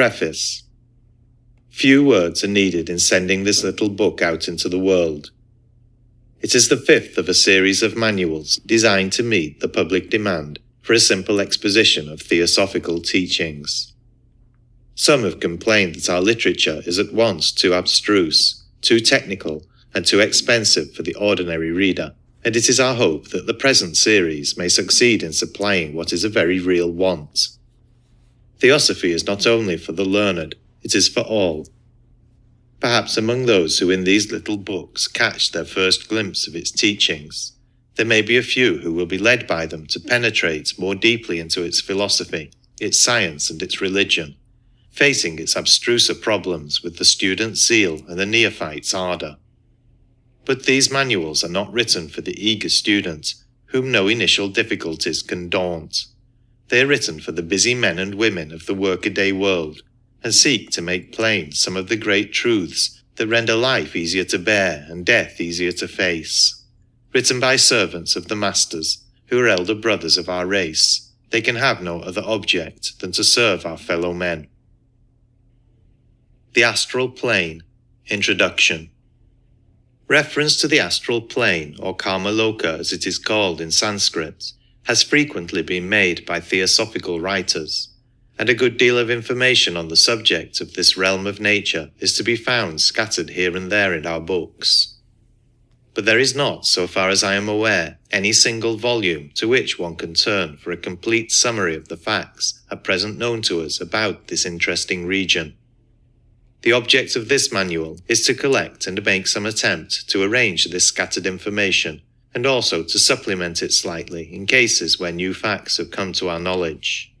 Preface. Few words are needed in sending this little book out into the world. It is the fifth of a series of manuals designed to meet the public demand for a simple exposition of theosophical teachings. Some have complained that our literature is at once too abstruse, too technical, and too expensive for the ordinary reader, and it is our hope that the present series may succeed in supplying what is a very real want. Theosophy is not only for the learned, it is for all. Perhaps among those who in these little books catch their first glimpse of its teachings, there may be a few who will be led by them to penetrate more deeply into its philosophy, its science and its religion, facing its abstruser problems with the student's zeal and the neophyte's ardour. But these manuals are not written for the eager student, whom no initial difficulties can daunt. They are written for the busy men and women of the workaday world, and seek to make plain some of the great truths that render life easier to bear and death easier to face. Written by servants of the masters, who are elder brothers of our race, they can have no other object than to serve our fellow men. The Astral Plane. Introduction. Reference to the astral plane, or karmaloka as it is called in Sanskrit, has frequently been made by theosophical writers, and a good deal of information on the subject of this realm of nature is to be found scattered here and there in our books. But there is not, so far as I am aware, any single volume to which one can turn for a complete summary of the facts at present known to us about this interesting region. The object of this manual is to collect and make some attempt to arrange this scattered information, and also to supplement it slightly in cases where new facts have come to our knowledge.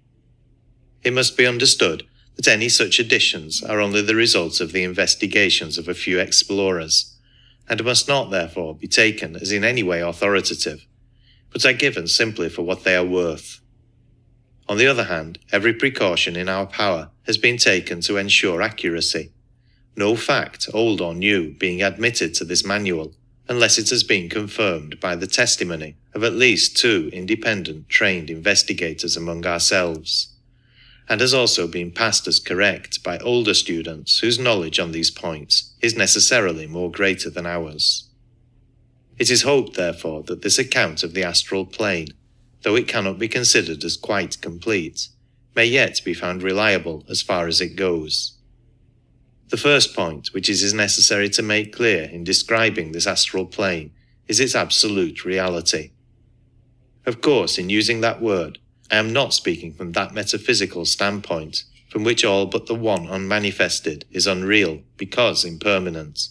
It must be understood that any such additions are only the result of the investigations of a few explorers, and must not therefore be taken as in any way authoritative, but are given simply for what they are worth. On the other hand, every precaution in our power has been taken to ensure accuracy, no fact, old or new, being admitted to this manual, unless it has been confirmed by the testimony of at least 2 independent trained investigators among ourselves, and has also been passed as correct by older students whose knowledge on these points is necessarily more greater than ours. It is hoped, therefore, that this account of the astral plane, though it cannot be considered as quite complete, may yet be found reliable as far as it goes. The first point which it is necessary to make clear in describing this astral plane is its absolute reality. Of course, in using that word, I am not speaking from that metaphysical standpoint from which all but the one unmanifested is unreal because impermanent.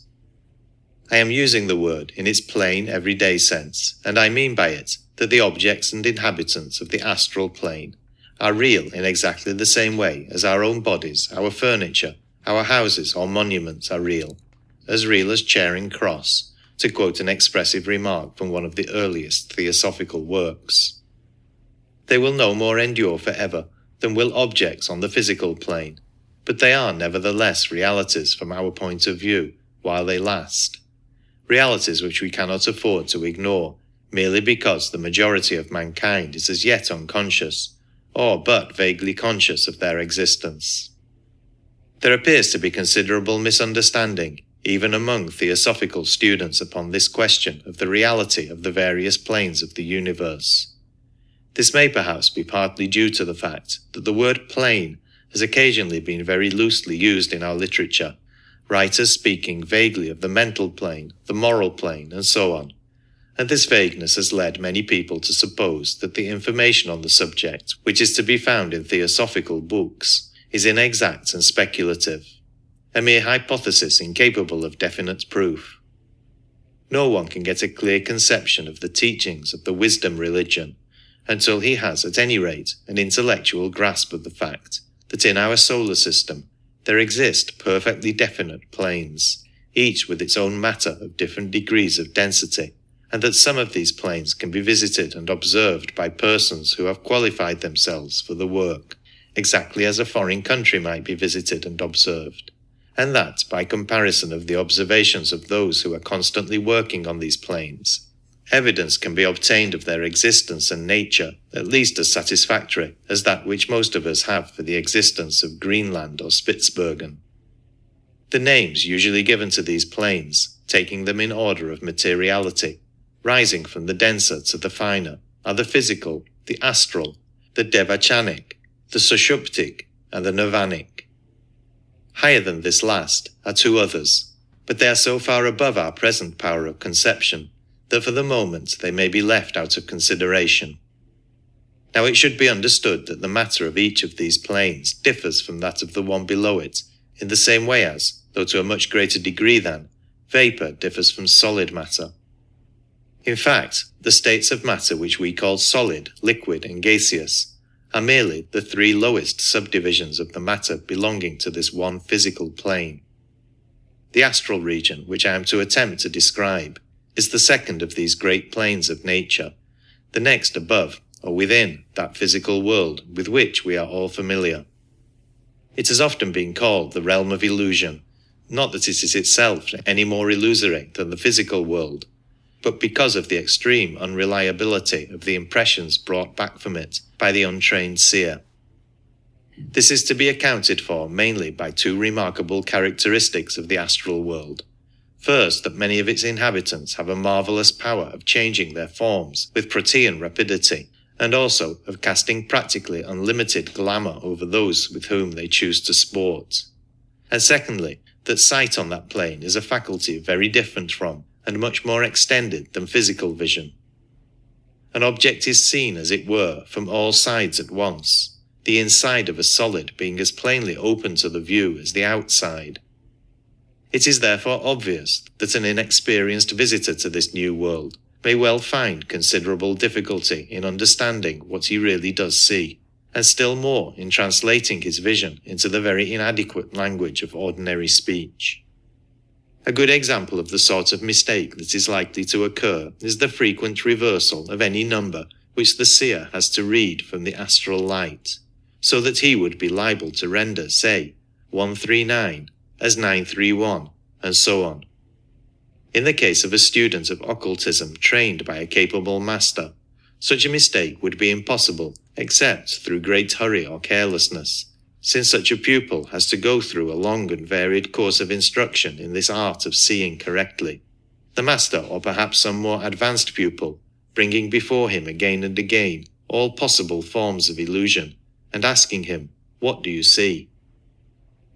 I am using the word in its plain everyday sense, and I mean by it that the objects and inhabitants of the astral plane are real in exactly the same way as our own bodies, our furniture, our houses or monuments are real as Charing Cross, to quote an expressive remark from one of the earliest theosophical works. They will no more endure forever than will objects on the physical plane, but they are nevertheless realities from our point of view while they last, realities which we cannot afford to ignore merely because the majority of mankind is as yet unconscious, or but vaguely conscious of their existence. There appears to be considerable misunderstanding, even among theosophical students, upon this question of the reality of the various planes of the universe. This may perhaps be partly due to the fact that the word plane has occasionally been very loosely used in our literature, writers speaking vaguely of the mental plane, the moral plane, and so on, and this vagueness has led many people to suppose that the information on the subject which is to be found in theosophical books is inexact and speculative, a mere hypothesis incapable of definite proof. No one can get a clear conception of the teachings of the wisdom religion until he has at any rate an intellectual grasp of the fact that in our solar system there exist perfectly definite planes, each with its own matter of different degrees of density, and that some of these planes can be visited and observed by persons who have qualified themselves for the work, exactly as a foreign country might be visited and observed, and that, by comparison of the observations of those who are constantly working on these planes, evidence can be obtained of their existence and nature, at least as satisfactory as that which most of us have for the existence of Greenland or Spitsbergen. The names usually given to these planes, taking them in order of materiality, rising from the denser to the finer, are the physical, the astral, the devachanic, the sushuptic, and the nirvanic. Higher than this last are two others, but they are so far above our present power of conception that for the moment they may be left out of consideration. Now it should be understood that the matter of each of these planes differs from that of the one below it, in the same way as, though to a much greater degree than, vapour differs from solid matter. In fact, the states of matter which we call solid, liquid, and gaseous are merely the three lowest subdivisions of the matter belonging to this one physical plane. The astral region, which I am to attempt to describe, is the second of these great planes of nature, the next above or within that physical world with which we are all familiar. It has often been called the realm of illusion, not that it is itself any more illusory than the physical world, but because of the extreme unreliability of the impressions brought back from it by the untrained seer. This is to be accounted for mainly by two remarkable characteristics of the astral world. First, that many of its inhabitants have a marvellous power of changing their forms with Protean rapidity, and also of casting practically unlimited glamour over those with whom they choose to sport. And secondly, that sight on that plane is a faculty very different from, and much more extended than physical vision. An object is seen, as it were, from all sides at once, the inside of a solid being as plainly open to the view as the outside. It is therefore obvious that an inexperienced visitor to this new world may well find considerable difficulty in understanding what he really does see, and still more in translating his vision into the very inadequate language of ordinary speech. A good example of the sort of mistake that is likely to occur is the frequent reversal of any number which the seer has to read from the astral light, so that he would be liable to render, say, 139 as 931, and so on. In the case of a student of occultism trained by a capable master, such a mistake would be impossible except through great hurry or carelessness, since such a pupil has to go through a long and varied course of instruction in this art of seeing correctly, the master or perhaps some more advanced pupil bringing before him again and again all possible forms of illusion, and asking him, "What do you see?"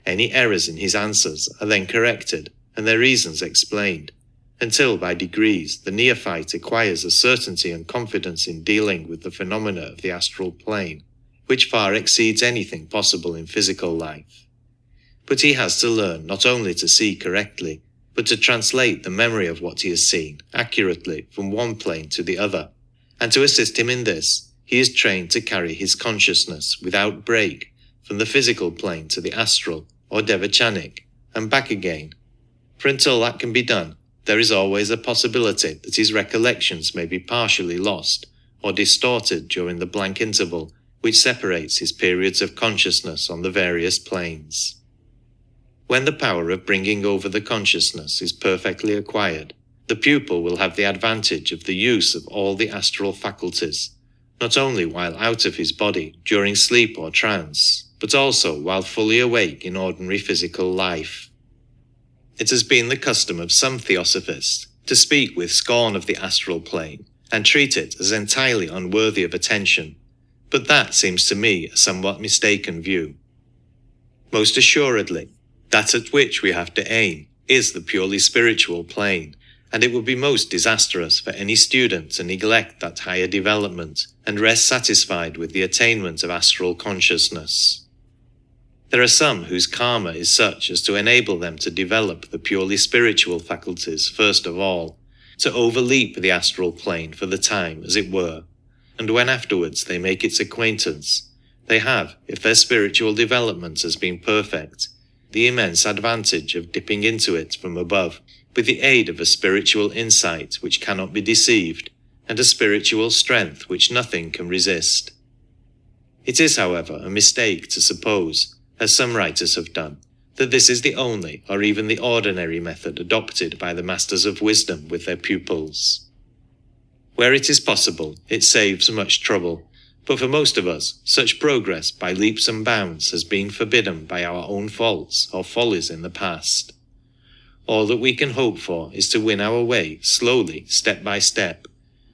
Any errors in his answers are then corrected and their reasons explained, until by degrees the neophyte acquires a certainty and confidence in dealing with the phenomena of the astral plane, which far exceeds anything possible in physical life. But he has to learn not only to see correctly, but to translate the memory of what he has seen accurately from one plane to the other, and to assist him in this, he is trained to carry his consciousness without break from the physical plane to the astral or devachanic, and back again. For until that can be done, there is always a possibility that his recollections may be partially lost or distorted during the blank interval which separates his periods of consciousness on the various planes. When the power of bringing over the consciousness is perfectly acquired, the pupil will have the advantage of the use of all the astral faculties, not only while out of his body during sleep or trance, but also while fully awake in ordinary physical life. It has been the custom of some theosophists to speak with scorn of the astral plane and treat it as entirely unworthy of attention, but that seems to me a somewhat mistaken view. Most assuredly, that at which we have to aim is the purely spiritual plane, and it would be most disastrous for any student to neglect that higher development and rest satisfied with the attainment of astral consciousness. There are some whose karma is such as to enable them to develop the purely spiritual faculties first of all, to overleap the astral plane for the time, as it were, and when afterwards they make its acquaintance, they have, if their spiritual development has been perfect, the immense advantage of dipping into it from above, with the aid of a spiritual insight which cannot be deceived, and a spiritual strength which nothing can resist. It is, however, a mistake to suppose, as some writers have done, that this is the only or even the ordinary method adopted by the masters of wisdom with their pupils. Where it is possible, it saves much trouble, but for most of us, such progress by leaps and bounds has been forbidden by our own faults or follies in the past. All that we can hope for is to win our way slowly, step by step,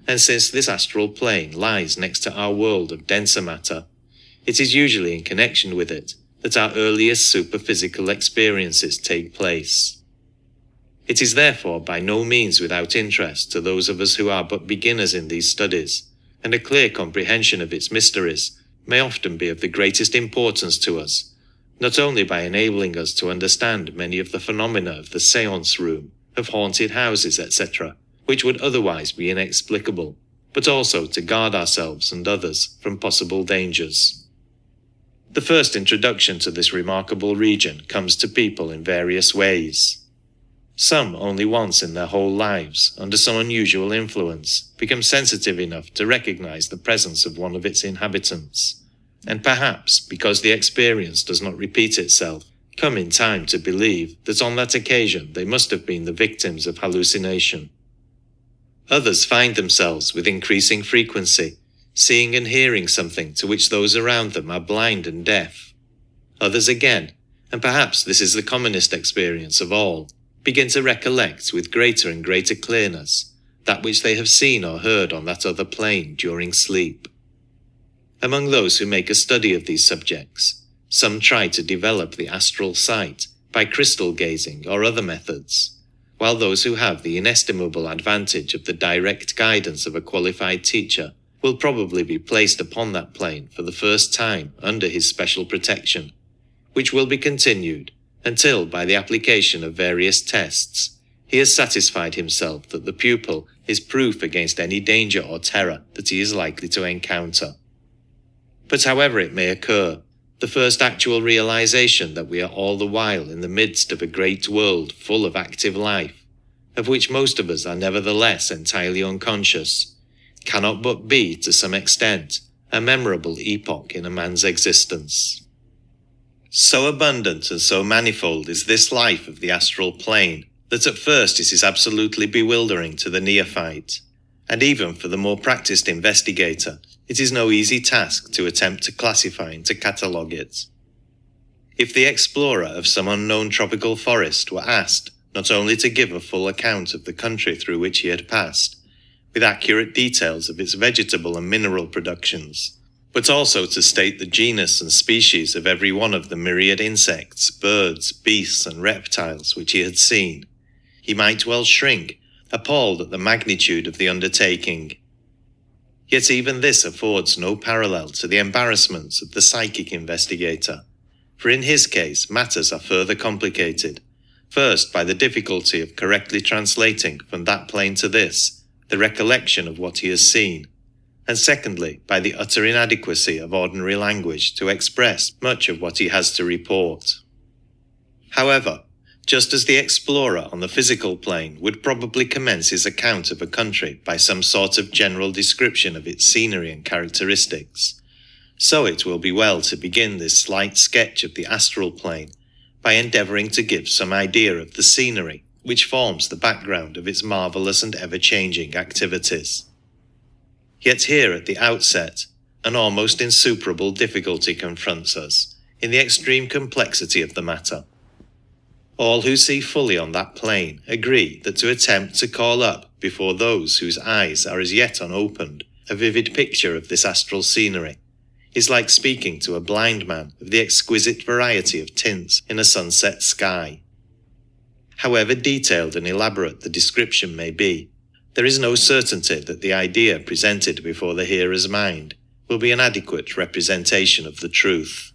and since this astral plane lies next to our world of denser matter, it is usually in connection with it that our earliest superphysical experiences take place. It is therefore by no means without interest to those of us who are but beginners in these studies, and a clear comprehension of its mysteries may often be of the greatest importance to us, not only by enabling us to understand many of the phenomena of the seance room, of haunted houses, etc., which would otherwise be inexplicable, but also to guard ourselves and others from possible dangers. The first introduction to this remarkable region comes to people in various ways. Some only once in their whole lives, under some unusual influence, become sensitive enough to recognize the presence of one of its inhabitants, and perhaps, because the experience does not repeat itself, come in time to believe that on that occasion they must have been the victims of hallucination. Others find themselves with increasing frequency, seeing and hearing something to which those around them are blind and deaf. Others again, and perhaps this is the commonest experience of all, begin to recollect with greater and greater clearness that which they have seen or heard on that other plane during sleep. Among those who make a study of these subjects, some try to develop the astral sight by crystal gazing or other methods, while those who have the inestimable advantage of the direct guidance of a qualified teacher will probably be placed upon that plane for the first time under his special protection, which will be continued until, by the application of various tests, he has satisfied himself that the pupil is proof against any danger or terror that he is likely to encounter. But however it may occur, the first actual realization that we are all the while in the midst of a great world full of active life, of which most of us are nevertheless entirely unconscious, cannot but be, to some extent, a memorable epoch in a man's existence. So abundant and so manifold is this life of the astral plane that at first it is absolutely bewildering to the neophyte, and even for the more practiced investigator, it is no easy task to attempt to classify and to catalogue it. If the explorer of some unknown tropical forest were asked not only to give a full account of the country through which he had passed, with accurate details of its vegetable and mineral productions, but also to state the genus and species of every one of the myriad insects, birds, beasts, and reptiles which he had seen, he might well shrink, appalled at the magnitude of the undertaking. Yet even this affords no parallel to the embarrassments of the psychic investigator, for in his case matters are further complicated, first by the difficulty of correctly translating from that plane to this the recollection of what he has seen, and secondly, by the utter inadequacy of ordinary language to express much of what he has to report. However, just as the explorer on the physical plane would probably commence his account of a country by some sort of general description of its scenery and characteristics, so it will be well to begin this slight sketch of the astral plane by endeavouring to give some idea of the scenery which forms the background of its marvellous and ever-changing activities. Yet here at the outset, an almost insuperable difficulty confronts us in the extreme complexity of the matter. All who see fully on that plane agree that to attempt to call up before those whose eyes are as yet unopened a vivid picture of this astral scenery is like speaking to a blind man of the exquisite variety of tints in a sunset sky. However detailed and elaborate the description may be, there is no certainty that the idea presented before the hearer's mind will be an adequate representation of the truth.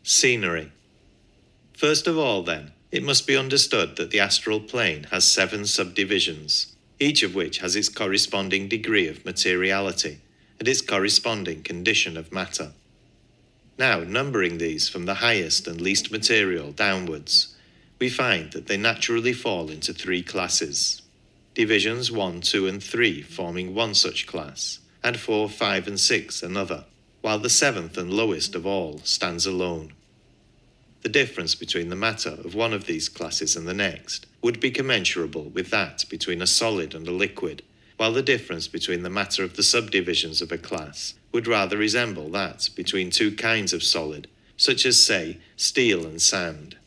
Scenery. First of all, then, it must be understood that the astral plane has 7 subdivisions, each of which has its corresponding degree of materiality and its corresponding condition of matter. Now, numbering these from the highest and least material downwards, we find that they naturally fall into 3 classes. Divisions 1, 2, and 3 forming one such class, and 4, 5, and 6 another, while the 7th and lowest of all stands alone. the difference between the matter of one of these classes and the next would be commensurable with that between a solid and a liquid, while the difference between the matter of the subdivisions of a class would rather resemble that between two kinds of solid, such as, say, steel and sand.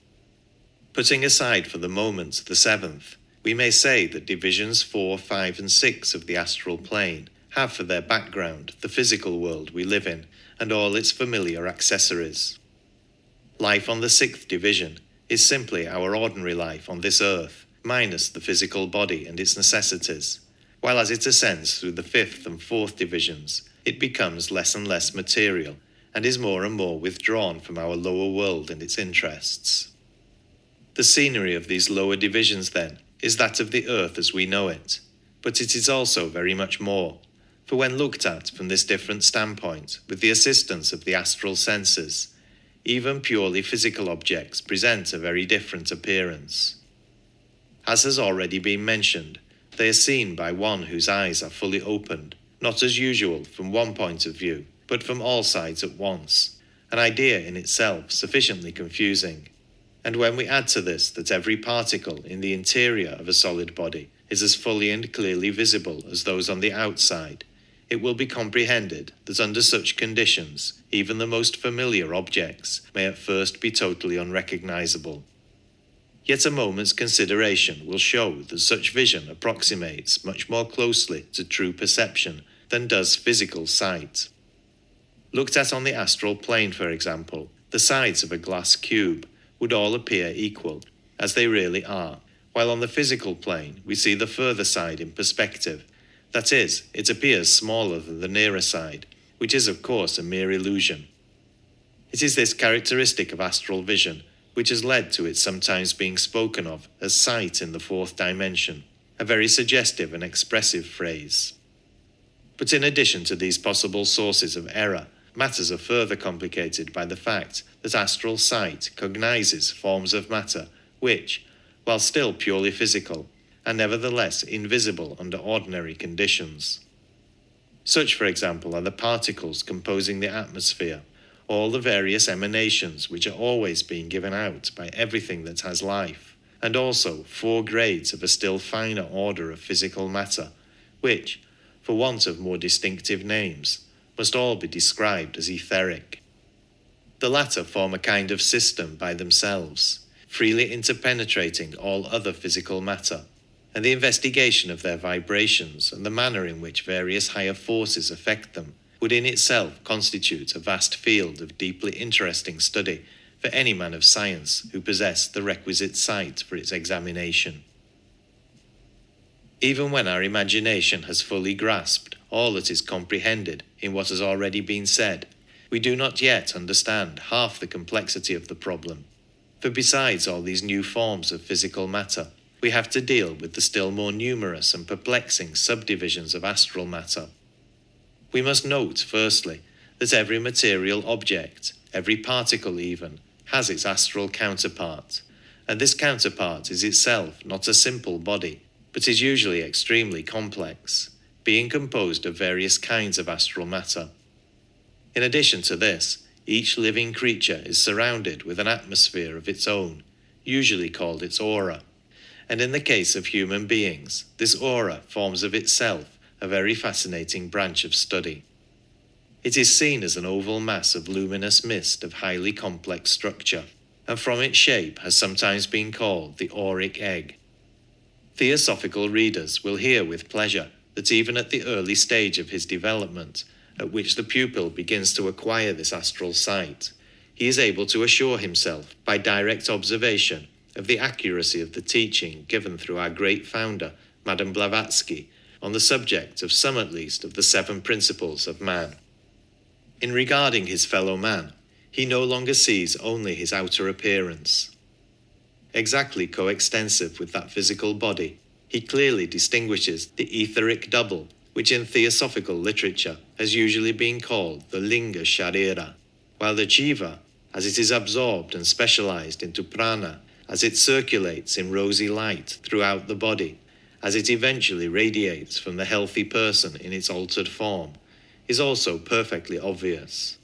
Putting aside for the moment the seventh, we may say that divisions 4, 5, and 6 of the astral plane have for their background the physical world we live in and all its familiar accessories. Life on the sixth division is simply our ordinary life on this earth, minus the physical body and its necessities, while as it ascends through the fifth and fourth divisions, it becomes less and less material and is more and more withdrawn from our lower world and its interests. The scenery of these lower divisions, then, is that of the earth as we know it, but it is also very much more, for when looked at from this different standpoint with the assistance of the astral senses, even purely physical objects present a very different appearance. As has already been mentioned, they are seen by one whose eyes are fully opened, not as usual from one point of view, but from all sides at once, an idea in itself sufficiently confusing. And when we add to this that every particle in the interior of a solid body is as fully and clearly visible as those on the outside, it will be comprehended that under such conditions, even the most familiar objects may at first be totally unrecognizable. Yet a moment's consideration will show that such vision approximates much more closely to true perception than does physical sight. Looked at on the astral plane, for example, the sides of a glass cube would all appear equal, as they really are, while on the physical plane we see the further side in perspective. That is, it appears smaller than the nearer side, which is of course a mere illusion. It is this characteristic of astral vision which has led to its sometimes being spoken of as sight in the fourth dimension, a very suggestive and expressive phrase. But in addition to these possible sources of error, matters are further complicated by the fact that astral sight cognizes forms of matter which, while still purely physical, are nevertheless invisible under ordinary conditions. Such, for example, are the particles composing the atmosphere, all the various emanations which are always being given out by everything that has life, and also 4 grades of a still finer order of physical matter, which, for want of more distinctive names, must all be described as etheric. The latter form a kind of system by themselves, freely interpenetrating all other physical matter, and the investigation of their vibrations and the manner in which various higher forces affect them would in itself constitute a vast field of deeply interesting study for any man of science who possessed the requisite sight for its examination. Even when our imagination has fully grasped all that is comprehended in what has already been said, we do not yet understand half the complexity of the problem, for besides all these new forms of physical matter, we have to deal with the still more numerous and perplexing subdivisions of astral matter. We must note, firstly, that every material object, every particle even, has its astral counterpart, and this counterpart is itself not a simple body, but is usually extremely complex, being composed of various kinds of astral matter. In addition to this, each living creature is surrounded with an atmosphere of its own, usually called its aura, and in the case of human beings, this aura forms of itself a very fascinating branch of study. It is seen as an oval mass of luminous mist of highly complex structure, and from its shape has sometimes been called the auric egg. Theosophical readers will hear with pleasure that even at the early stage of his development, at which the pupil begins to acquire this astral sight, he is able to assure himself by direct observation of the accuracy of the teaching given through our great founder, Madame Blavatsky, on the subject of some at least of the 7 principles of man. In regarding his fellow man, he no longer sees only his outer appearance. Exactly coextensive with that physical body, he clearly distinguishes the etheric double, which in theosophical literature has usually been called the linga sharira, while the jiva, as it is absorbed and specialized into prana, as it circulates in rosy light throughout the body, as it eventually radiates from the healthy person in its altered form, is also perfectly obvious.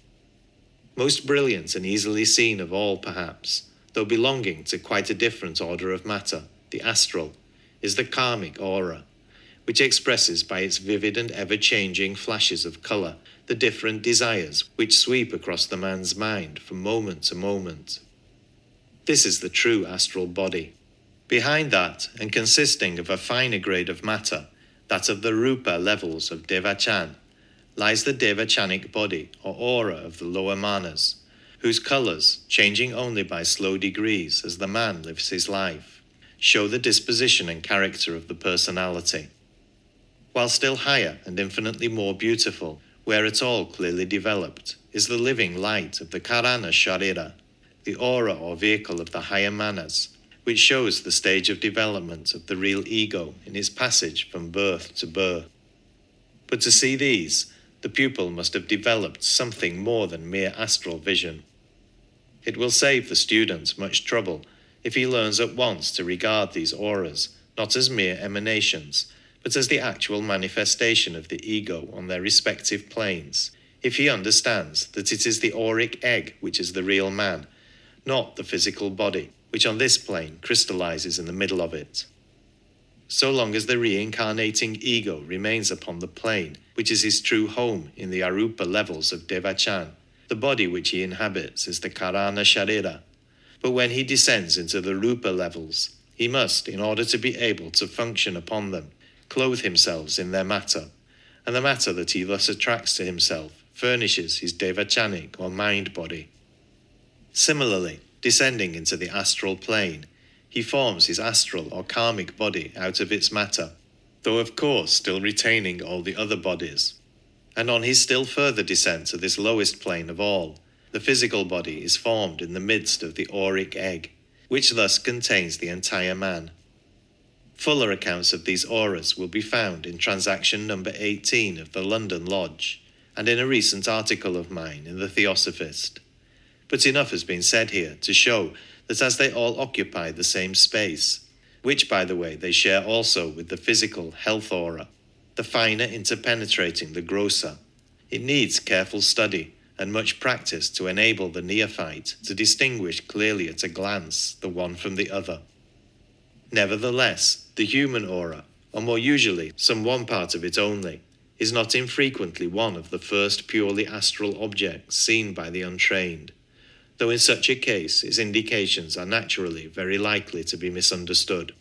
Most brilliant and easily seen of all, perhaps, though belonging to quite a different order of matter, the astral, is the karmic aura, which expresses by its vivid and ever-changing flashes of colour the different desires which sweep across the man's mind from moment to moment. This is the true astral body. Behind that, and consisting of a finer grade of matter, that of the rupa levels of devachan, lies the devachanic body or aura of the lower manas, whose colours, changing only by slow degrees as the man lives his life, show the disposition and character of the personality. While still higher and infinitely more beautiful, where at all clearly developed, is the living light of the karana sharira, the aura or vehicle of the higher manas, which shows the stage of development of the real ego in its passage from birth to birth. But to see these, the pupil must have developed something more than mere astral vision. It will save the student much trouble if he learns at once to regard these auras not as mere emanations, but as the actual manifestation of the ego on their respective planes, if he understands that it is the auric egg which is the real man, not the physical body, which on this plane crystallizes in the middle of it. So long as the reincarnating ego remains upon the plane, which is his true home in the arupa levels of devachan, the body which he inhabits is the karana sharira. But when he descends into the rupa levels, he must, in order to be able to function upon them, clothe himself in their matter, and the matter that he thus attracts to himself furnishes his devachanic or mind body. Similarly, descending into the astral plane, he forms his astral or karmic body out of its matter, though of course still retaining all the other bodies. And on his still further descent to this lowest plane of all, the physical body is formed in the midst of the auric egg, which thus contains the entire man. Fuller accounts of these auras will be found in transaction number 18 of the London Lodge, and in a recent article of mine in the Theosophist. But enough has been said here to show that as they all occupy the same space, which by the way they share also with the physical health aura, the finer interpenetrating the grosser, it needs careful study and much practice to enable the neophyte to distinguish clearly at a glance the one from the other. Nevertheless, the human aura, or more usually some one part of it only, is not infrequently one of the first purely astral objects seen by the untrained, though in such a case its indications are naturally very likely to be misunderstood.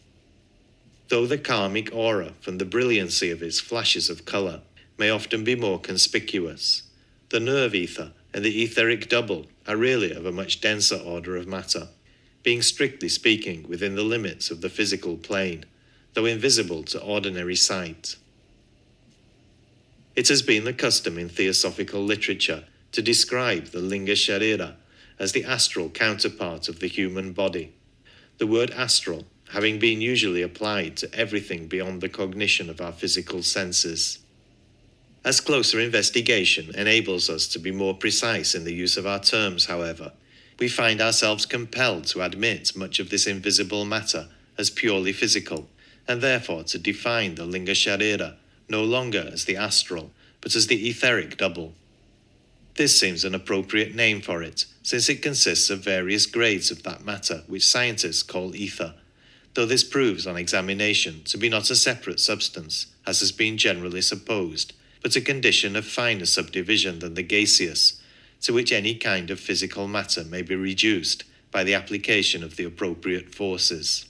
Though the karmic aura, from the brilliancy of its flashes of colour, may often be more conspicuous, the nerve ether and the etheric double are really of a much denser order of matter, being strictly speaking within the limits of the physical plane, though invisible to ordinary sight. It has been the custom in theosophical literature to describe the linga sharira as the astral counterpart of the human body, the word astral having been usually applied to everything beyond the cognition of our physical senses. As closer investigation enables us to be more precise in the use of our terms, however, we find ourselves compelled to admit much of this invisible matter as purely physical, and therefore to define the linga sharira no longer as the astral, but as the etheric double. This seems an appropriate name for it, since it consists of various grades of that matter which scientists call ether, though this proves on examination to be not a separate substance, as has been generally supposed, but a condition of finer subdivision than the gaseous, to which any kind of physical matter may be reduced by the application of the appropriate forces.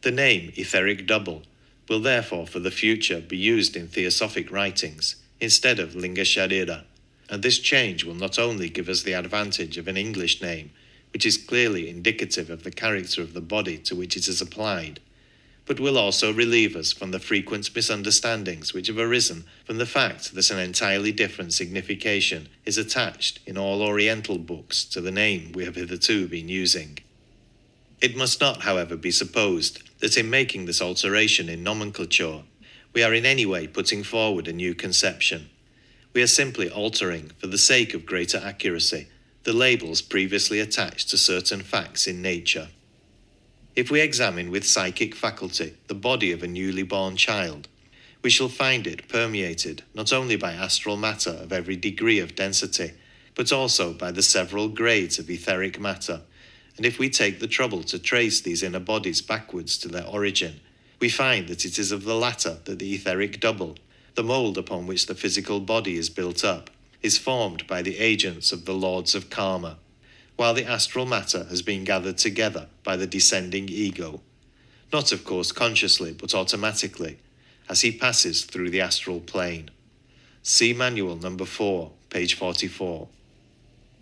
The name etheric double will therefore for the future be used in theosophic writings instead of linga sharira, and this change will not only give us the advantage of an English name, which is clearly indicative of the character of the body to which it is applied, but will also relieve us from the frequent misunderstandings which have arisen from the fact that an entirely different signification is attached in all Oriental books to the name we have hitherto been using. It must not, however, be supposed that in making this alteration in nomenclature, we are in any way putting forward a new conception. We are simply altering, for the sake of greater accuracy, the labels previously attached to certain facts in nature. If we examine with psychic faculty the body of a newly born child, we shall find it permeated not only by astral matter of every degree of density, but also by the several grades of etheric matter, and if we take the trouble to trace these inner bodies backwards to their origin, we find that it is of the latter that the etheric double, the mould upon which the physical body is built up, is formed by the agents of the lords of karma, while the astral matter has been gathered together by the descending ego, not of course consciously but automatically, as he passes through the astral plane. See Manual number 4, page 44.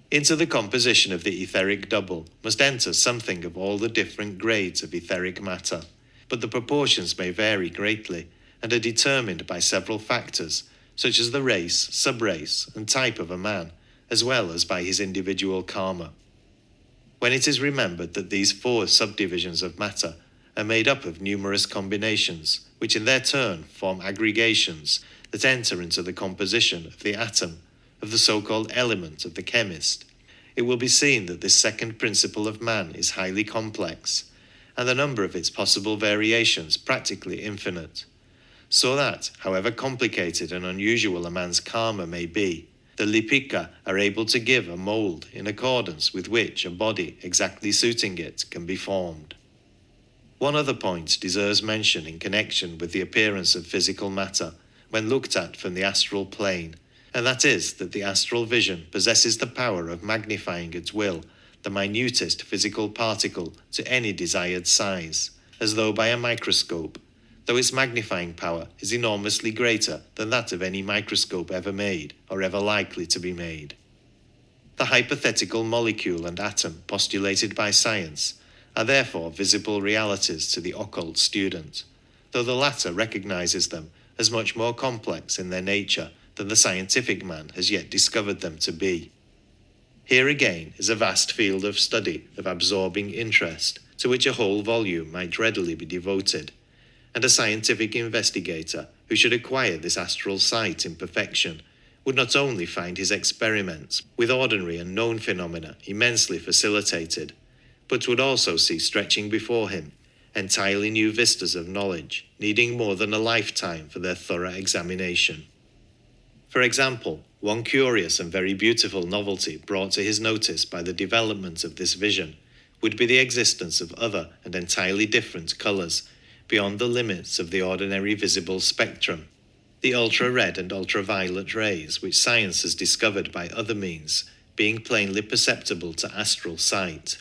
Into the composition of the etheric double must enter something of all the different grades of etheric matter, but the proportions may vary greatly and are determined by several factors, such as the race, subrace, and type of a man, as well as by his individual karma. When it is remembered that these 4 subdivisions of matter are made up of numerous combinations, which in their turn form aggregations that enter into the composition of the atom, of the so-called element of the chemist, it will be seen that this second principle of man is highly complex, and the number of its possible variations practically infinite, so that, however complicated and unusual a man's karma may be, the Lipika are able to give a mould in accordance with which a body exactly suiting it can be formed. One other point deserves mention in connection with the appearance of physical matter when looked at from the astral plane, and that is that the astral vision possesses the power of magnifying at will the minutest physical particle to any desired size, as though by a microscope, though its magnifying power is enormously greater than that of any microscope ever made or ever likely to be made. The hypothetical molecule and atom postulated by science are therefore visible realities to the occult student, though the latter recognizes them as much more complex in their nature than the scientific man has yet discovered them to be. Here again is a vast field of study of absorbing interest to which a whole volume might readily be devoted, and a scientific investigator who should acquire this astral sight in perfection would not only find his experiments with ordinary and known phenomena immensely facilitated, but would also see stretching before him entirely new vistas of knowledge, needing more than a lifetime for their thorough examination. For example, one curious and very beautiful novelty brought to his notice by the development of this vision would be the existence of other and entirely different colours beyond the limits of the ordinary visible spectrum, the ultra-red and ultraviolet rays which science has discovered by other means being plainly perceptible to astral sight.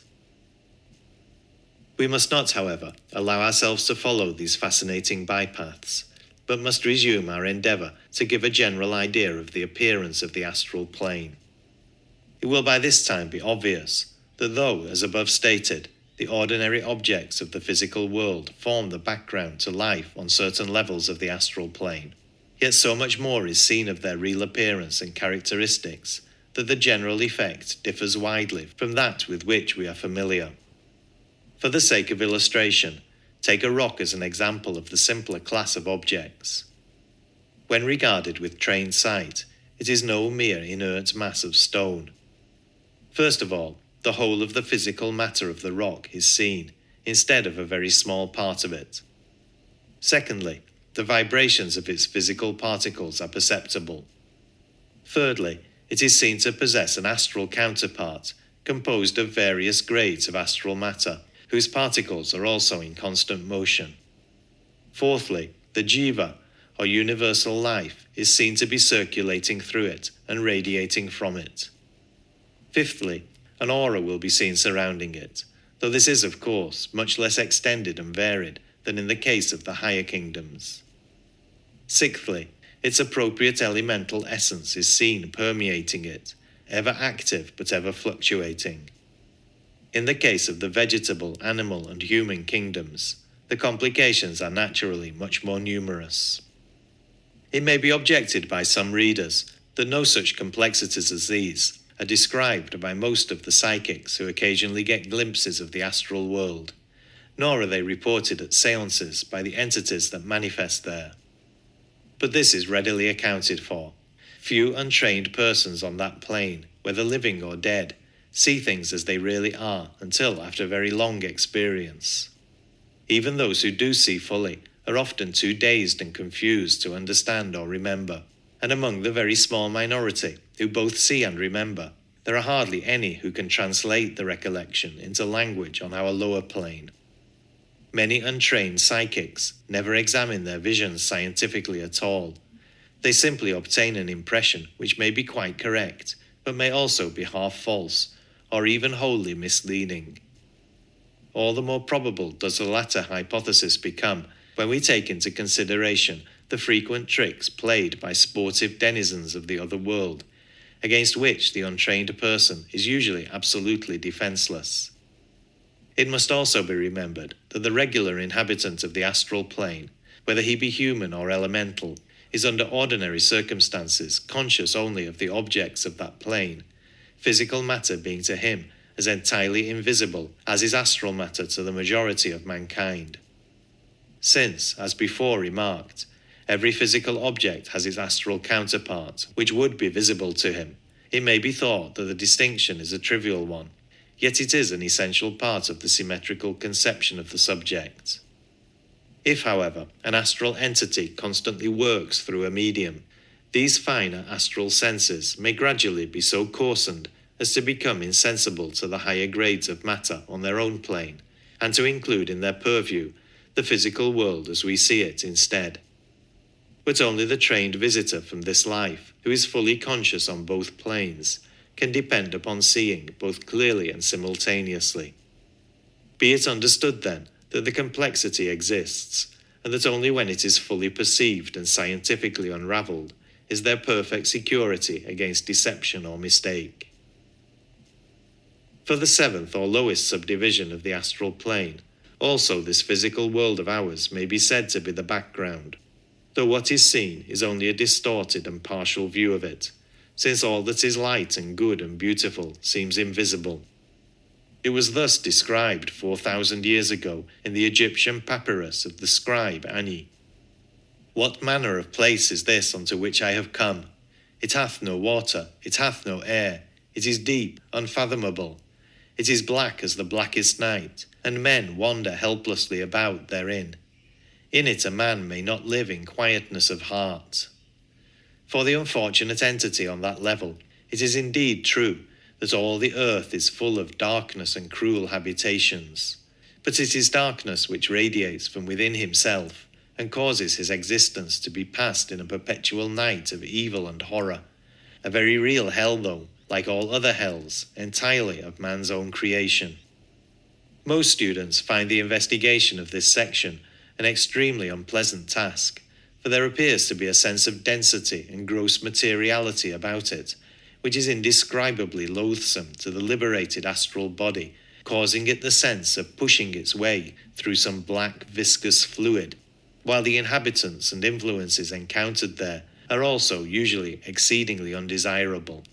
We must not, however, allow ourselves to follow these fascinating bypaths, but must resume our endeavour to give a general idea of the appearance of the astral plane. It will by this time be obvious that though, as above stated, the ordinary objects of the physical world form the background to life on certain levels of the astral plane, yet so much more is seen of their real appearance and characteristics that the general effect differs widely from that with which we are familiar. For the sake of illustration, take a rock as an example of the simpler class of objects. When regarded with trained sight, it is no mere inert mass of stone. First of all, the whole of the physical matter of the rock is seen, instead of a very small part of it. Secondly, the vibrations of its physical particles are perceptible. Thirdly, it is seen to possess an astral counterpart, composed of various grades of astral matter, whose particles are also in constant motion. Fourthly, the jiva, or universal life, is seen to be circulating through it and radiating from it. Fifthly, an aura will be seen surrounding it, though this is, of course, much less extended and varied than in the case of the higher kingdoms. Sixthly, its appropriate elemental essence is seen permeating it, ever active but ever fluctuating. In the case of the vegetable, animal, and human kingdoms, the complications are naturally much more numerous. It may be objected by some readers that no such complexities as these are described by most of the psychics who occasionally get glimpses of the astral world, nor are they reported at seances by the entities that manifest there. But this is readily accounted for. Few untrained persons on that plane, whether living or dead, see things as they really are until after very long experience. Even those who do see fully are often too dazed and confused to understand or remember, and among the very small minority who both see and remember, there are hardly any who can translate the recollection into language on our lower plane. Many untrained psychics never examine their visions scientifically at all. They simply obtain an impression which may be quite correct, but may also be half false, or even wholly misleading. All the more probable does the latter hypothesis become when we take into consideration the frequent tricks played by sportive denizens of the other world, against which the untrained person is usually absolutely defenseless. It must also be remembered that the regular inhabitant of the astral plane, whether he be human or elemental, is under ordinary circumstances conscious only of the objects of that plane, physical matter being to him as entirely invisible as is astral matter to the majority of mankind. Since, as before remarked, every physical object has its astral counterpart, which would be visible to him, it may be thought that the distinction is a trivial one, yet it is an essential part of the symmetrical conception of the subject. If, however, an astral entity constantly works through a medium, these finer astral senses may gradually be so coarsened as to become insensible to the higher grades of matter on their own plane, and to include in their purview the physical world as we see it instead. But only the trained visitor from this life, who is fully conscious on both planes, can depend upon seeing both clearly and simultaneously. Be it understood, then, that the complexity exists, and that only when it is fully perceived and scientifically unravelled is there perfect security against deception or mistake. For the seventh or lowest subdivision of the astral plane, also this physical world of ours may be said to be the background, though what is seen is only a distorted and partial view of it, since all that is light and good and beautiful seems invisible. It was thus described 4,000 years ago in the Egyptian papyrus of the scribe Ani. What manner of place is this unto which I have come? It hath no water, it hath no air, it is deep, unfathomable. It is black as the blackest night, and men wander helplessly about therein. In it a man may not live in quietness of heart. For the unfortunate entity on that level, it is indeed true that all the earth is full of darkness and cruel habitations, but it is darkness which radiates from within himself and causes his existence to be passed in a perpetual night of evil and horror, a very real hell though, like all other hells, entirely of man's own creation. Most students find the investigation of this section an extremely unpleasant task, for there appears to be a sense of density and gross materiality about it, which is indescribably loathsome to the liberated astral body, causing it the sense of pushing its way through some black viscous fluid, while the inhabitants and influences encountered there are also usually exceedingly undesirable.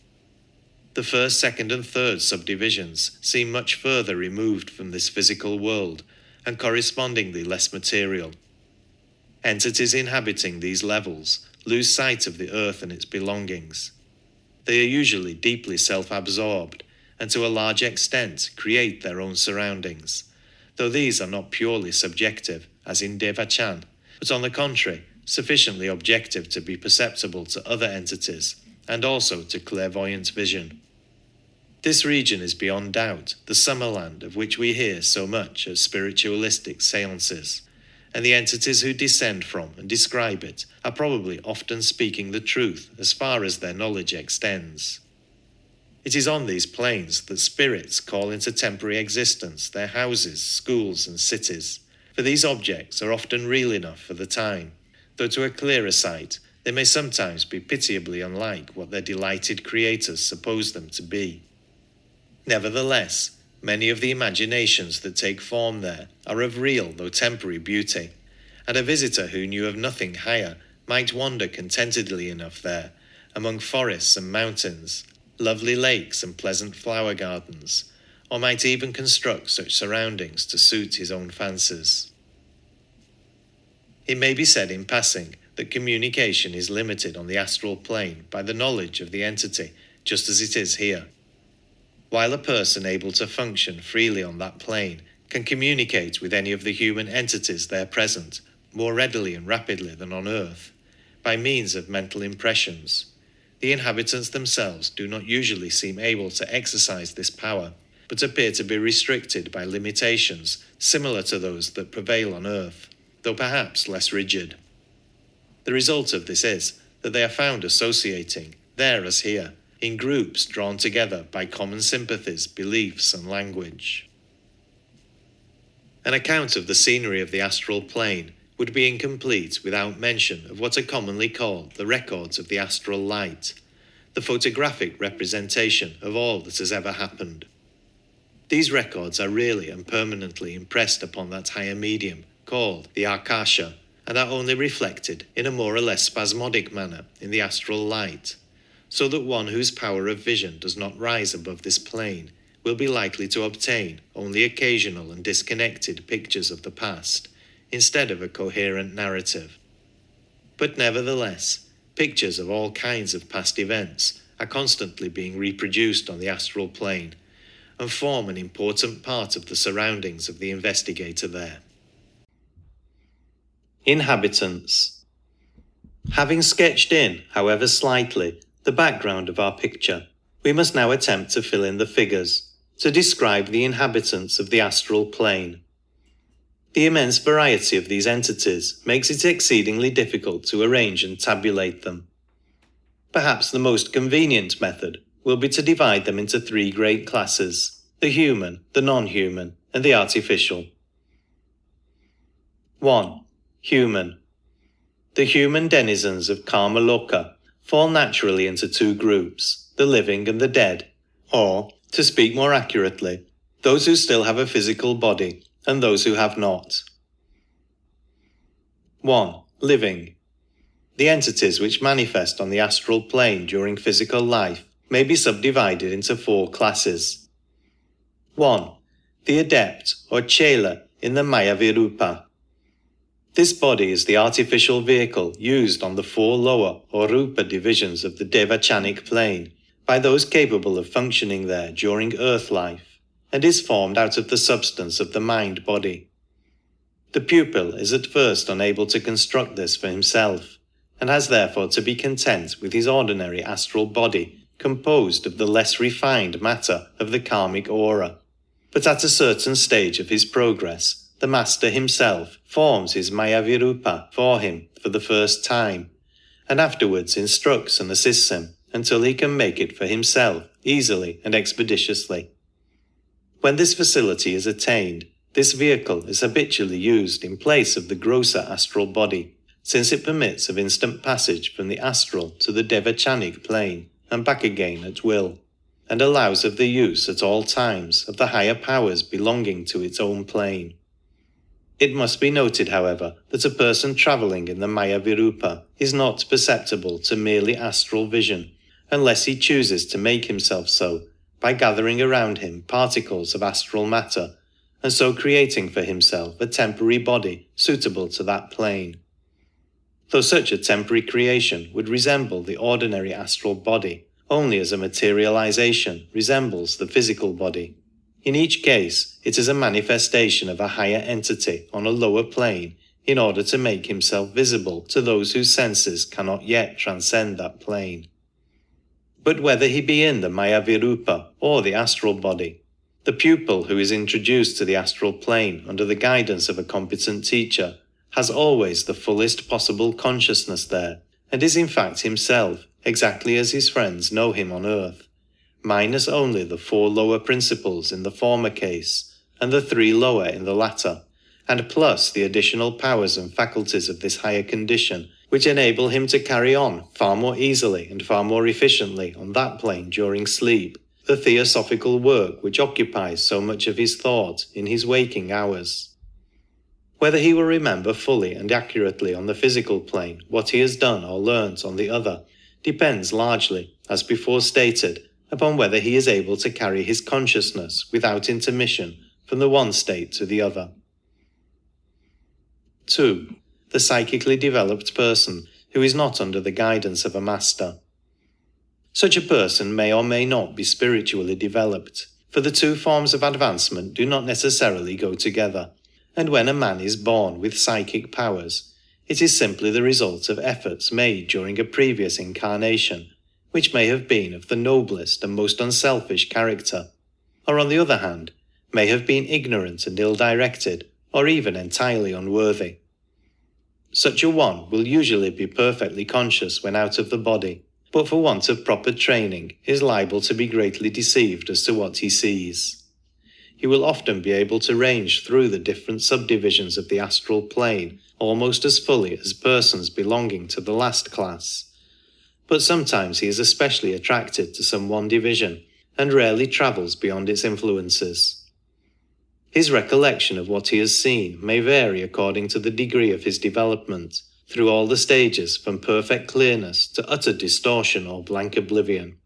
The first, second, and third subdivisions seem much further removed from this physical world and correspondingly less material. Entities inhabiting these levels lose sight of the earth and its belongings. They are usually deeply self-absorbed and to a large extent create their own surroundings, though these are not purely subjective, as in Devachan, but on the contrary, sufficiently objective to be perceptible to other entities and also to clairvoyant vision. This region is beyond doubt the summerland of which we hear so much at spiritualistic seances, and the entities who descend from and describe it are probably often speaking the truth as far as their knowledge extends. It is on these planes that spirits call into temporary existence their houses, schools, and cities, for these objects are often real enough for the time, though to a clearer sight they may sometimes be pitiably unlike what their delighted creators suppose them to be. Nevertheless, many of the imaginations that take form there are of real though temporary beauty, and a visitor who knew of nothing higher might wander contentedly enough there, among forests and mountains, lovely lakes and pleasant flower gardens, or might even construct such surroundings to suit his own fancies. It may be said in passing that communication is limited on the astral plane by the knowledge of the entity, just as it is here. While a person able to function freely on that plane can communicate with any of the human entities there present more readily and rapidly than on earth, by means of mental impressions, The inhabitants themselves do not usually seem able to exercise this power, but appear to be restricted by limitations similar to those that prevail on Earth, though perhaps less rigid. The result of this is that they are found associating, there as here, in groups drawn together by common sympathies, beliefs, and language. An account of the scenery of the astral plane would be incomplete without mention of what are commonly called the records of the astral light, the photographic representation of all that has ever happened. These records are really and permanently impressed upon that higher medium called the Akasha, and are only reflected in a more or less spasmodic manner in the astral light, so that one whose power of vision does not rise above this plane will be likely to obtain only occasional and disconnected pictures of the past, instead of a coherent narrative. But nevertheless, pictures of all kinds of past events are constantly being reproduced on the astral plane, and form an important part of the surroundings of the investigator there. Inhabitants. Having sketched in, however slightly, the background of our picture, we must now attempt to fill in the figures, to describe the inhabitants of the astral plane. The immense variety of these entities makes it exceedingly difficult to arrange and tabulate them. Perhaps the most convenient method will be to divide them into three great classes: the human, the non-human, and the artificial. 1. Human. The human denizens of Karma Loka fall naturally into two groups, the living and the dead, or, to speak more accurately, those who still have a physical body and those who have not. 1. Living. The entities which manifest on the astral plane during physical life may be subdivided into four classes. 1. The adept or chela in the Maya Virupa. This body is the artificial vehicle used on the four lower or rupa divisions of the devachanic plane by those capable of functioning there during earth life, and is formed out of the substance of the mind-body. The pupil is at first unable to construct this for himself, and has therefore to be content with his ordinary astral body composed of the less refined matter of the karmic aura. But at a certain stage of his progress, the master himself forms his Mayavirupa for him for the first time, and afterwards instructs and assists him until he can make it for himself easily and expeditiously. When this facility is attained, this vehicle is habitually used in place of the grosser astral body, since it permits of instant passage from the astral to the devachanic plane and back again at will, and allows of the use at all times of the higher powers belonging to its own plane. It must be noted, however, that a person travelling in the Maya Virupa is not perceptible to merely astral vision, unless he chooses to make himself so by gathering around him particles of astral matter, and so creating for himself a temporary body suitable to that plane. Though such a temporary creation would resemble the ordinary astral body only as a materialization resembles the physical body. In each case, it is a manifestation of a higher entity on a lower plane in order to make himself visible to those whose senses cannot yet transcend that plane. But whether he be in the Maya Virupa or the astral body, the pupil who is introduced to the astral plane under the guidance of a competent teacher has always the fullest possible consciousness there, and is in fact himself exactly as his friends know him on earth, minus only the four lower principles in the former case, and the three lower in the latter, and plus the additional powers and faculties of this higher condition, which enable him to carry on far more easily and far more efficiently on that plane during sleep, the theosophical work which occupies so much of his thought in his waking hours. Whether he will remember fully and accurately on the physical plane what he has done or learnt on the other depends largely, as before stated, upon whether he is able to carry his consciousness without intermission from the one state to the other. 2. The psychically developed person who is not under the guidance of a master. Such a person may or may not be spiritually developed, for the two forms of advancement do not necessarily go together, and when a man is born with psychic powers, it is simply the result of efforts made during a previous incarnation, which may have been of the noblest and most unselfish character, or on the other hand, may have been ignorant and ill-directed, or even entirely unworthy. Such a one will usually be perfectly conscious when out of the body, but for want of proper training is liable to be greatly deceived as to what he sees. He will often be able to range through the different subdivisions of the astral plane almost as fully as persons belonging to the last class, but sometimes he is especially attracted to some one division and rarely travels beyond its influences. His recollection of what he has seen may vary according to the degree of his development, through all the stages from perfect clearness to utter distortion or blank oblivion.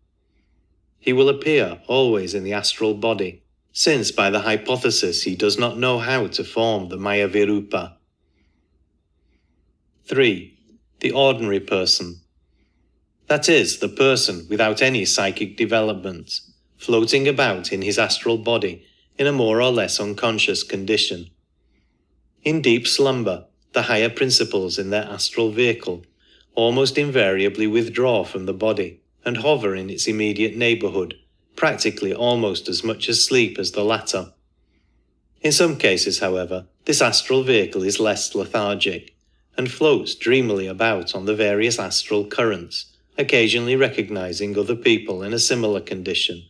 He will appear always in the astral body, since by the hypothesis he does not know how to form the Maya Virupa. 3. The ordinary person. That is, the person without any psychic development, floating about in his astral body in a more or less unconscious condition. In deep slumber, the higher principles in their astral vehicle almost invariably withdraw from the body and hover in its immediate neighborhood, practically almost as much asleep as the latter. In some cases, however, this astral vehicle is less lethargic and floats dreamily about on the various astral currents, occasionally recognizing other people in a similar condition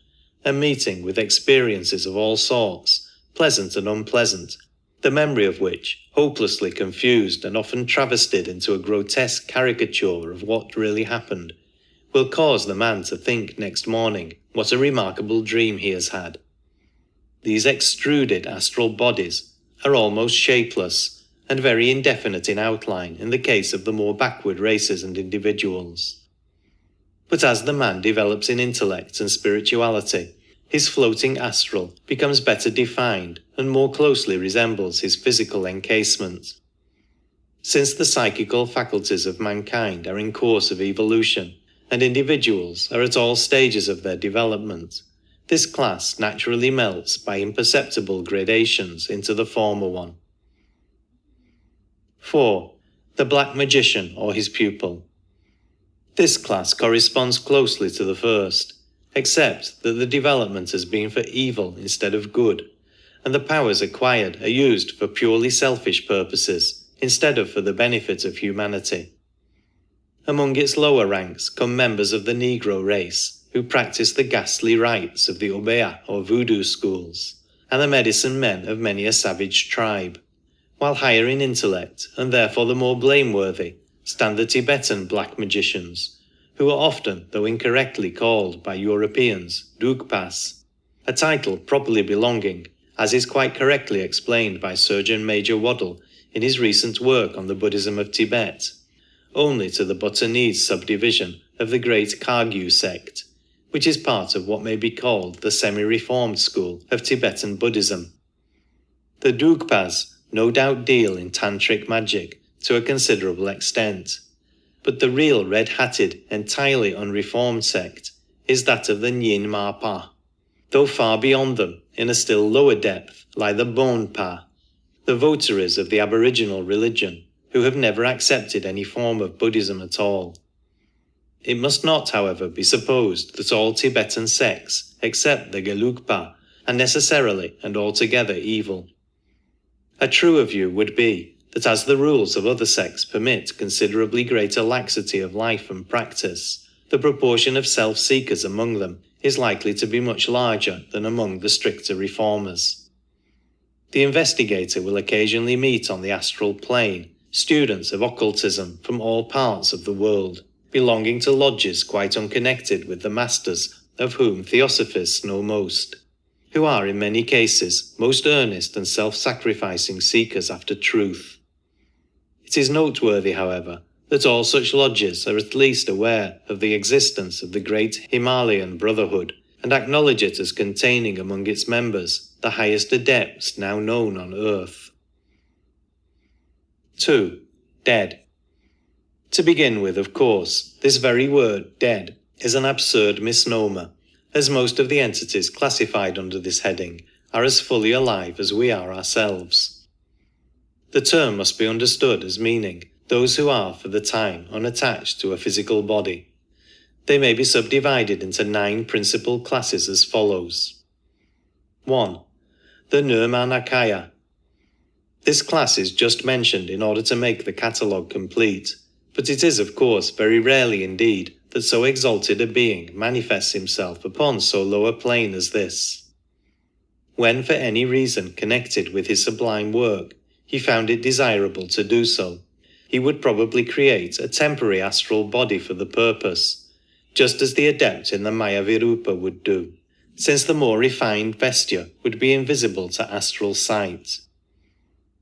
and meeting with experiences of all sorts, pleasant and unpleasant, the memory of which, hopelessly confused and often travestied into a grotesque caricature of what really happened, will cause the man to think next morning what a remarkable dream he has had. These extruded astral bodies are almost shapeless and very indefinite in outline in the case of the more backward races and individuals. But as the man develops in intellect and spirituality, his floating astral becomes better defined and more closely resembles his physical encasement. Since the psychical faculties of mankind are in course of evolution, and individuals are at all stages of their development, this class naturally melts by imperceptible gradations into the former one. 4. The black magician or his pupil. This class corresponds closely to the first, except that the development has been for evil instead of good, and the powers acquired are used for purely selfish purposes instead of for the benefit of humanity. Among its lower ranks come members of the Negro race, who practice the ghastly rites of the Obeah or voodoo schools, and the medicine men of many a savage tribe, while higher in intellect, and therefore the more blameworthy, stand the Tibetan black magicians, who are often, though incorrectly called by Europeans, Dugpas, a title properly belonging, as is quite correctly explained by Surgeon Major Waddell in his recent work on the Buddhism of Tibet, only to the Bhutanese subdivision of the great Kagyu sect, which is part of what may be called the semi-reformed school of Tibetan Buddhism. The Dugpas no doubt deal in tantric magic to a considerable extent, but the real red-hatted, entirely unreformed sect is that of the Nyin Ma Pa, though far beyond them, in a still lower depth, lie the Bon Pa, the votaries of the aboriginal religion, who have never accepted any form of Buddhism at all. It must not, however, be supposed that all Tibetan sects, except the Gelugpa, are necessarily and altogether evil. A truer view would be that as the rules of other sects permit considerably greater laxity of life and practice, the proportion of self-seekers among them is likely to be much larger than among the stricter reformers. The investigator will occasionally meet on the astral plane students of occultism from all parts of the world, belonging to lodges quite unconnected with the masters of whom theosophists know most, who are in many cases most earnest and self-sacrificing seekers after truth. It is noteworthy, however, that all such lodges are at least aware of the existence of the great Himalayan Brotherhood and acknowledge it as containing among its members the highest adepts now known on earth. 2. Dead. To begin with, of course, this very word, dead, is an absurd misnomer, as most of the entities classified under this heading are as fully alive as we are ourselves. The term must be understood as meaning those who are for the time unattached to a physical body. They may be subdivided into 9 principal classes as follows. 1. The Nirmanakaya. This class is just mentioned in order to make the catalogue complete, but it is of course very rarely indeed that so exalted a being manifests himself upon so low a plane as this. When for any reason connected with his sublime work he found it desirable to do so, he would probably create a temporary astral body for the purpose, just as the adept in the Maya Virupa would do, since the more refined vesture would be invisible to astral sight.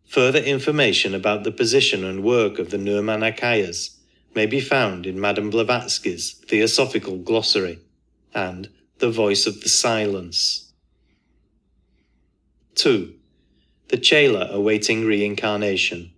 Further information about the position and work of the Nirmanakayas may be found in Madame Blavatsky's Theosophical Glossary and The Voice of the Silence. 2. The Chela awaiting reincarnation.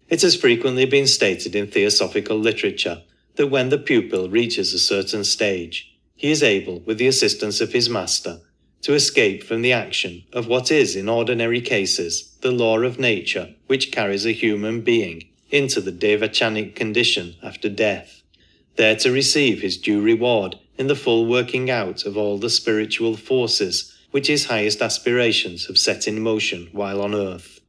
It has frequently been stated in theosophical literature that when the pupil reaches a certain stage, he is able, with the assistance of his master, to escape from the action of what is, in ordinary cases, the law of nature which carries a human being into the devachanic condition after death, there to receive his due reward in the full working out of all the spiritual forces which his highest aspirations have set in motion while on earth.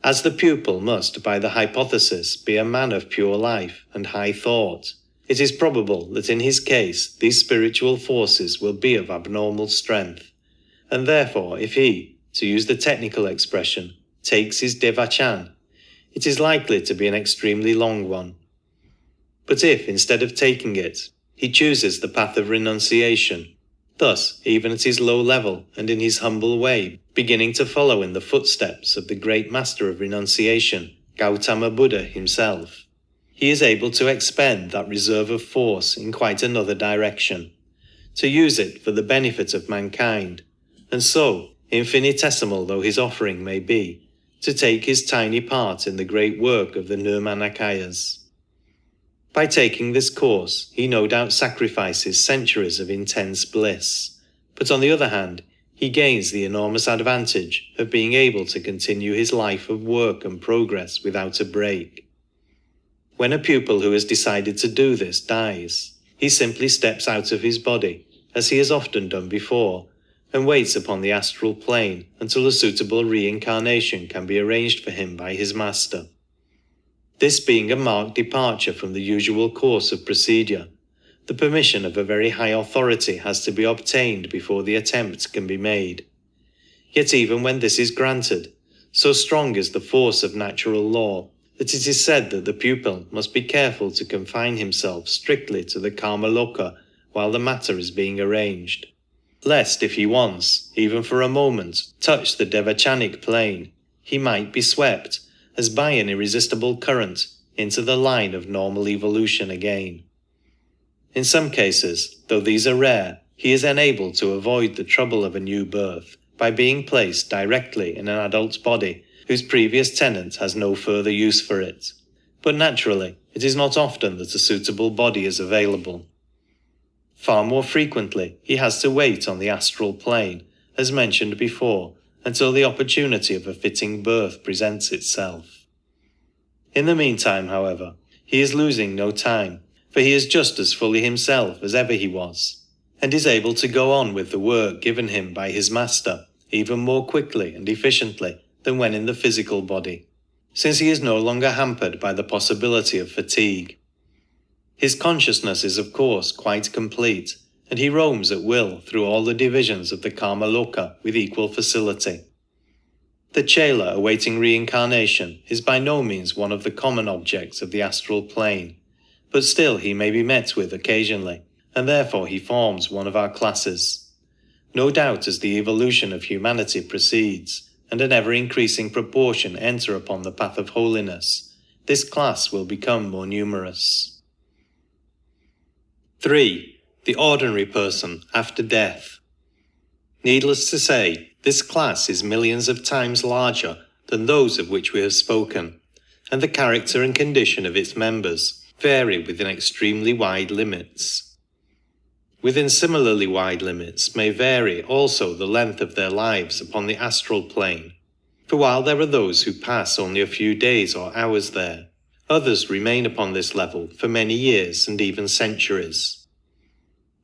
As the pupil must, by the hypothesis, be a man of pure life and high thought, it is probable that in his case these spiritual forces will be of abnormal strength, and therefore if he, to use the technical expression, takes his devachan, it is likely to be an extremely long one. But if, instead of taking it, he chooses the path of renunciation, thus, even at his low level and in his humble way, beginning to follow in the footsteps of the great master of renunciation, Gautama Buddha himself, he is able to expend that reserve of force in quite another direction, to use it for the benefit of mankind, and so, infinitesimal though his offering may be, to take his tiny part in the great work of the Nirmanakayas. By taking this course, he no doubt sacrifices centuries of intense bliss, but on the other hand, he gains the enormous advantage of being able to continue his life of work and progress without a break. When a pupil who has decided to do this dies, he simply steps out of his body, as he has often done before, and waits upon the astral plane until a suitable reincarnation can be arranged for him by his master. This being a marked departure from the usual course of procedure, the permission of a very high authority has to be obtained before the attempt can be made. Yet even when this is granted, so strong is the force of natural law that it is said that the pupil must be careful to confine himself strictly to the karma loka while the matter is being arranged, lest if he once, even for a moment, touch the devachanic plane, he might be swept, as by an irresistible current, into the line of normal evolution again. In some cases, though these are rare, he is enabled to avoid the trouble of a new birth by being placed directly in an adult body whose previous tenant has no further use for it. But naturally, it is not often that a suitable body is available. Far more frequently, he has to wait on the astral plane, as mentioned before, until the opportunity of a fitting birth presents itself. In the meantime, however, he is losing no time, for he is just as fully himself as ever he was, and is able to go on with the work given him by his master even more quickly and efficiently than when in the physical body, since he is no longer hampered by the possibility of fatigue. His consciousness is of course quite complete, and he roams at will through all the divisions of the karma loka with equal facility. The chela awaiting reincarnation is by no means one of the common objects of the astral plane, but still he may be met with occasionally, and therefore he forms one of our classes. No doubt as the evolution of humanity proceeds, and an ever-increasing proportion enter upon the path of holiness, this class will become more numerous. 3. The ordinary person after death. Needless to say, this class is millions of times larger than those of which we have spoken, and the character and condition of its members vary within extremely wide limits. Within similarly wide limits may vary also the length of their lives upon the astral plane, for while there are those who pass only a few days or hours there, Others remain upon this level for many years and even centuries.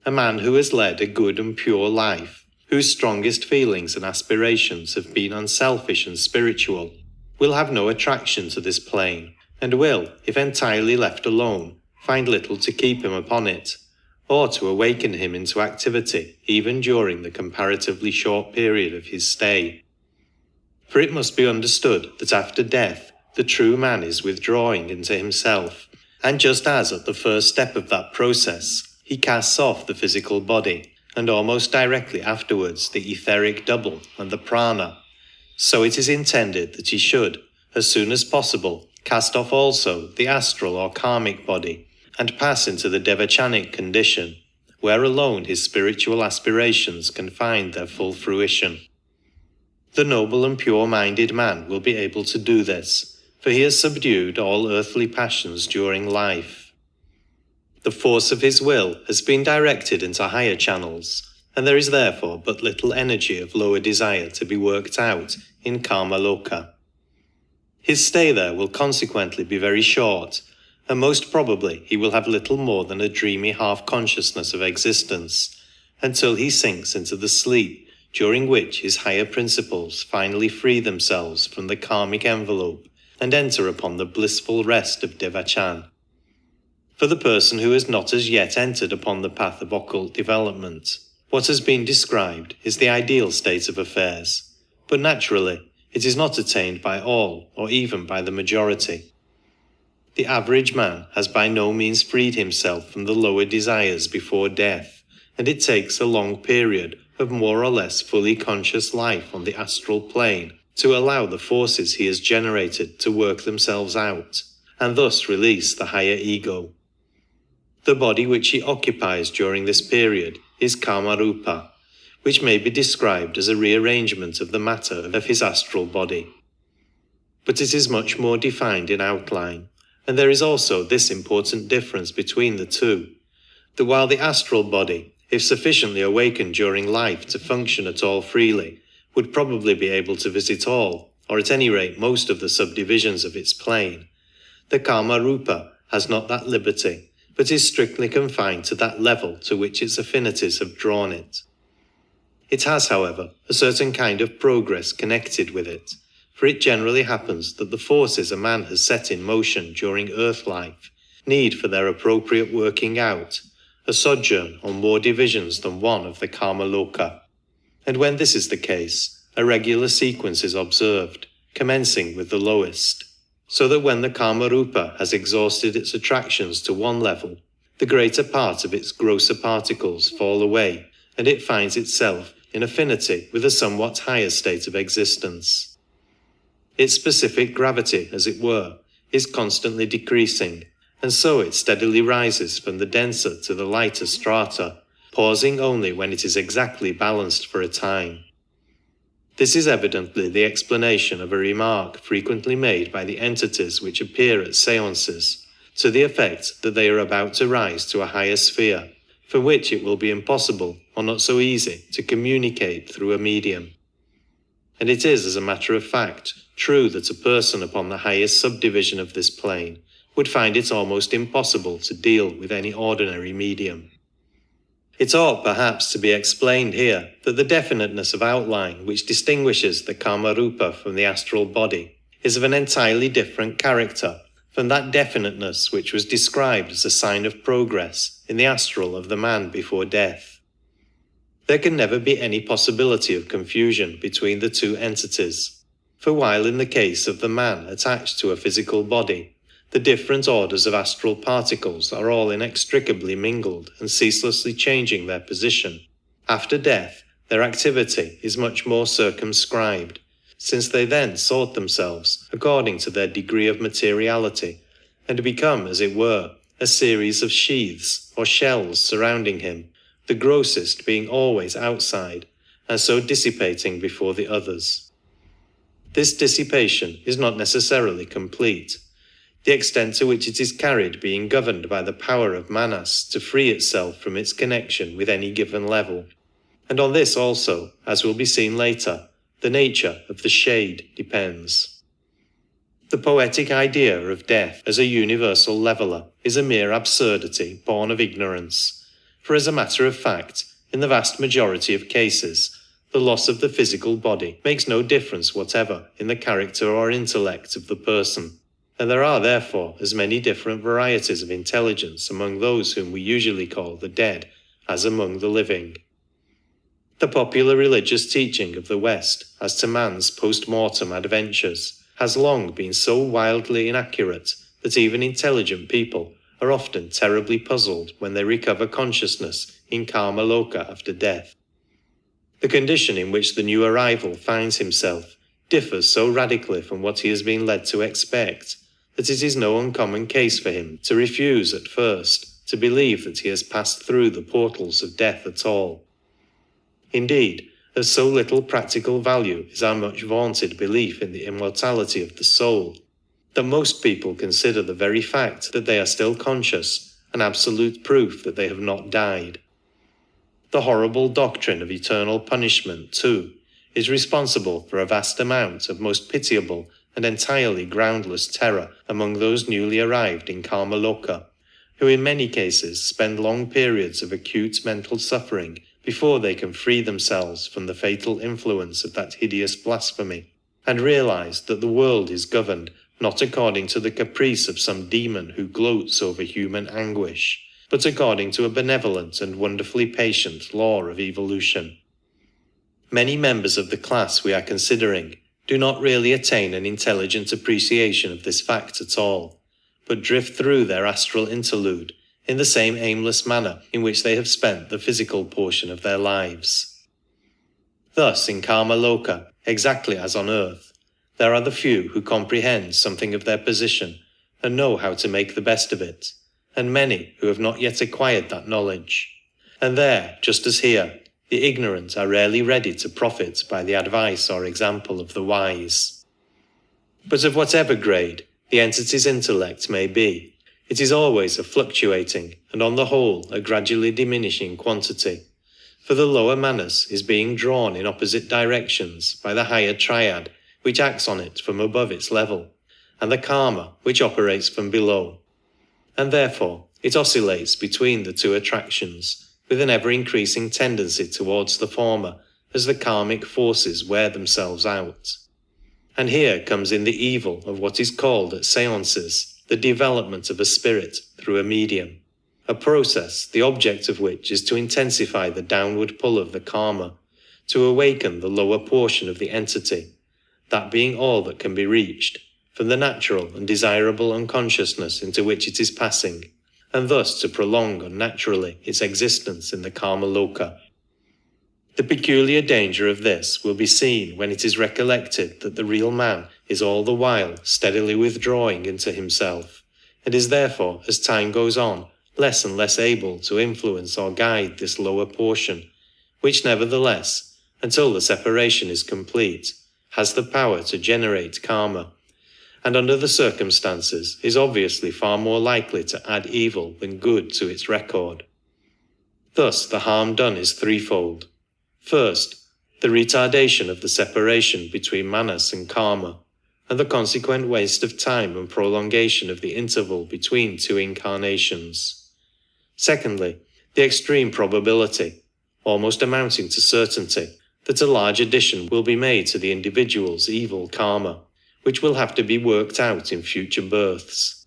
A man who has led a good and pure life, whose strongest feelings and aspirations have been unselfish and spiritual, will have no attraction to this plane, and will, if entirely left alone, find little to keep him upon it, or to awaken him into activity even during the comparatively short period of his stay. For it must be understood that after death, the true man is withdrawing into himself, and just as at the first step of that process, he casts off the physical body, and almost directly afterwards the etheric double and the prana, so it is intended that he should, as soon as possible, cast off also the astral or karmic body, and pass into the devachanic condition, where alone his spiritual aspirations can find their full fruition. The noble and pure-minded man will be able to do this, for he has subdued all earthly passions during life. The force of his will has been directed into higher channels, and there is therefore but little energy of lower desire to be worked out in karma loka. His stay there will consequently be very short, and most probably he will have little more than a dreamy half-consciousness of existence, until he sinks into the sleep during which his higher principles finally free themselves from the karmic envelope and enter upon the blissful rest of devachan. For the person who has not as yet entered upon the path of occult development, what has been described is the ideal state of affairs, but naturally it is not attained by all or even by the majority. The average man has by no means freed himself from the lower desires before death, and it takes a long period of more or less fully conscious life on the astral plane to allow the forces he has generated to work themselves out, and thus release the higher ego. The body which he occupies during this period is kamarupa, which may be described as a rearrangement of the matter of his astral body. But it is much more defined in outline, and there is also this important difference between the two, that while the astral body, if sufficiently awakened during life to function at all freely, would probably be able to visit all, or at any rate most of the subdivisions of its plane, the kamarupa has not that liberty, but is strictly confined to that level to which its affinities have drawn it. It has, however, a certain kind of progress connected with it, for it generally happens that the forces a man has set in motion during earth life need for their appropriate working out a sojourn on more divisions than one of the karma loka, and when this is the case, a regular sequence is observed, commencing with the lowest, so that when the karma rupa has exhausted its attractions to one level, the greater part of its grosser particles fall away, and it finds itself in affinity with a somewhat higher state of existence. Its specific gravity, as it were, is constantly decreasing, and so it steadily rises from the denser to the lighter strata, pausing only when it is exactly balanced for a time. This is evidently the explanation of a remark frequently made by the entities which appear at séances, to the effect that they are about to rise to a higher sphere, for which it will be impossible, or not so easy, to communicate through a medium. And it is, as a matter of fact, true that a person upon the highest subdivision of this plane would find it almost impossible to deal with any ordinary medium. It ought perhaps to be explained here that the definiteness of outline which distinguishes the kamarupa from the astral body is of an entirely different character from that definiteness which was described as a sign of progress in the astral of the man before death. There can never be any possibility of confusion between the two entities, for while in the case of the man attached to a physical body, the different orders of astral particles are all inextricably mingled and ceaselessly changing their position, after death their activity is much more circumscribed, since they then sort themselves according to their degree of materiality, and become, as it were, a series of sheaths or shells surrounding him, the grossest being always outside, and so dissipating before the others. This dissipation is not necessarily complete, the extent to which it is carried being governed by the power of manas to free itself from its connection with any given level. And on this also, as will be seen later, the nature of the shade depends. The poetic idea of death as a universal leveller is a mere absurdity born of ignorance, for as a matter of fact, in the vast majority of cases, the loss of the physical body makes no difference whatever in the character or intellect of the person, and there are therefore as many different varieties of intelligence among those whom we usually call the dead as among the living. The popular religious teaching of the West as to man's post-mortem adventures has long been so wildly inaccurate that even intelligent people are often terribly puzzled when they recover consciousness in karma loka after death. The condition in which the new arrival finds himself differs so radically from what he has been led to expect that it is no uncommon case for him to refuse at first to believe that he has passed through the portals of death at all. Indeed, of so little practical value is our much vaunted belief in the immortality of the soul, that most people consider the very fact that they are still conscious an absolute proof that they have not died. The horrible doctrine of eternal punishment, too, is responsible for a vast amount of most pitiable and entirely groundless terror among those newly arrived in karma loka, who in many cases spend long periods of acute mental suffering before they can free themselves from the fatal influence of that hideous blasphemy, and realize that the world is governed not according to the caprice of some demon who gloats over human anguish, but according to a benevolent and wonderfully patient law of evolution. Many members of the class we are considering do not really attain an intelligent appreciation of this fact at all, but drift through their astral interlude in the same aimless manner in which they have spent the physical portion of their lives. Thus, in karma loka, exactly as on earth, there are the few who comprehend something of their position and know how to make the best of it, and many who have not yet acquired that knowledge. And there, just as here, the ignorant are rarely ready to profit by the advice or example of the wise. But of whatever grade the entity's intellect may be, it is always a fluctuating and on the whole a gradually diminishing quantity, for the lower manas is being drawn in opposite directions by the higher triad which acts on it from above its level, and the karma which operates from below, and therefore it oscillates between the two attractions with an ever-increasing tendency towards the former as the karmic forces wear themselves out. And here comes in the evil of what is called at seances the development of a spirit through a medium, a process the object of which is to intensify the downward pull of the karma, to awaken the lower portion of the entity, that being all that can be reached, from the natural and desirable unconsciousness into which it is passing, and thus to prolong unnaturally its existence in the karma loka. The peculiar danger of this will be seen when it is recollected that the real man is all the while steadily withdrawing into himself, and is therefore, as time goes on, less and less able to influence or guide this lower portion, which nevertheless, until the separation is complete, has the power to generate karma, and under the circumstances is obviously far more likely to add evil than good to its record. Thus the harm done is threefold. First, the retardation of the separation between manas and karma, and the consequent waste of time and prolongation of the interval between two incarnations. Secondly, the extreme probability, almost amounting to certainty, that a large addition will be made to the individual's evil karma, which will have to be worked out in future births.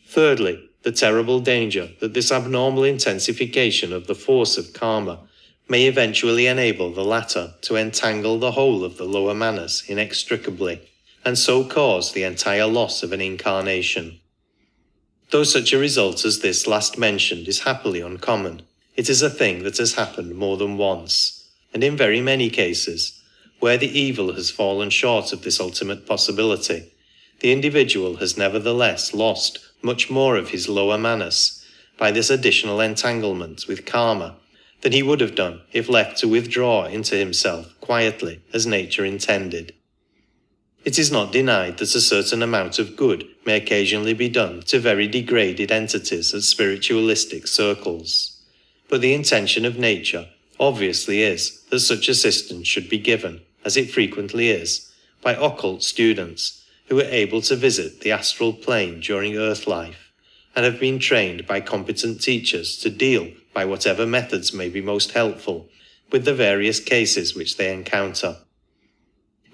Thirdly, the terrible danger that this abnormal intensification of the force of karma may eventually enable the latter to entangle the whole of the lower manas inextricably, and so cause the entire loss of an incarnation. Though such a result as this last mentioned is happily uncommon, it is a thing that has happened more than once, and in very many cases, where the evil has fallen short of this ultimate possibility, the individual has nevertheless lost much more of his lower manas by this additional entanglement with karma than he would have done if left to withdraw into himself quietly as nature intended. It is not denied that a certain amount of good may occasionally be done to very degraded entities at spiritualistic circles, but the intention of nature obviously is that such assistance should be given, as it frequently is, by occult students, who are able to visit the astral plane during earth life, and have been trained by competent teachers to deal, by whatever methods may be most helpful, with the various cases which they encounter.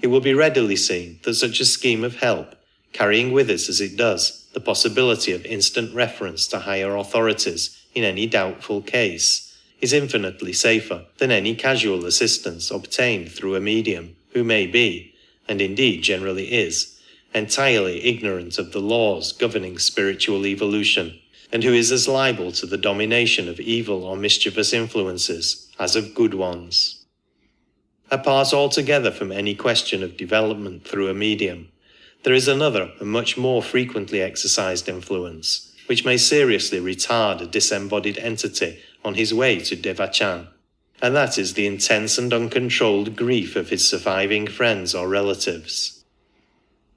It will be readily seen that such a scheme of help, carrying with it as it does the possibility of instant reference to higher authorities in any doubtful case, is infinitely safer than any casual assistance obtained through a medium who may be, and indeed generally is, entirely ignorant of the laws governing spiritual evolution, and who is as liable to the domination of evil or mischievous influences as of good ones. Apart altogether from any question of development through a medium, there is another and much more frequently exercised influence, which may seriously retard a disembodied entity on his way to Devachan, and that is the intense and uncontrolled grief of his surviving friends or relatives.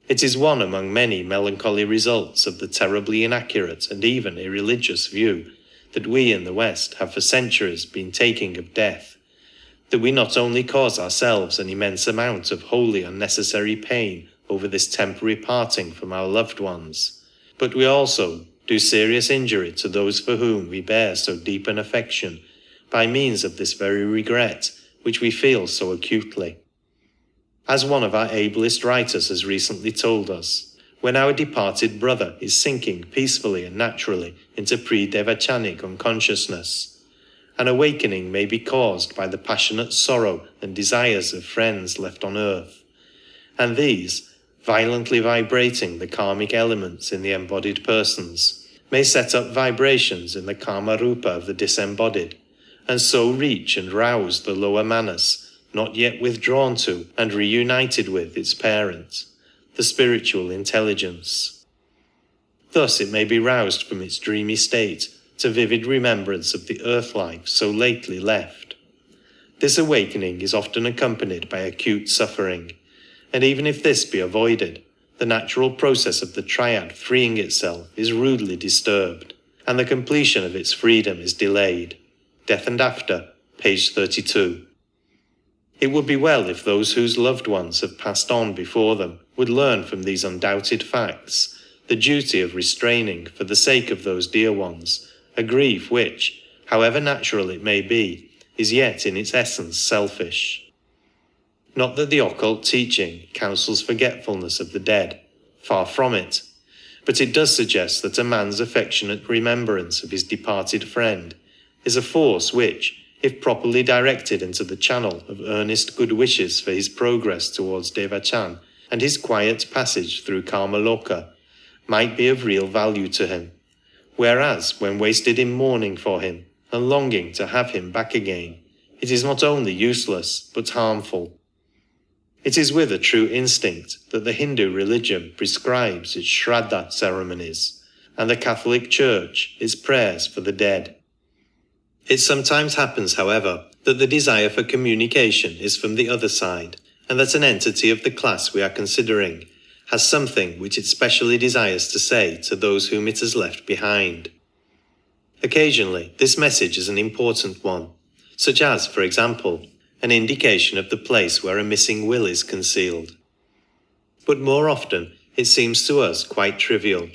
It is one among many melancholy results of the terribly inaccurate and even irreligious view that we in the West have for centuries been taking of death, that we not only cause ourselves an immense amount of wholly unnecessary pain over this temporary parting from our loved ones, but we also do serious injury to those for whom we bear so deep an affection by means of this very regret which we feel so acutely. As one of our ablest writers has recently told us, when our departed brother is sinking peacefully and naturally into pre-devachanic unconsciousness, an awakening may be caused by the passionate sorrow and desires of friends left on earth, and these, violently vibrating the karmic elements in the embodied persons, may set up vibrations in the karma rupa of the disembodied, and so reach and rouse the lower manas, not yet withdrawn to and reunited with its parent, the spiritual intelligence. Thus it may be roused from its dreamy state to vivid remembrance of the earth life so lately left. This awakening is often accompanied by acute suffering, and even if this be avoided, the natural process of the triad freeing itself is rudely disturbed, and the completion of its freedom is delayed. Death and After, page 32. It would be well if those whose loved ones have passed on before them would learn from these undoubted facts the duty of restraining, for the sake of those dear ones, a grief which, however natural it may be, is yet in its essence selfish. Not that the occult teaching counsels forgetfulness of the dead, far from it, but it does suggest that a man's affectionate remembrance of his departed friend is a force which, if properly directed into the channel of earnest good wishes for his progress towards Devachan and his quiet passage through Karmaloka, might be of real value to him, whereas when wasted in mourning for him and longing to have him back again, it is not only useless but harmful. It is with a true instinct that the Hindu religion prescribes its Shraddha ceremonies, and the Catholic Church its prayers for the dead. It sometimes happens, however, that the desire for communication is from the other side, and that an entity of the class we are considering has something which it specially desires to say to those whom it has left behind. Occasionally, this message is an important one, such as, for example, an indication of the place where a missing will is concealed. But more often, it seems to us quite trivial.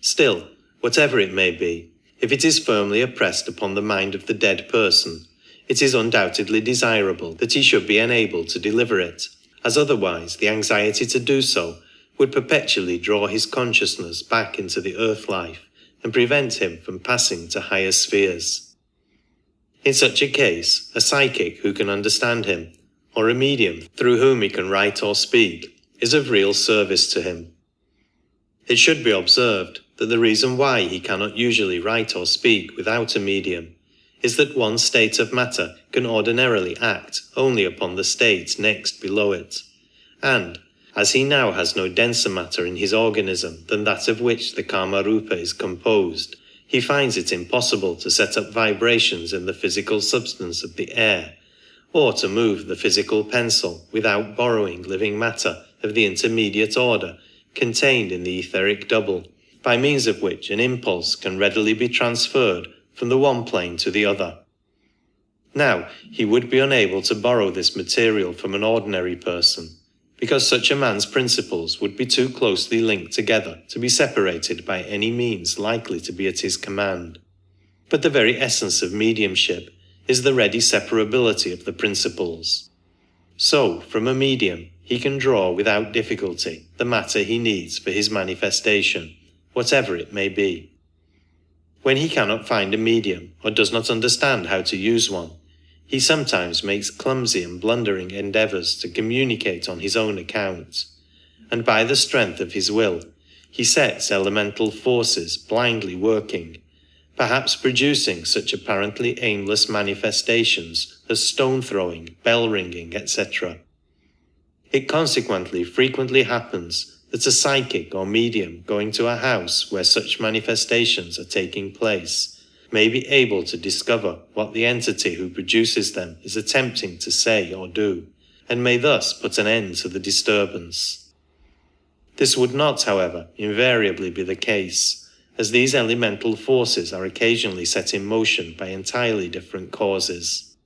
Still, whatever it may be, if it is firmly impressed upon the mind of the dead person, it is undoubtedly desirable that he should be enabled to deliver it, as otherwise the anxiety to do so would perpetually draw his consciousness back into the earth life and prevent him from passing to higher spheres. In such a case, a psychic who can understand him, or a medium through whom he can write or speak, is of real service to him. It should be observed that the reason why he cannot usually write or speak without a medium is that one state of matter can ordinarily act only upon the state next below it, and, as he now has no denser matter in his organism than that of which the Karma Rupa is composed, he finds it impossible to set up vibrations in the physical substance of the air, or to move the physical pencil without borrowing living matter of the intermediate order contained in the etheric double, by means of which an impulse can readily be transferred from the one plane to the other. Now, he would be unable to borrow this material from an ordinary person, because such a man's principles would be too closely linked together to be separated by any means likely to be at his command. But the very essence of mediumship is the ready separability of the principles. So, from a medium, he can draw without difficulty the matter he needs for his manifestation, whatever it may be. When he cannot find a medium or does not understand how to use one, he sometimes makes clumsy and blundering endeavours to communicate on his own account, and by the strength of his will, he sets elemental forces blindly working, perhaps producing such apparently aimless manifestations as stone-throwing, bell-ringing, etc. It consequently frequently happens that a psychic or medium going to a house where such manifestations are taking place may be able to discover what the entity who produces them is attempting to say or do, and may thus put an end to the disturbance. This would not, however, invariably be the case, as these elemental forces are occasionally set in motion by entirely different causes.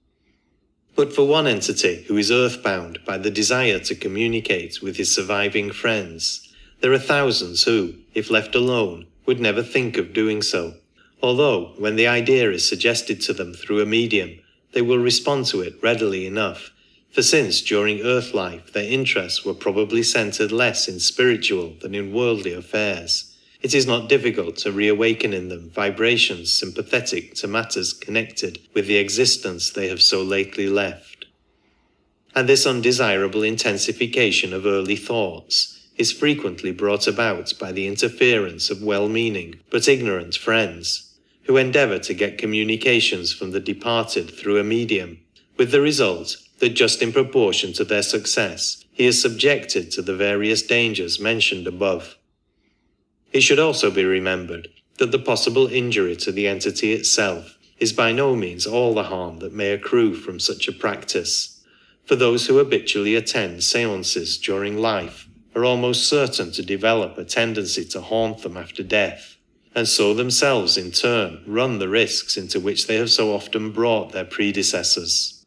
But for one entity who is earthbound by the desire to communicate with his surviving friends, there are thousands who, if left alone, would never think of doing so, although when the idea is suggested to them through a medium, they will respond to it readily enough, for since during earth life their interests were probably centered less in spiritual than in worldly affairs, it is not difficult to reawaken in them vibrations sympathetic to matters connected with the existence they have so lately left. And this undesirable intensification of early thoughts is frequently brought about by the interference of well-meaning but ignorant friends, who endeavour to get communications from the departed through a medium, with the result that just in proportion to their success, he is subjected to the various dangers mentioned above. It should also be remembered that the possible injury to the entity itself is by no means all the harm that may accrue from such a practice, for those who habitually attend seances during life are almost certain to develop a tendency to haunt them after death, and so themselves in turn run the risks into which they have so often brought their predecessors.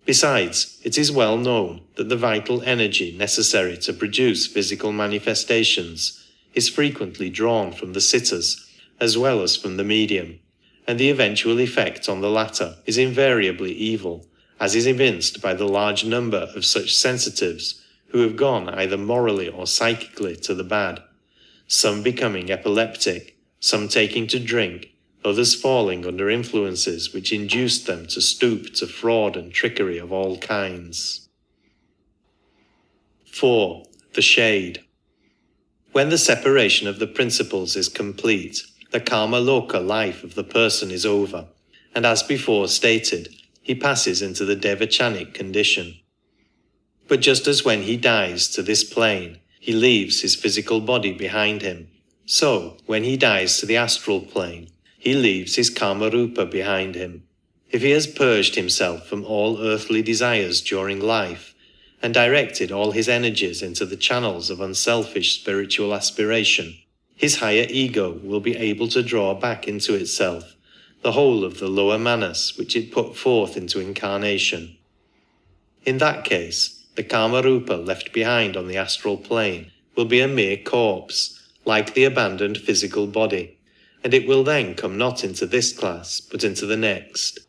Besides, it is well known that the vital energy necessary to produce physical manifestations is frequently drawn from the sitters as well as from the medium, and the eventual effect on the latter is invariably evil, as is evinced by the large number of such sensitives who have gone either morally or psychically to the bad, some becoming epileptic, some taking to drink, others falling under influences which induced them to stoop to fraud and trickery of all kinds. 4. The shade. When the separation of the principles is complete, the karma loka life of the person is over, and as before stated, he passes into the devachanic condition. But just as when he dies to this plane, he leaves his physical body behind him, so when he dies to the astral plane, he leaves his karma rupa behind him. If he has purged himself from all earthly desires during life, and directed all his energies into the channels of unselfish spiritual aspiration, his higher ego will be able to draw back into itself the whole of the lower manas which it put forth into incarnation. In that case, the karma rupa left behind on the astral plane will be a mere corpse, like the abandoned physical body, and it will then come not into this class, but into the next.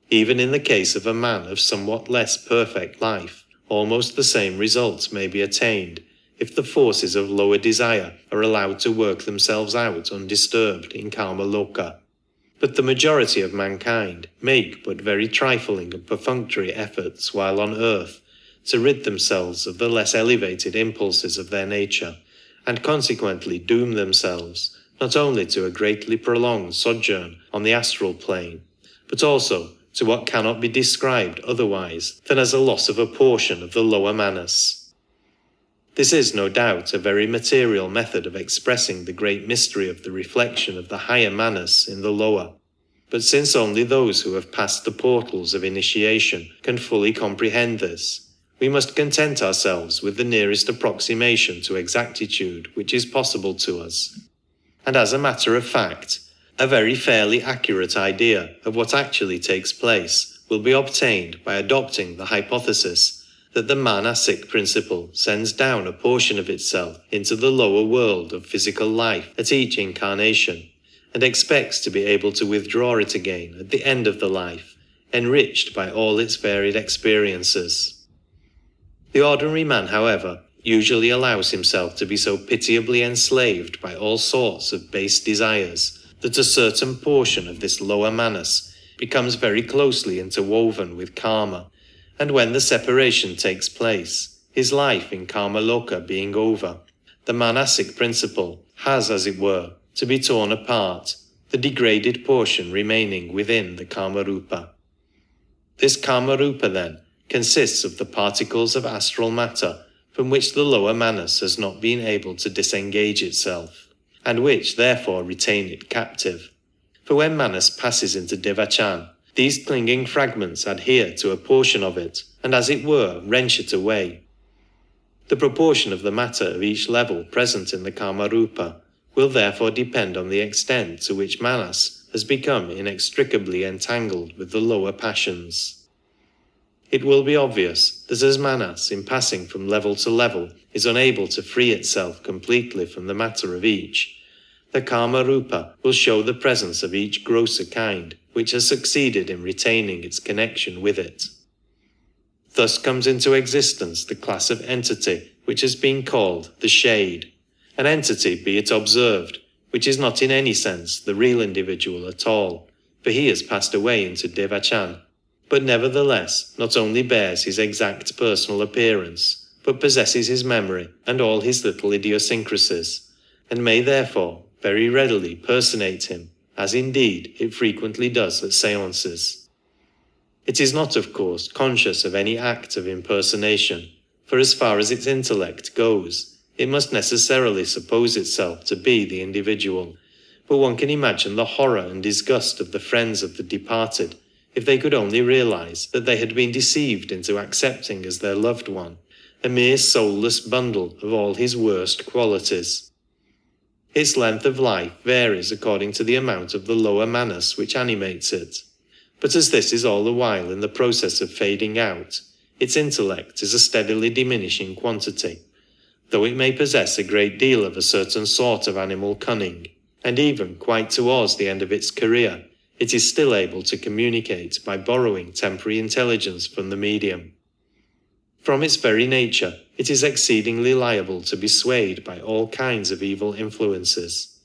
Even in the case of a man of somewhat less perfect life, almost the same results may be attained if the forces of lower desire are allowed to work themselves out undisturbed in karma loka. But the majority of mankind make but very trifling and perfunctory efforts while on earth to rid themselves of the less elevated impulses of their nature, and consequently doom themselves not only to a greatly prolonged sojourn on the astral plane, but also to what cannot be described otherwise than as a loss of a portion of the lower manas. This is no doubt a very material method of expressing the great mystery of the reflection of the higher manas in the lower, but since only those who have passed the portals of initiation can fully comprehend this, we must content ourselves with the nearest approximation to exactitude which is possible to us. And as a matter of fact, a very fairly accurate idea of what actually takes place will be obtained by adopting the hypothesis that the manasic principle sends down a portion of itself into the lower world of physical life at each incarnation, and expects to be able to withdraw it again at the end of the life, enriched by all its varied experiences. The ordinary man, however, usually allows himself to be so pitiably enslaved by all sorts of base desires that a certain portion of this lower manas becomes very closely interwoven with karma, and when the separation takes place, his life in karma loka being over, the manasic principle has, as it were, to be torn apart, the degraded portion remaining within the karma rupa. This karma rupa, then, consists of the particles of astral matter from which the lower manas has not been able to disengage itself, and which therefore retain it captive. For when manas passes into devachan, these clinging fragments adhere to a portion of it, and as it were wrench it away. The proportion of the matter of each level present in the karma rupa will therefore depend on the extent to which manas has become inextricably entangled with the lower passions. It will be obvious that as manas, in passing from level to level, is unable to free itself completely from the matter of each, the karma rupa will show the presence of each grosser kind which has succeeded in retaining its connection with it. Thus comes into existence the class of entity which has been called the shade, an entity, be it observed, which is not in any sense the real individual at all, for he has passed away into devachan, but nevertheless not only bears his exact personal appearance, but possesses his memory and all his little idiosyncrasies, and may therefore very readily personate him, as indeed it frequently does at seances. It is not, of course, conscious of any act of impersonation, for as far as its intellect goes, it must necessarily suppose itself to be the individual, but one can imagine the horror and disgust of the friends of the departed if they could only realize that they had been deceived into accepting as their loved one a mere soulless bundle of all his worst qualities. Its length of life varies according to the amount of the lower manas which animates it, but as this is all the while in the process of fading out, its intellect is a steadily diminishing quantity, though it may possess a great deal of a certain sort of animal cunning, and even quite towards the end of its career, it is still able to communicate by borrowing temporary intelligence from the medium. From its very nature, it is exceedingly liable to be swayed by all kinds of evil influences,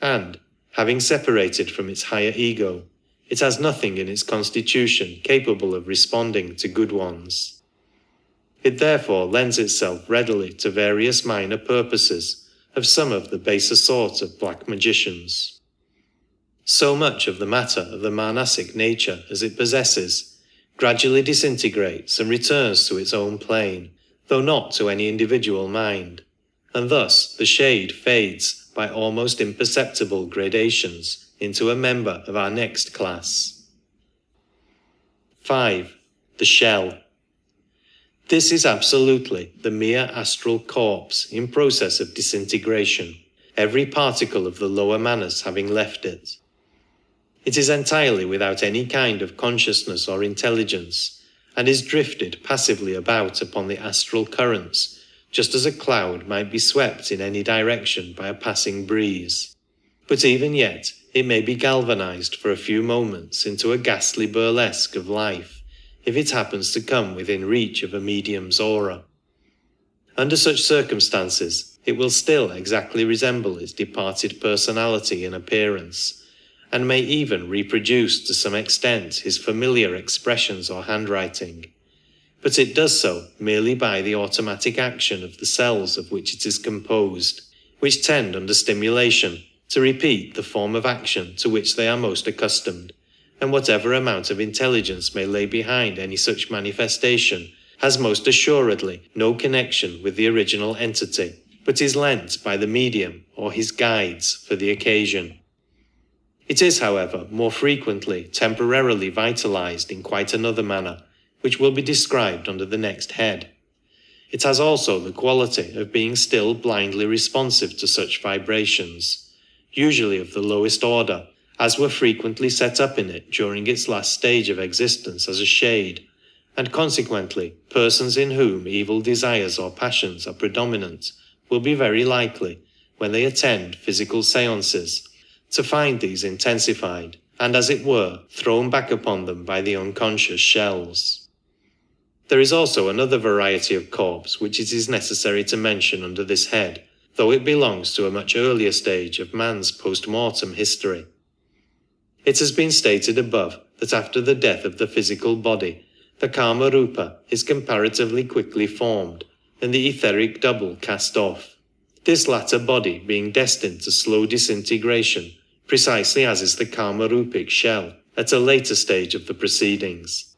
and, having separated from its higher ego, it has nothing in its constitution capable of responding to good ones. It therefore lends itself readily to various minor purposes of some of the baser sort of black magicians. So much of the matter of the manasic nature as it possesses gradually disintegrates and returns to its own plane, though not to any individual mind, and thus the shade fades by almost imperceptible gradations into a member of our next class. 5. The shell. This is absolutely the mere astral corpse in process of disintegration, every particle of the lower manas having left it. It is entirely without any kind of consciousness or intelligence, and is drifted passively about upon the astral currents, just as a cloud might be swept in any direction by a passing breeze. But even yet, it may be galvanized for a few moments into a ghastly burlesque of life, if it happens to come within reach of a medium's aura. Under such circumstances, it will still exactly resemble its departed personality in appearance, and may even reproduce to some extent his familiar expressions or handwriting, but it does so merely by the automatic action of the cells of which it is composed, which tend under stimulation to repeat the form of action to which they are most accustomed, and whatever amount of intelligence may lay behind any such manifestation has most assuredly no connection with the original entity, but is lent by the medium or his guides for the occasion. It is, however, more frequently temporarily vitalized in quite another manner, which will be described under the next head. It has also the quality of being still blindly responsive to such vibrations, usually of the lowest order, as were frequently set up in it during its last stage of existence as a shade, and consequently persons in whom evil desires or passions are predominant will be very likely, when they attend physical seances, to find these intensified and, as it were, thrown back upon them by the unconscious shells. There is also another variety of corpse which it is necessary to mention under this head, though it belongs to a much earlier stage of man's post-mortem history. It has been stated above that after the death of the physical body, the karma rupa is comparatively quickly formed, and the etheric double cast off, this latter body being destined to slow disintegration, precisely as is the karma rupic shell at a later stage of the proceedings.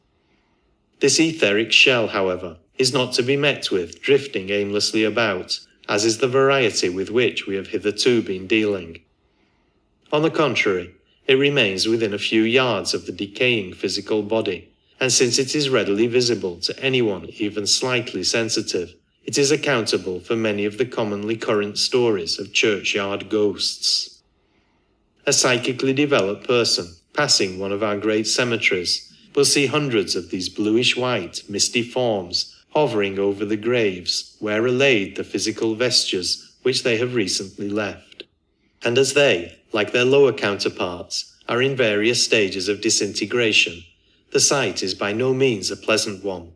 This etheric shell, however, is not to be met with drifting aimlessly about, as is the variety with which we have hitherto been dealing. On the contrary, it remains within a few yards of the decaying physical body, and since it is readily visible to anyone even slightly sensitive, it is accountable for many of the commonly current stories of churchyard ghosts. A psychically developed person passing one of our great cemeteries will see hundreds of these bluish-white, misty forms hovering over the graves where are laid the physical vestures which they have recently left. And as they, like their lower counterparts, are in various stages of disintegration, the sight is by no means a pleasant one.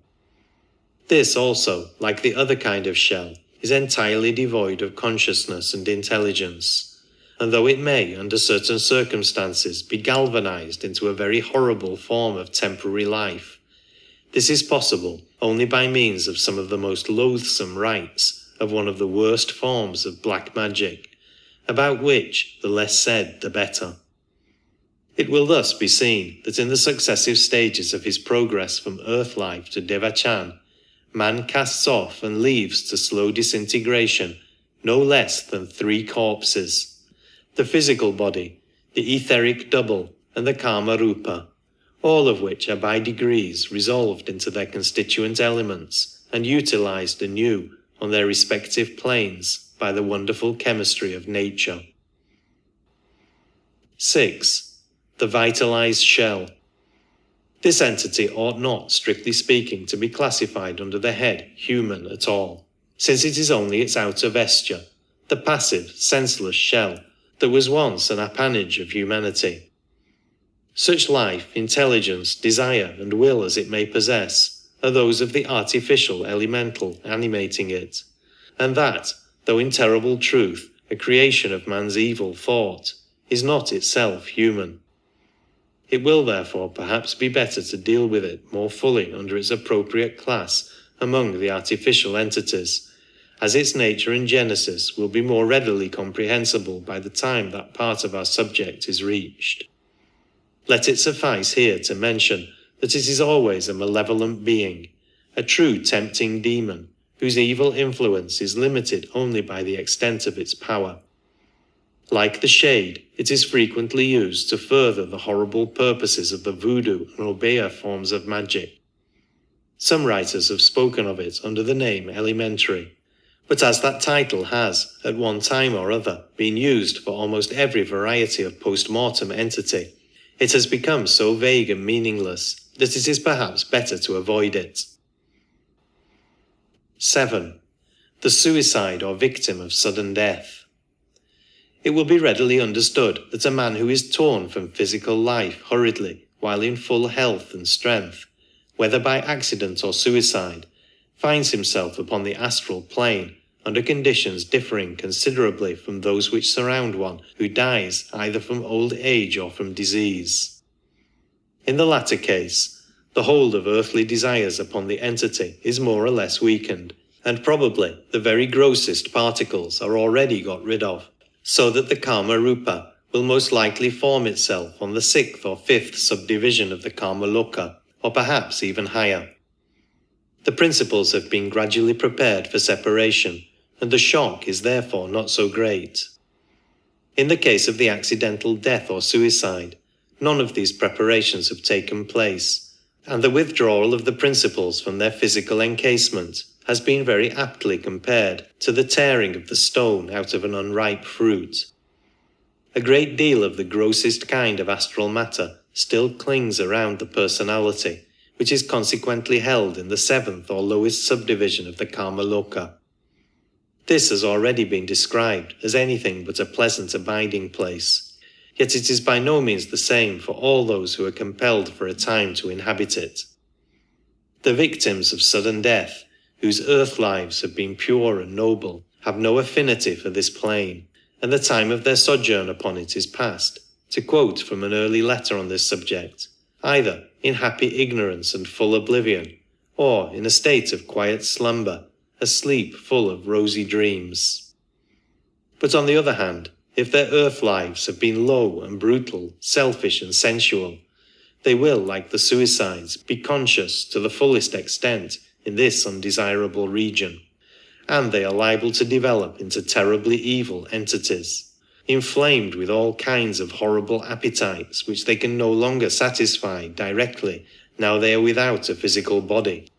This also, like the other kind of shell, is entirely devoid of consciousness and intelligence, and though it may, under certain circumstances, be galvanized into a very horrible form of temporary life, this is possible only by means of some of the most loathsome rites of one of the worst forms of black magic, about which the less said the better. It will thus be seen that in the successive stages of his progress from earth life to devachan, man casts off and leaves to slow disintegration no less than 3 corpses: the physical body, the etheric double, and the karma rupa, all of which are by degrees resolved into their constituent elements and utilized anew on their respective planes by the wonderful chemistry of nature. 6. The vitalized shell. This entity ought not, strictly speaking, to be classified under the head human at all, since it is only its outer vesture, the passive, senseless shell, that was once an appanage of humanity. Such life, intelligence, desire, and will as it may possess are those of the artificial elemental animating it, and that, though in terrible truth a creation of man's evil thought, is not itself human. It will therefore perhaps be better to deal with it more fully under its appropriate class among the artificial entities, as its nature and genesis will be more readily comprehensible by the time that part of our subject is reached. Let it suffice here to mention that it is always a malevolent being, a true tempting demon, whose evil influence is limited only by the extent of its power. Like the shade, it is frequently used to further the horrible purposes of the voodoo and obeah forms of magic. Some writers have spoken of it under the name elementary, but as that title has, at one time or other, been used for almost every variety of post-mortem entity, it has become so vague and meaningless that it is perhaps better to avoid it. 7. The suicide or victim of sudden death. It will be readily understood that a man who is torn from physical life hurriedly while in full health and strength, whether by accident or suicide, finds himself upon the astral plane under conditions differing considerably from those which surround one who dies either from old age or from disease. In the latter case, the hold of earthly desires upon the entity is more or less weakened, and probably the very grossest particles are already got rid of, so that the karma rupa will most likely form itself on the 6th or 5th subdivision of the karma loka, or perhaps even higher. The principles have been gradually prepared for separation, and the shock is therefore not so great. In the case of the accidental death or suicide, none of these preparations have taken place, and the withdrawal of the principles from their physical encasement has been very aptly compared to the tearing of the stone out of an unripe fruit. A great deal of the grossest kind of astral matter still clings around the personality, which is consequently held in the seventh or lowest subdivision of the Karma Loka. This has already been described as anything but a pleasant abiding place, yet it is by no means the same for all those who are compelled for a time to inhabit it. The victims of sudden death, whose earth lives have been pure and noble, have no affinity for this plane, and the time of their sojourn upon it is past, to quote from an early letter on this subject, either in happy ignorance and full oblivion, or in a state of quiet slumber, a sleep full of rosy dreams. But on the other hand, if their earth lives have been low and brutal, selfish and sensual, they will, like the suicides, be conscious to the fullest extent in this undesirable region, and they are liable to develop into terribly evil entities, inflamed with all kinds of horrible appetites which they can no longer satisfy directly now they are without a physical body.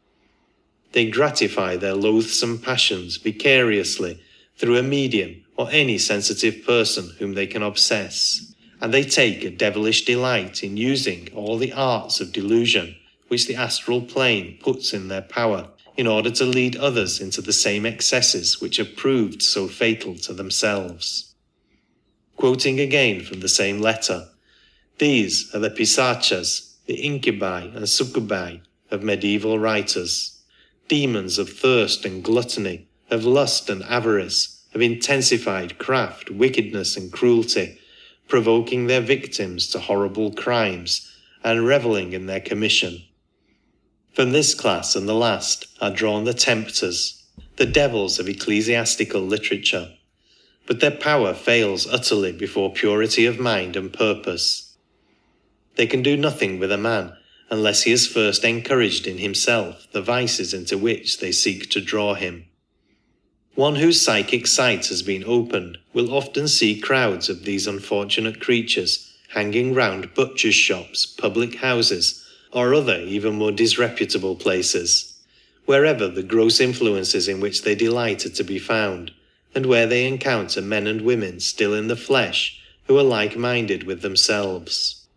They gratify their loathsome passions vicariously through a medium or any sensitive person whom they can obsess, and they take a devilish delight in using all the arts of delusion which the astral plane puts in their power in order to lead others into the same excesses which have proved so fatal to themselves. Quoting again from the same letter, these are the pisachas, the incubi and succubi of medieval writers, demons of thirst and gluttony, of lust and avarice, of intensified craft, wickedness and cruelty, provoking their victims to horrible crimes and revelling in their commission. From this class and the last are drawn the tempters, the devils of ecclesiastical literature, but their power fails utterly before purity of mind and purpose. They can do nothing with a man unless he has first encouraged in himself the vices into which they seek to draw him. One whose psychic sight has been opened will often see crowds of these unfortunate creatures hanging round butchers' shops, public houses, or other even more disreputable places, wherever the gross influences in which they delight are to be found, and where they encounter men and women still in the flesh who are like-minded with themselves.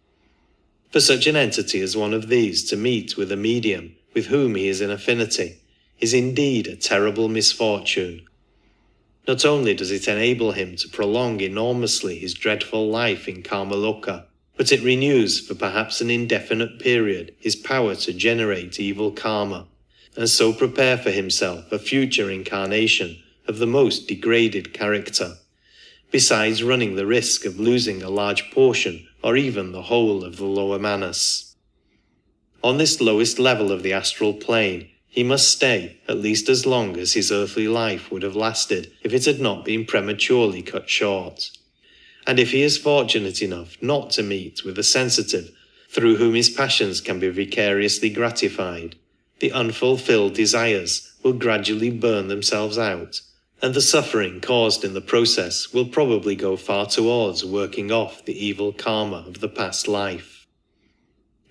For such an entity as one of these to meet with a medium with whom he is in affinity is indeed a terrible misfortune. Not only does it enable him to prolong enormously his dreadful life in Karmaloka, but it renews for perhaps an indefinite period his power to generate evil karma, and so prepare for himself a future incarnation of the most degraded character, besides running the risk of losing a large portion or even the whole of the lower manas. On this lowest level of the astral plane, he must stay at least as long as his earthly life would have lasted if it had not been prematurely cut short. And if he is fortunate enough not to meet with a sensitive through whom his passions can be vicariously gratified, the unfulfilled desires will gradually burn themselves out, and the suffering caused in the process will probably go far towards working off the evil karma of the past life.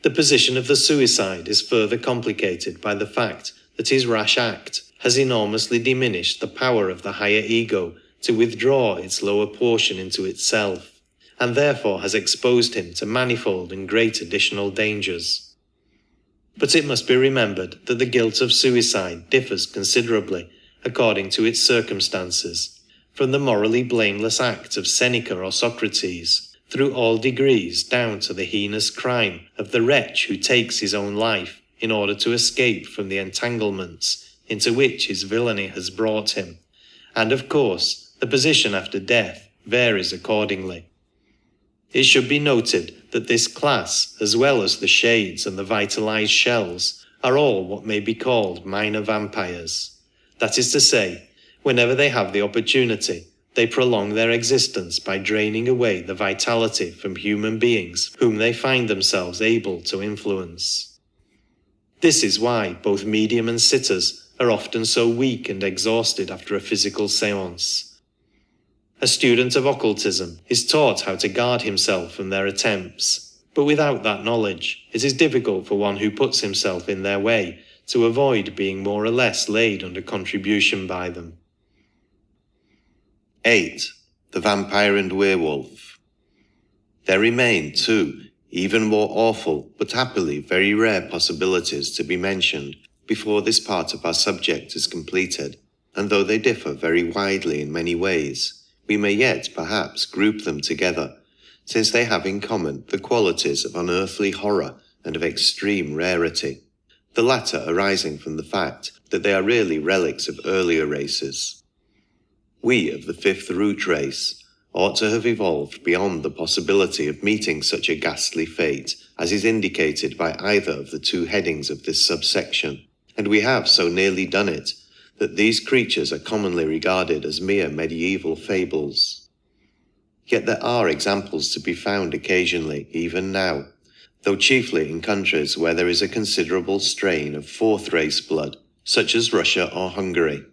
The position of the suicide is further complicated by the fact that his rash act has enormously diminished the power of the higher ego to withdraw its lower portion into itself, and therefore has exposed him to manifold and great additional dangers. But it must be remembered that the guilt of suicide differs considerably, according to its circumstances, from the morally blameless act of Seneca or Socrates, through all degrees down to the heinous crime of the wretch who takes his own life in order to escape from the entanglements into which his villainy has brought him, and of course, the position after death varies accordingly. It should be noted that this class, as well as the shades and the vitalized shells, are all what may be called minor vampires. That is to say, whenever they have the opportunity, they prolong their existence by draining away the vitality from human beings whom they find themselves able to influence. This is why both medium and sitters are often so weak and exhausted after a physical séance. A student of occultism is taught how to guard himself from their attempts, but without that knowledge, it is difficult for one who puts himself in their way to avoid being more or less laid under contribution by them. 8. The Vampire and Werewolf. There remain, too, even more awful but happily very rare possibilities to be mentioned before this part of our subject is completed, and though they differ very widely in many ways, we may yet perhaps group them together, since they have in common the qualities of unearthly horror and of extreme rarity, the latter arising from the fact that they are really relics of earlier races. We of the fifth root race ought to have evolved beyond the possibility of meeting such a ghastly fate as is indicated by either of the two headings of this subsection, and we have so nearly done it that these creatures are commonly regarded as mere medieval fables. Yet there are examples to be found occasionally, even now, though chiefly in countries where there is a considerable strain of fourth race blood, such as Russia or Hungary.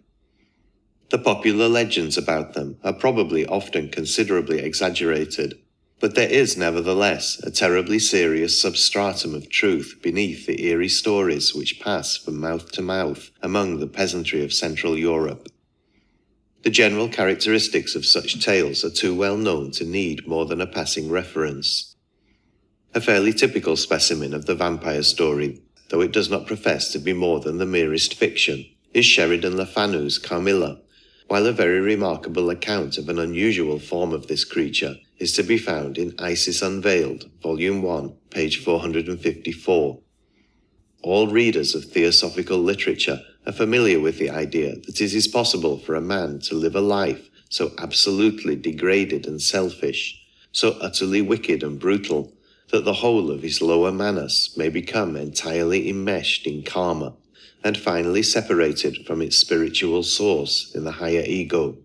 The popular legends about them are probably often considerably exaggerated, but there is nevertheless a terribly serious substratum of truth beneath the eerie stories which pass from mouth to mouth among the peasantry of Central Europe. The general characteristics of such tales are too well known to need more than a passing reference. A fairly typical specimen of the vampire story, though it does not profess to be more than the merest fiction, is Sheridan Le Fanu's Carmilla, while a very remarkable account of an unusual form of this creature is to be found in Isis Unveiled, Volume 1, page 454. All readers of theosophical literature are familiar with the idea that it is possible for a man to live a life so absolutely degraded and selfish, so utterly wicked and brutal, that the whole of his lower manas may become entirely enmeshed in karma, and finally separated from its spiritual source in the higher ego.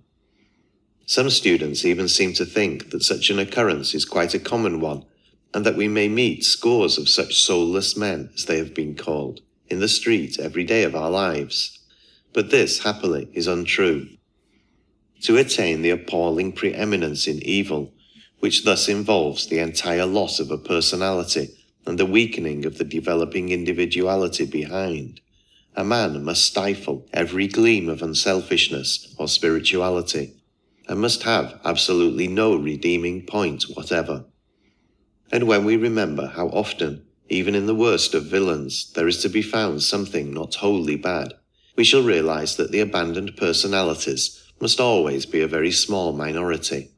Some students even seem to think that such an occurrence is quite a common one, and that we may meet scores of such soulless men, as they have been called, in the street every day of our lives. But this, happily, is untrue. To attain the appalling preeminence in evil, which thus involves the entire loss of a personality and the weakening of the developing individuality behind, a man must stifle every gleam of unselfishness or spirituality, and must have absolutely no redeeming point whatever. And when we remember how often, even in the worst of villains, there is to be found something not wholly bad, we shall realize that the abandoned personalities must always be a very small minority.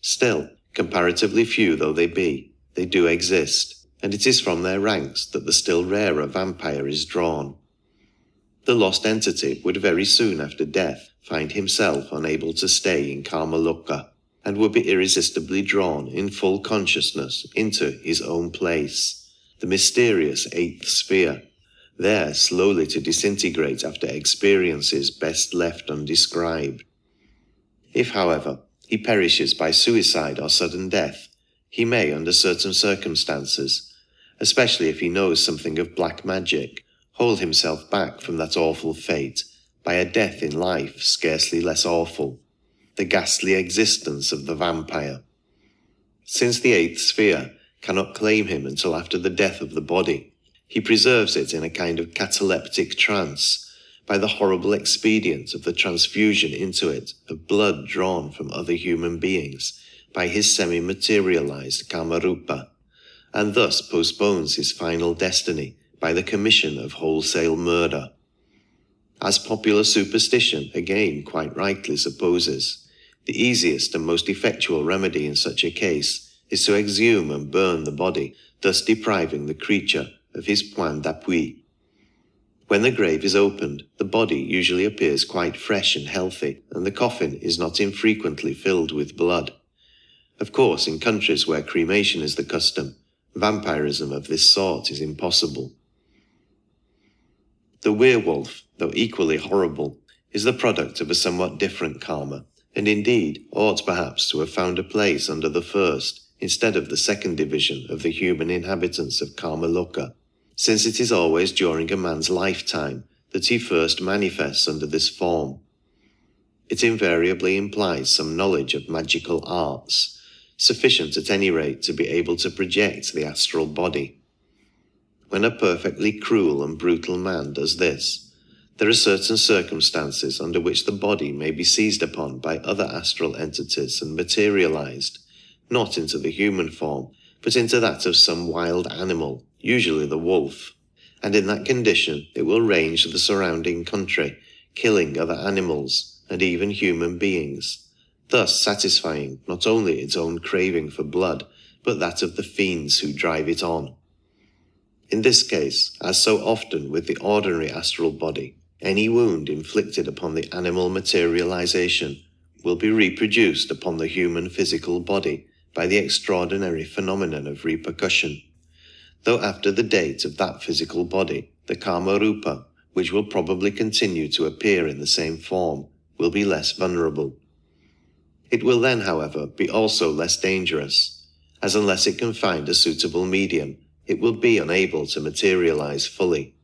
Still, comparatively few though they be, they do exist, and it is from their ranks that the still rarer vampire is drawn. The lost entity would very soon after death find himself unable to stay in Karmaloka, and would be irresistibly drawn in full consciousness into his own place, the mysterious eighth sphere, there slowly to disintegrate after experiences best left undescribed. If, however, he perishes by suicide or sudden death, he may, under certain circumstances, especially if he knows something of black magic, hold himself back from that awful fate by a death in life scarcely less awful, the ghastly existence of the vampire. Since the eighth sphere cannot claim him until after the death of the body, he preserves it in a kind of cataleptic trance by the horrible expedient of the transfusion into it of blood drawn from other human beings by his semi-materialized Kamarupa, and thus postpones his final destiny by the commission of wholesale murder. As popular superstition again quite rightly supposes, the easiest and most effectual remedy in such a case is to exhume and burn the body, thus depriving the creature of his point d'appui. When the grave is opened, the body usually appears quite fresh and healthy, and the coffin is not infrequently filled with blood. Of course, in countries where cremation is the custom, vampirism of this sort is impossible. The werewolf, though equally horrible, is the product of a somewhat different karma, and indeed ought perhaps to have found a place under the first instead of the second division of the human inhabitants of Karmaloka, since it is always during a man's lifetime that he first manifests under this form. It invariably implies some knowledge of magical arts, sufficient at any rate to be able to project the astral body. When a perfectly cruel and brutal man does this, there are certain circumstances under which the body may be seized upon by other astral entities and materialized, not into the human form, but into that of some wild animal, usually the wolf, and in that condition it will range the surrounding country, killing other animals and even human beings, thus satisfying not only its own craving for blood, but that of the fiends who drive it on. In this case, as so often with the ordinary astral body, any wound inflicted upon the animal materialization will be reproduced upon the human physical body by the extraordinary phenomenon of repercussion, though after the date of that physical body, the karma rupa, which will probably continue to appear in the same form, will be less vulnerable. It will then, however, be also less dangerous, as unless it can find a suitable medium, it will be unable to materialize fully.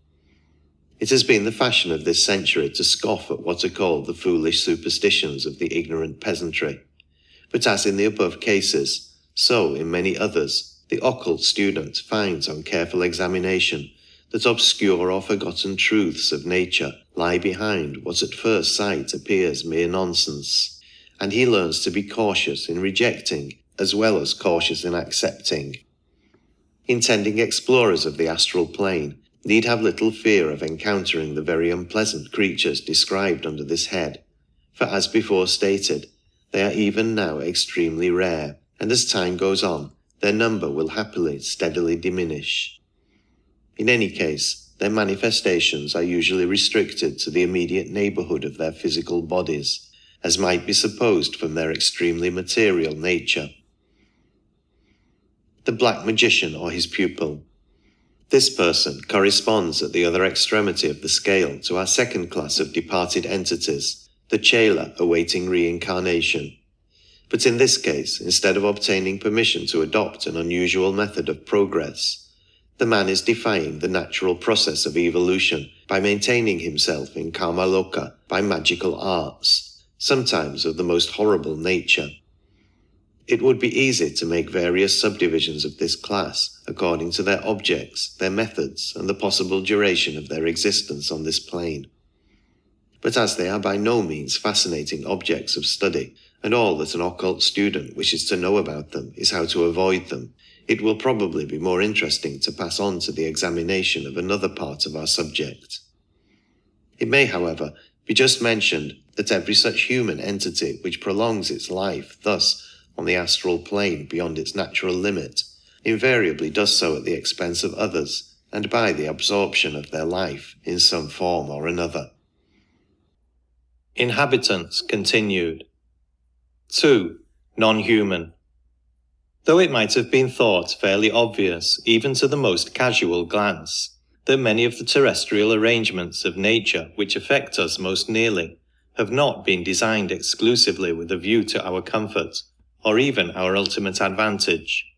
It has been the fashion of this century to scoff at what are called the foolish superstitions of the ignorant peasantry, but as in the above cases, so in many others, the occult student finds on careful examination that obscure or forgotten truths of nature lie behind what at first sight appears mere nonsense, and he learns to be cautious in rejecting as well as cautious in accepting. Intending explorers of the astral plane need have little fear of encountering the very unpleasant creatures described under this head, for as before stated, they are even now extremely rare, and as time goes on, their number will happily steadily diminish. In any case, their manifestations are usually restricted to the immediate neighborhood of their physical bodies, as might be supposed from their extremely material nature. The black magician or his pupil. This person corresponds at the other extremity of the scale to our second class of departed entities, the chela awaiting reincarnation. But in this case, instead of obtaining permission to adopt an unusual method of progress, the man is defying the natural process of evolution by maintaining himself in karma loka by magical arts, sometimes of the most horrible nature. It would be easy to make various subdivisions of this class according to their objects, their methods, and the possible duration of their existence on this plane. But as they are by no means fascinating objects of study, and all that an occult student wishes to know about them is how to avoid them, it will probably be more interesting to pass on to the examination of another part of our subject. It may, however, be just mentioned that every such human entity which prolongs its life thus on the astral plane beyond its natural limit invariably does so at the expense of others and by the absorption of their life in some form or another. Inhabitants continued. 2. Non-human. Though it might have been thought fairly obvious, even to the most casual glance, that many of the terrestrial arrangements of nature which affect us most nearly have not been designed exclusively with a view to our comfort, or even our ultimate advantage,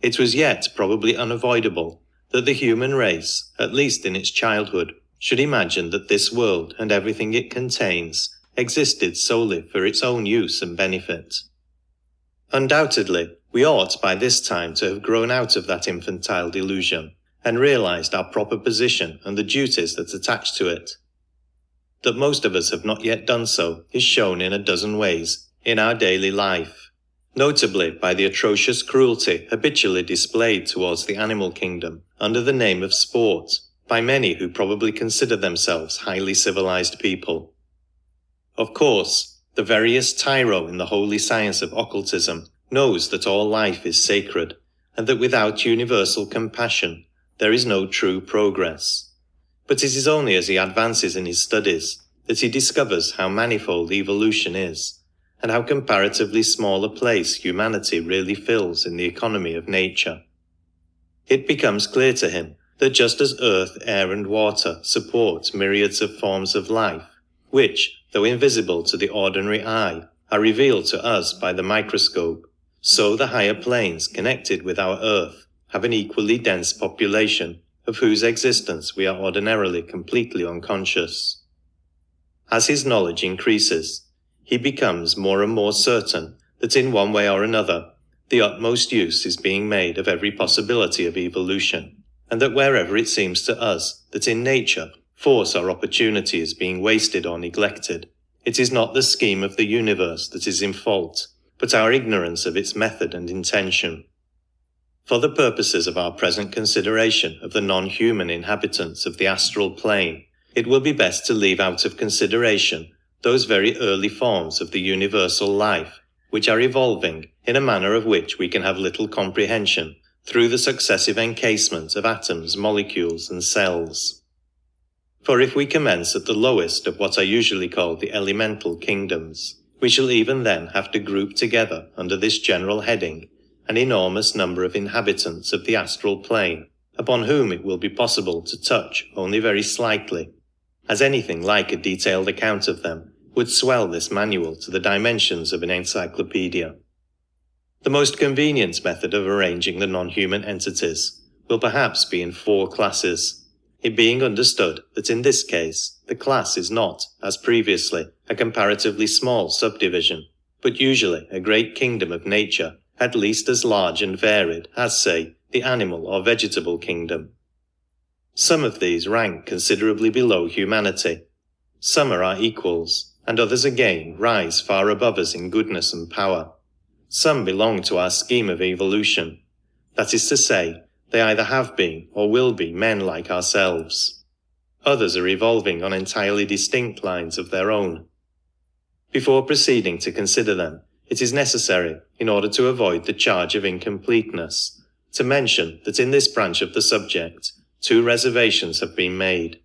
it was yet probably unavoidable that the human race, at least in its childhood, should imagine that this world and everything it contains existed solely for its own use and benefit. Undoubtedly, we ought by this time to have grown out of that infantile delusion and realized our proper position and the duties that attach to it. That most of us have not yet done so is shown in a dozen ways in our daily life, notably by the atrocious cruelty habitually displayed towards the animal kingdom under the name of sport by many who probably consider themselves highly civilized people. Of course, the veriest tyro in the holy science of occultism knows that all life is sacred, and that without universal compassion there is no true progress. But it is only as he advances in his studies that he discovers how manifold evolution is, and how comparatively small a place humanity really fills in the economy of nature. It becomes clear to him that just as earth, air, and water support myriads of forms of life, which, though invisible to the ordinary eye, are revealed to us by the microscope, so the higher planes connected with our earth have an equally dense population of whose existence we are ordinarily completely unconscious. As his knowledge increases, he becomes more and more certain that in one way or another, the utmost use is being made of every possibility of evolution, and that wherever it seems to us that in nature force or opportunity is being wasted or neglected, it is not the scheme of the universe that is in fault, but our ignorance of its method and intention. For the purposes of our present consideration of the non-human inhabitants of the astral plane, it will be best to leave out of consideration those very early forms of the universal life which are evolving in a manner of which we can have little comprehension through the successive encasement of atoms, molecules, and cells. For if we commence at the lowest of what are usually called the elemental kingdoms, we shall even then have to group together under this general heading an enormous number of inhabitants of the astral plane, upon whom it will be possible to touch only very slightly, as anything like a detailed account of them would swell this manual to the dimensions of an encyclopedia. The most convenient method of arranging the non-human entities will perhaps be in 4 classes, it being understood that in this case the class is not, as previously, a comparatively small subdivision, but usually a great kingdom of nature, at least as large and varied as, say, the animal or vegetable kingdom. Some of these rank considerably below humanity, some are our equals, and others again rise far above us in goodness and power. Some belong to our scheme of evolution, that is to say, they either have been or will be men like ourselves. Others are evolving on entirely distinct lines of their own. Before proceeding to consider them, it is necessary, in order to avoid the charge of incompleteness, to mention that in this branch of the subject, 2 reservations have been made.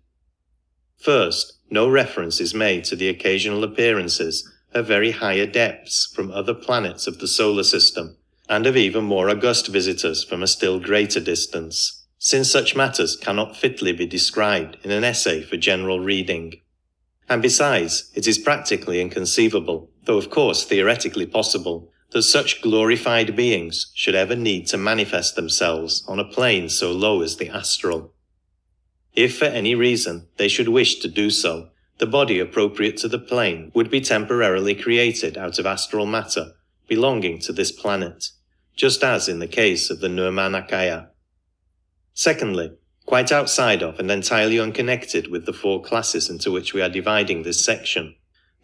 First, no reference is made to the occasional appearances of very high adepts from other planets of the solar system, and of even more august visitors from a still greater distance, since such matters cannot fitly be described in an essay for general reading. And besides, it is practically inconceivable, though of course theoretically possible, that such glorified beings should ever need to manifest themselves on a plane so low as the astral. If for any reason they should wish to do so, the body appropriate to the plane would be temporarily created out of astral matter belonging to this planet, just as in the case of the Nirmanakaya. Secondly, quite outside of and entirely unconnected with the 4 classes into which we are dividing this section,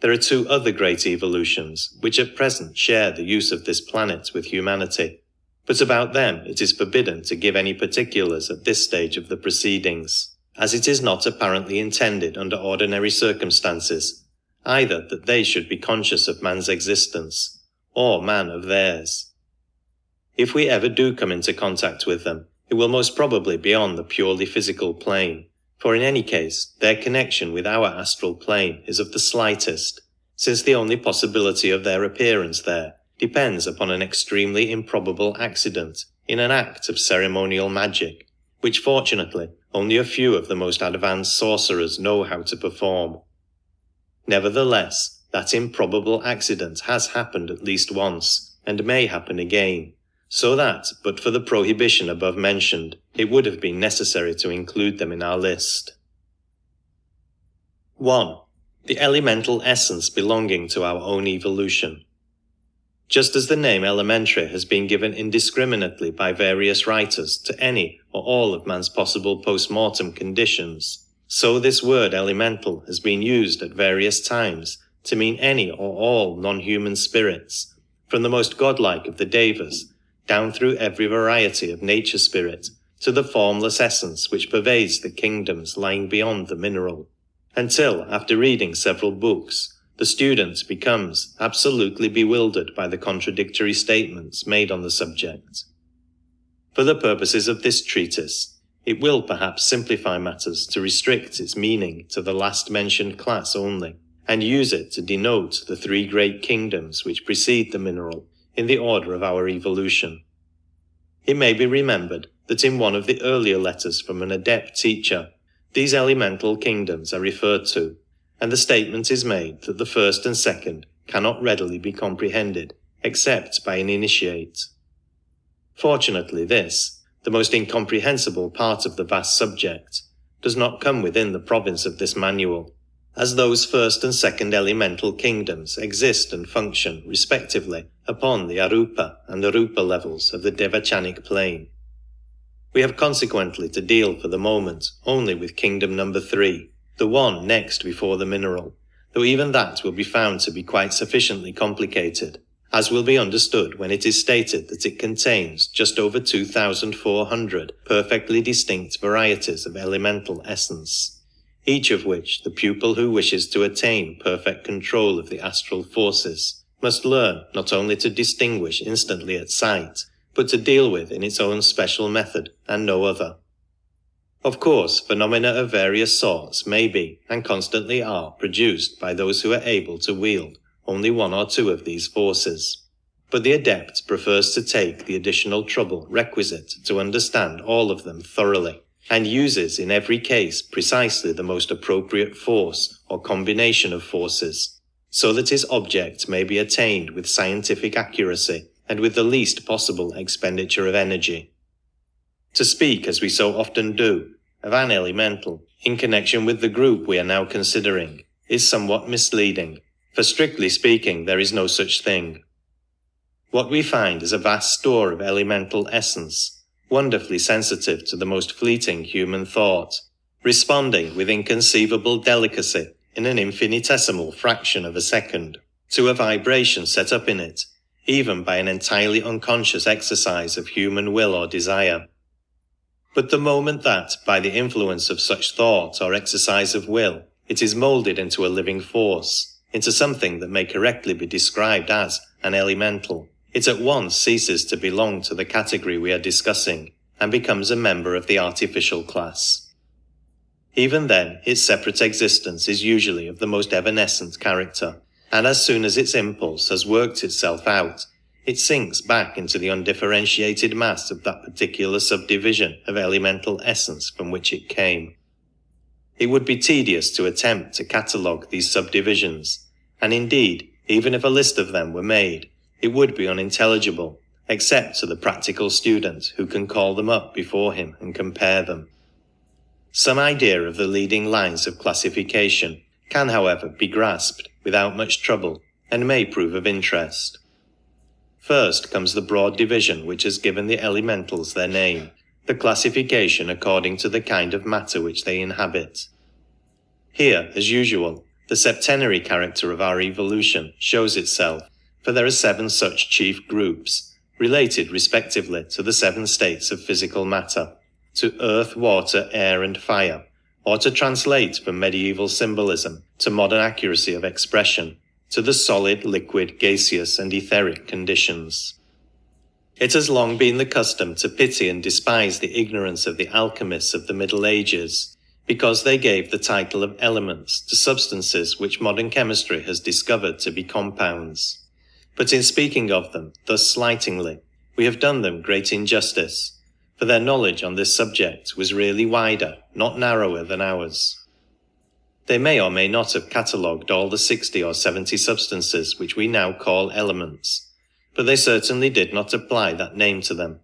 there are 2 other great evolutions which at present share the use of this planet with humanity, but about them it is forbidden to give any particulars at this stage of the proceedings, as it is not apparently intended under ordinary circumstances, either that they should be conscious of man's existence, or man of theirs. If we ever do come into contact with them, it will most probably be on the purely physical plane, for in any case their connection with our astral plane is of the slightest, since the only possibility of their appearance there depends upon an extremely improbable accident in an act of ceremonial magic, which fortunately only a few of the most advanced sorcerers know how to perform. Nevertheless, that improbable accident has happened at least once, and may happen again, so that, but for the prohibition above mentioned, it would have been necessary to include them in our list. 1. The elemental essence belonging to our own evolution. Just as the name elementary has been given indiscriminately by various writers to any or all of man's possible post-mortem conditions, so this word elemental has been used at various times to mean any or all non-human spirits, from the most godlike of the devas, down through every variety of nature spirit, to the formless essence which pervades the kingdoms lying beyond the mineral, until, after reading several books, the student becomes absolutely bewildered by the contradictory statements made on the subject. For the purposes of this treatise, it will perhaps simplify matters to restrict its meaning to the last mentioned class only, and use it to denote the 3 great kingdoms which precede the mineral in the order of our evolution. It may be remembered that in one of the earlier letters from an adept teacher, these elemental kingdoms are referred to, and the statement is made that the first and second cannot readily be comprehended except by an initiate. Fortunately this, the most incomprehensible part of the vast subject, does not come within the province of this manual, as those first and second elemental kingdoms exist and function respectively upon the arupa and arupa levels of the devachanic plane. We have consequently to deal for the moment only with kingdom number 3, the one next before the mineral, though even that will be found to be quite sufficiently complicated, as will be understood when it is stated that it contains just over 2,400 perfectly distinct varieties of elemental essence, each of which the pupil who wishes to attain perfect control of the astral forces must learn not only to distinguish instantly at sight, but to deal with in its own special method and no other. Of course, phenomena of various sorts may be, and constantly are, produced by those who are able to wield only one or two of these forces. But the adept prefers to take the additional trouble requisite to understand all of them thoroughly, and uses in every case precisely the most appropriate force or combination of forces, so that his object may be attained with scientific accuracy and with the least possible expenditure of energy. To speak, as we so often do, of an elemental, in connection with the group we are now considering, is somewhat misleading, for strictly speaking there is no such thing. What we find is a vast store of elemental essence, wonderfully sensitive to the most fleeting human thought, responding with inconceivable delicacy in an infinitesimal fraction of a second to a vibration set up in it, even by an entirely unconscious exercise of human will or desire. But the moment that, by the influence of such thought or exercise of will, it is moulded into a living force, into something that may correctly be described as an elemental, it at once ceases to belong to the category we are discussing and becomes a member of the artificial class. Even then, its separate existence is usually of the most evanescent character, and as soon as its impulse has worked itself out, it sinks back into the undifferentiated mass of that particular subdivision of elemental essence from which it came. It would be tedious to attempt to catalogue these subdivisions, and indeed, even if a list of them were made, it would be unintelligible, except to the practical student who can call them up before him and compare them. Some idea of the leading lines of classification can, however, be grasped without much trouble, and may prove of interest. First comes the broad division which has given the elementals their name, the classification according to the kind of matter which they inhabit. Here, as usual, the septenary character of our evolution shows itself, for there are 7 such chief groups, related respectively to the 7 states of physical matter, to earth, water, air, and fire, or to translate from medieval symbolism to modern accuracy of expression, to the solid, liquid, gaseous, and etheric conditions. It has long been the custom to pity and despise the ignorance of the alchemists of the Middle Ages, because they gave the title of elements to substances which modern chemistry has discovered to be compounds. But in speaking of them thus slightingly, we have done them great injustice, for their knowledge on this subject was really wider, not narrower than ours. They may or may not have catalogued all the 60 or 70 substances which we now call elements, but they certainly did not apply that name to them,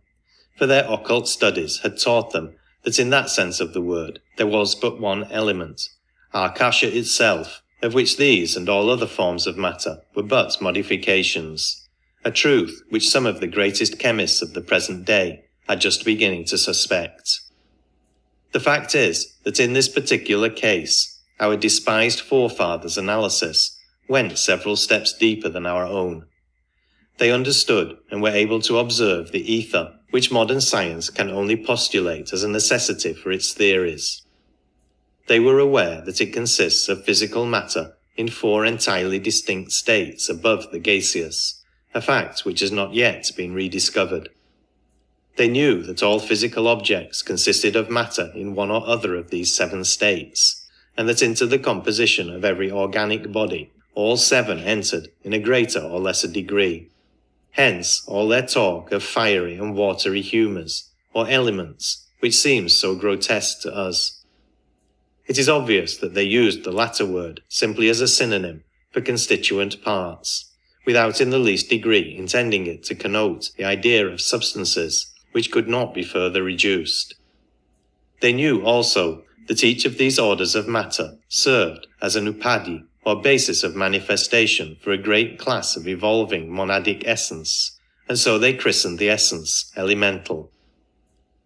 for their occult studies had taught them that in that sense of the word there was but one element, Akasha itself, of which these and all other forms of matter were but modifications, a truth which some of the greatest chemists of the present day are just beginning to suspect. The fact is that in this particular case, our despised forefathers' analysis went several steps deeper than our own. They understood and were able to observe the ether, which modern science can only postulate as a necessity for its theories. They were aware that it consists of physical matter in 4 entirely distinct states above the gaseous, a fact which has not yet been rediscovered. They knew that all physical objects consisted of matter in one or other of these 7 states, and that into the composition of every organic body all 7 entered in a greater or lesser degree. Hence all their talk of fiery and watery humours, or elements, which seems so grotesque to us. It is obvious that they used the latter word simply as a synonym for constituent parts, without in the least degree intending it to connote the idea of substances which could not be further reduced. They knew also that each of these orders of matter served as an upadhi, or basis of manifestation for a great class of evolving monadic essence, and so they christened the essence elemental.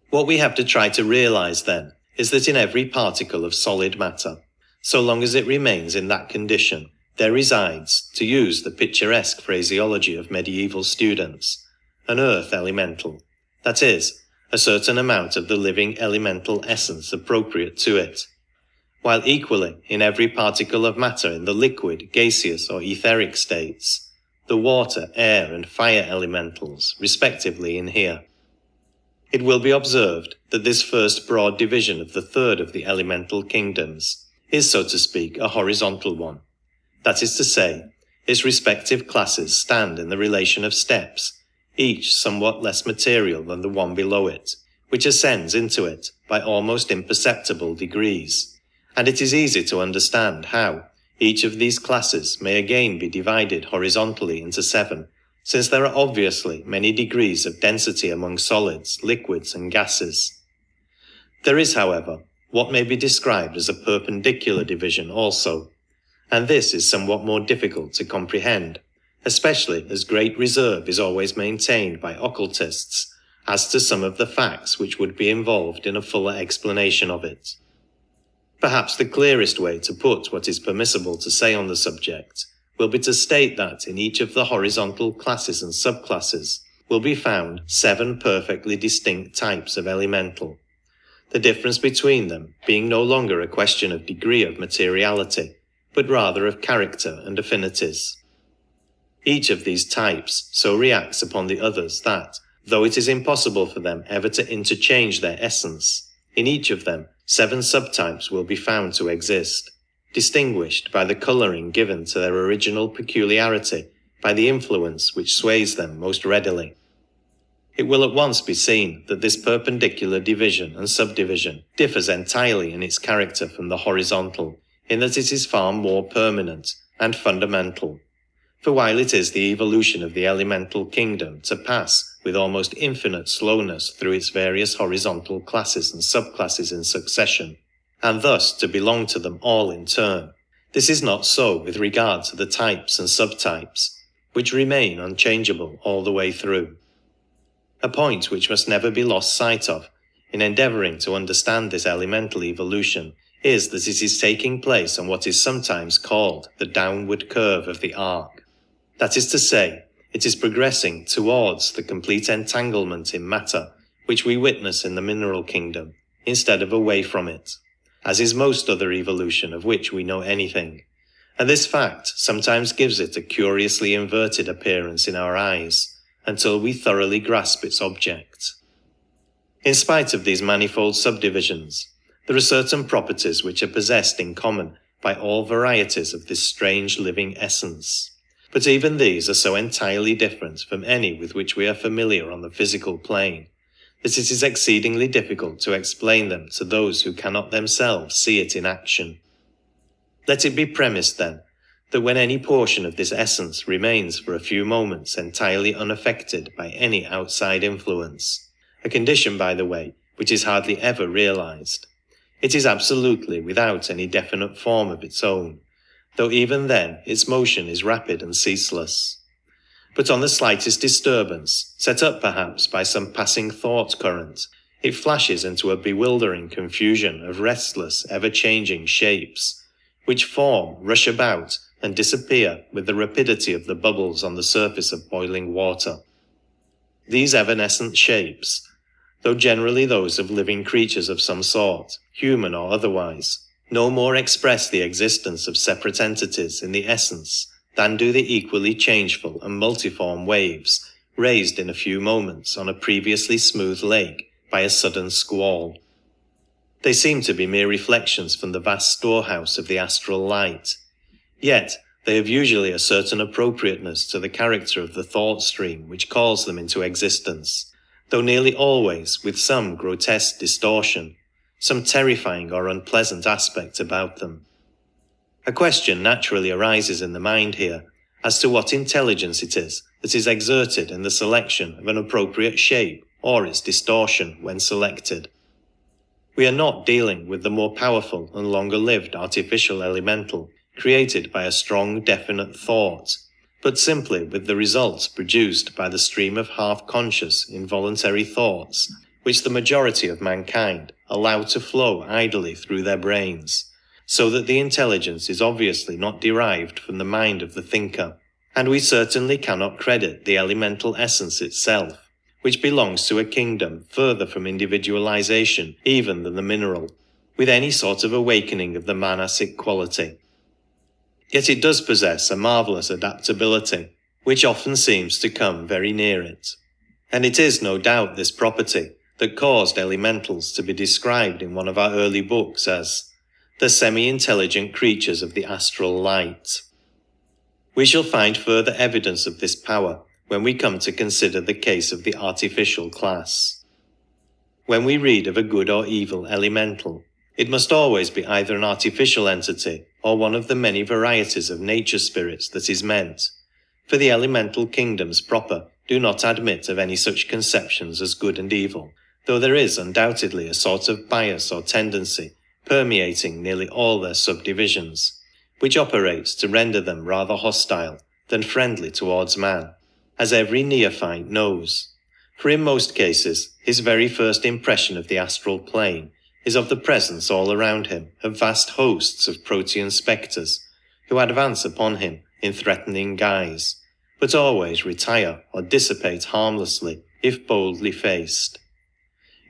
What we have to try to realize then is that in every particle of solid matter, so long as it remains in that condition, there resides, to use the picturesque phraseology of medieval students, an earth elemental, that is, a certain amount of the living elemental essence appropriate to it, while equally in every particle of matter in the liquid, gaseous or etheric states, the water, air and fire elementals respectively inhere. It will be observed that this first broad division of the third of the elemental kingdoms is, so to speak, a horizontal one. That is to say, its respective classes stand in the relation of steps, each somewhat less material than the one below it, which ascends into it by almost imperceptible degrees, and it is easy to understand how each of these classes may again be divided horizontally into 7, since there are obviously many degrees of density among solids, liquids, and gases. There is, however, what may be described as a perpendicular division also, and this is somewhat more difficult to comprehend, especially as great reserve is always maintained by occultists as to some of the facts which would be involved in a fuller explanation of it. Perhaps the clearest way to put what is permissible to say on the subject will be to state that in each of the horizontal classes and subclasses will be found 7 perfectly distinct types of elemental, the difference between them being no longer a question of degree of materiality, but rather of character and affinities. Each of these types so reacts upon the others that, though it is impossible for them ever to interchange their essence, in each of them 7 subtypes will be found to exist, distinguished by the colouring given to their original peculiarity by the influence which sways them most readily. It will at once be seen that this perpendicular division and subdivision differs entirely in its character from the horizontal, in that it is far more permanent and fundamental. For while it is the evolution of the elemental kingdom to pass with almost infinite slowness through its various horizontal classes and subclasses in succession, and thus to belong to them all in turn, this is not so with regard to the types and subtypes, which remain unchangeable all the way through. A point which must never be lost sight of in endeavouring to understand this elemental evolution is that it is taking place on what is sometimes called the downward curve of the arc. That is to say, it is progressing towards the complete entanglement in matter which we witness in the mineral kingdom, instead of away from it, as is most other evolution of which we know anything, and this fact sometimes gives it a curiously inverted appearance in our eyes, until we thoroughly grasp its object. In spite of these manifold subdivisions, there are certain properties which are possessed in common by all varieties of this strange living essence, but even these are so entirely different from any with which we are familiar on the physical plane, that it is exceedingly difficult to explain them to those who cannot themselves see it in action. Let it be premised, then, that when any portion of this essence remains for a few moments entirely unaffected by any outside influence, a condition, by the way, which is hardly ever realized, it is absolutely without any definite form of its own, though even then its motion is rapid and ceaseless. But on the slightest disturbance, set up perhaps by some passing thought current, it flashes into a bewildering confusion of restless, ever-changing shapes, which form, rush about, and disappear with the rapidity of the bubbles on the surface of boiling water. These evanescent shapes, though generally those of living creatures of some sort, human or otherwise, no more express the existence of separate entities in the essence than do the equally changeful and multiform waves raised in a few moments on a previously smooth lake by a sudden squall. They seem to be mere reflections from the vast storehouse of the astral light, yet they have usually a certain appropriateness to the character of the thought stream which calls them into existence, though nearly always with some grotesque distortion, some terrifying or unpleasant aspect about them. A question naturally arises in the mind here as to what intelligence it is that is exerted in the selection of an appropriate shape or its distortion when selected. We are not dealing with the more powerful and longer-lived artificial elemental created by a strong, definite thought, but simply with the results produced by the stream of half-conscious, involuntary thoughts which the majority of mankind allow to flow idly through their brains, so that the intelligence is obviously not derived from the mind of the thinker, and we certainly cannot credit the elemental essence itself, which belongs to a kingdom further from individualization even than the mineral, with any sort of awakening of the manasic quality. Yet it does possess a marvelous adaptability, which often seems to come very near it. And it is no doubt this property that caused elementals to be described in one of our early books as the semi-intelligent creatures of the astral light. We shall find further evidence of this power when we come to consider the case of the artificial class. When we read of a good or evil elemental, it must always be either an artificial entity or one of the many varieties of nature spirits that is meant, for the elemental kingdoms proper do not admit of any such conceptions as good and evil, though there is undoubtedly a sort of bias or tendency permeating nearly all their subdivisions, which operates to render them rather hostile than friendly towards man, as every neophyte knows, for in most cases his very first impression of the astral plane is of the presence all around him of vast hosts of protean spectres, who advance upon him in threatening guise, but always retire or dissipate harmlessly if boldly faced.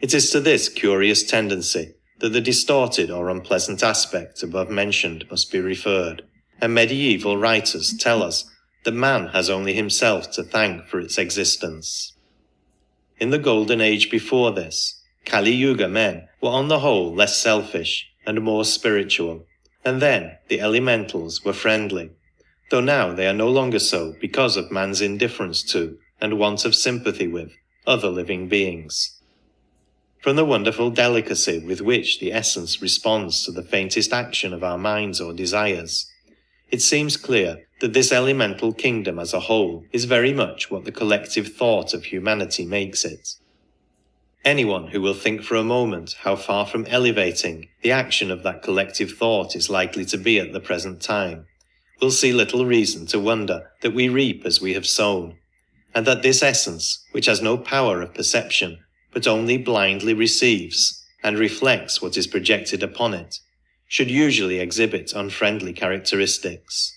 It is to this curious tendency that the distorted or unpleasant aspect above mentioned must be referred, and medieval writers tell us that man has only himself to thank for its existence. In the golden age before this, Kali Yuga men were on the whole less selfish and more spiritual, and then the elementals were friendly, though now they are no longer so because of man's indifference to, and want of sympathy with, other living beings. From the wonderful delicacy with which the essence responds to the faintest action of our minds or desires, it seems clear that this elemental kingdom as a whole is very much what the collective thought of humanity makes it. Anyone who will think for a moment how far from elevating the action of that collective thought is likely to be at the present time, will see little reason to wonder that we reap as we have sown, and that this essence, which has no power of perception, but only blindly receives and reflects what is projected upon it, should usually exhibit unfriendly characteristics.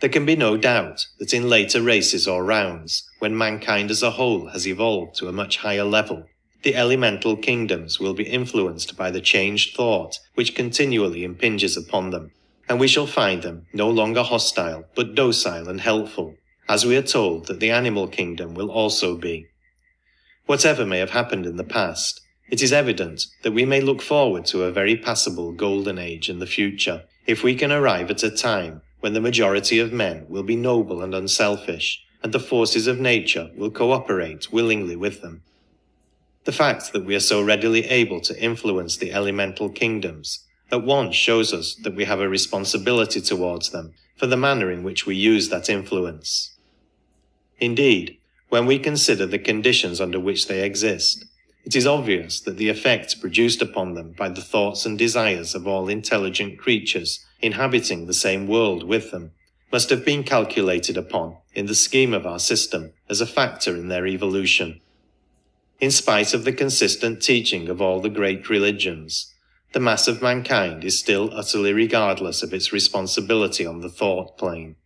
There can be no doubt that in later races or rounds, when mankind as a whole has evolved to a much higher level, the elemental kingdoms will be influenced by the changed thought which continually impinges upon them, and we shall find them no longer hostile but docile and helpful, as we are told that the animal kingdom will also be. Whatever may have happened in the past, it is evident that we may look forward to a very passable golden age in the future, if we can arrive at a time when the majority of men will be noble and unselfish, and the forces of nature will cooperate willingly with them. The fact that we are so readily able to influence the elemental kingdoms at once shows us that we have a responsibility towards them for the manner in which we use that influence. Indeed, when we consider the conditions under which they exist, it is obvious that the effect produced upon them by the thoughts and desires of all intelligent creatures inhabiting the same world with them must have been calculated upon in the scheme of our system as a factor in their evolution. In spite of the consistent teaching of all the great religions, the mass of mankind is still utterly regardless of its responsibility on the thought plane.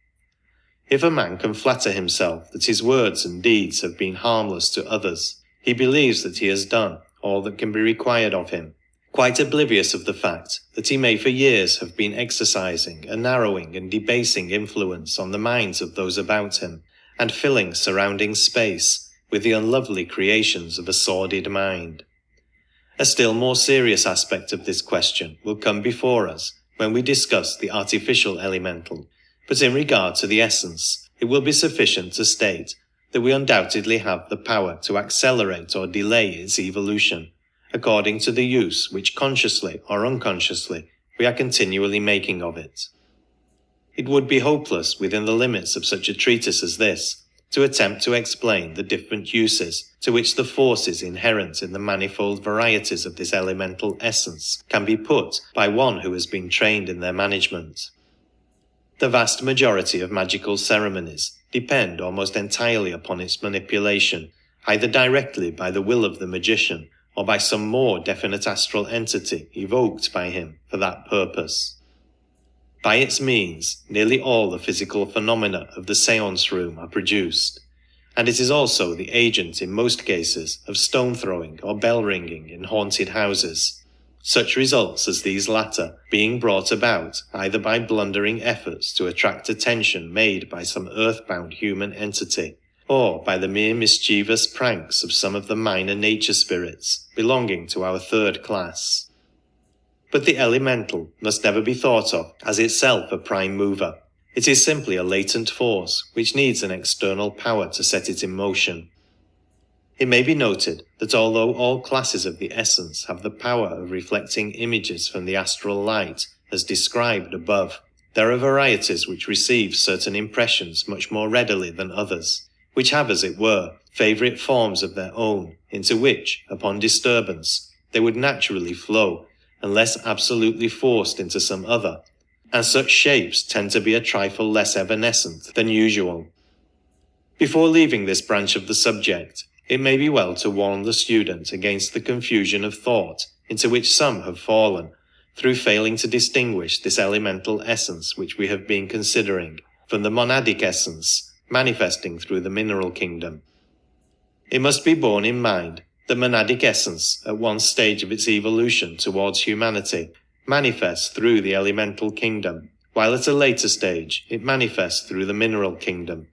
If a man can flatter himself that his words and deeds have been harmless to others, he believes that he has done all that can be required of him, quite oblivious of the fact that he may for years have been exercising a narrowing and debasing influence on the minds of those about him, and filling surrounding space with the unlovely creations of a sordid mind. A still more serious aspect of this question will come before us when we discuss the artificial elemental, but in regard to the essence, it will be sufficient to state that we undoubtedly have the power to accelerate or delay its evolution, according to the use which consciously or unconsciously we are continually making of it. It would be hopeless within the limits of such a treatise as this to attempt to explain the different uses to which the forces inherent in the manifold varieties of this elemental essence can be put by one who has been trained in their management. The vast majority of magical ceremonies depend almost entirely upon its manipulation, either directly by the will of the magician or by some more definite astral entity evoked by him for that purpose. By its means, nearly all the physical phenomena of the séance room are produced, and it is also the agent in most cases of stone throwing or bell ringing in haunted houses, such results as these latter being brought about either by blundering efforts to attract attention made by some earthbound human entity, or by the mere mischievous pranks of some of the minor nature spirits belonging to our third class. But the elemental must never be thought of as itself a prime mover. It is simply a latent force which needs an external power to set it in motion. It may be noted that although all classes of the essence have the power of reflecting images from the astral light, as described above, there are varieties which receive certain impressions much more readily than others, which have, as it were, favourite forms of their own, into which, upon disturbance, they would naturally flow, unless absolutely forced into some other, and such shapes tend to be a trifle less evanescent than usual. Before leaving this branch of the subject, it may be well to warn the student against the confusion of thought into which some have fallen, through failing to distinguish this elemental essence which we have been considering, from the monadic essence, manifesting through the mineral kingdom. It must be borne in mind that monadic essence, at one stage of its evolution towards humanity, manifests through the elemental kingdom, while at a later stage it manifests through the mineral kingdom.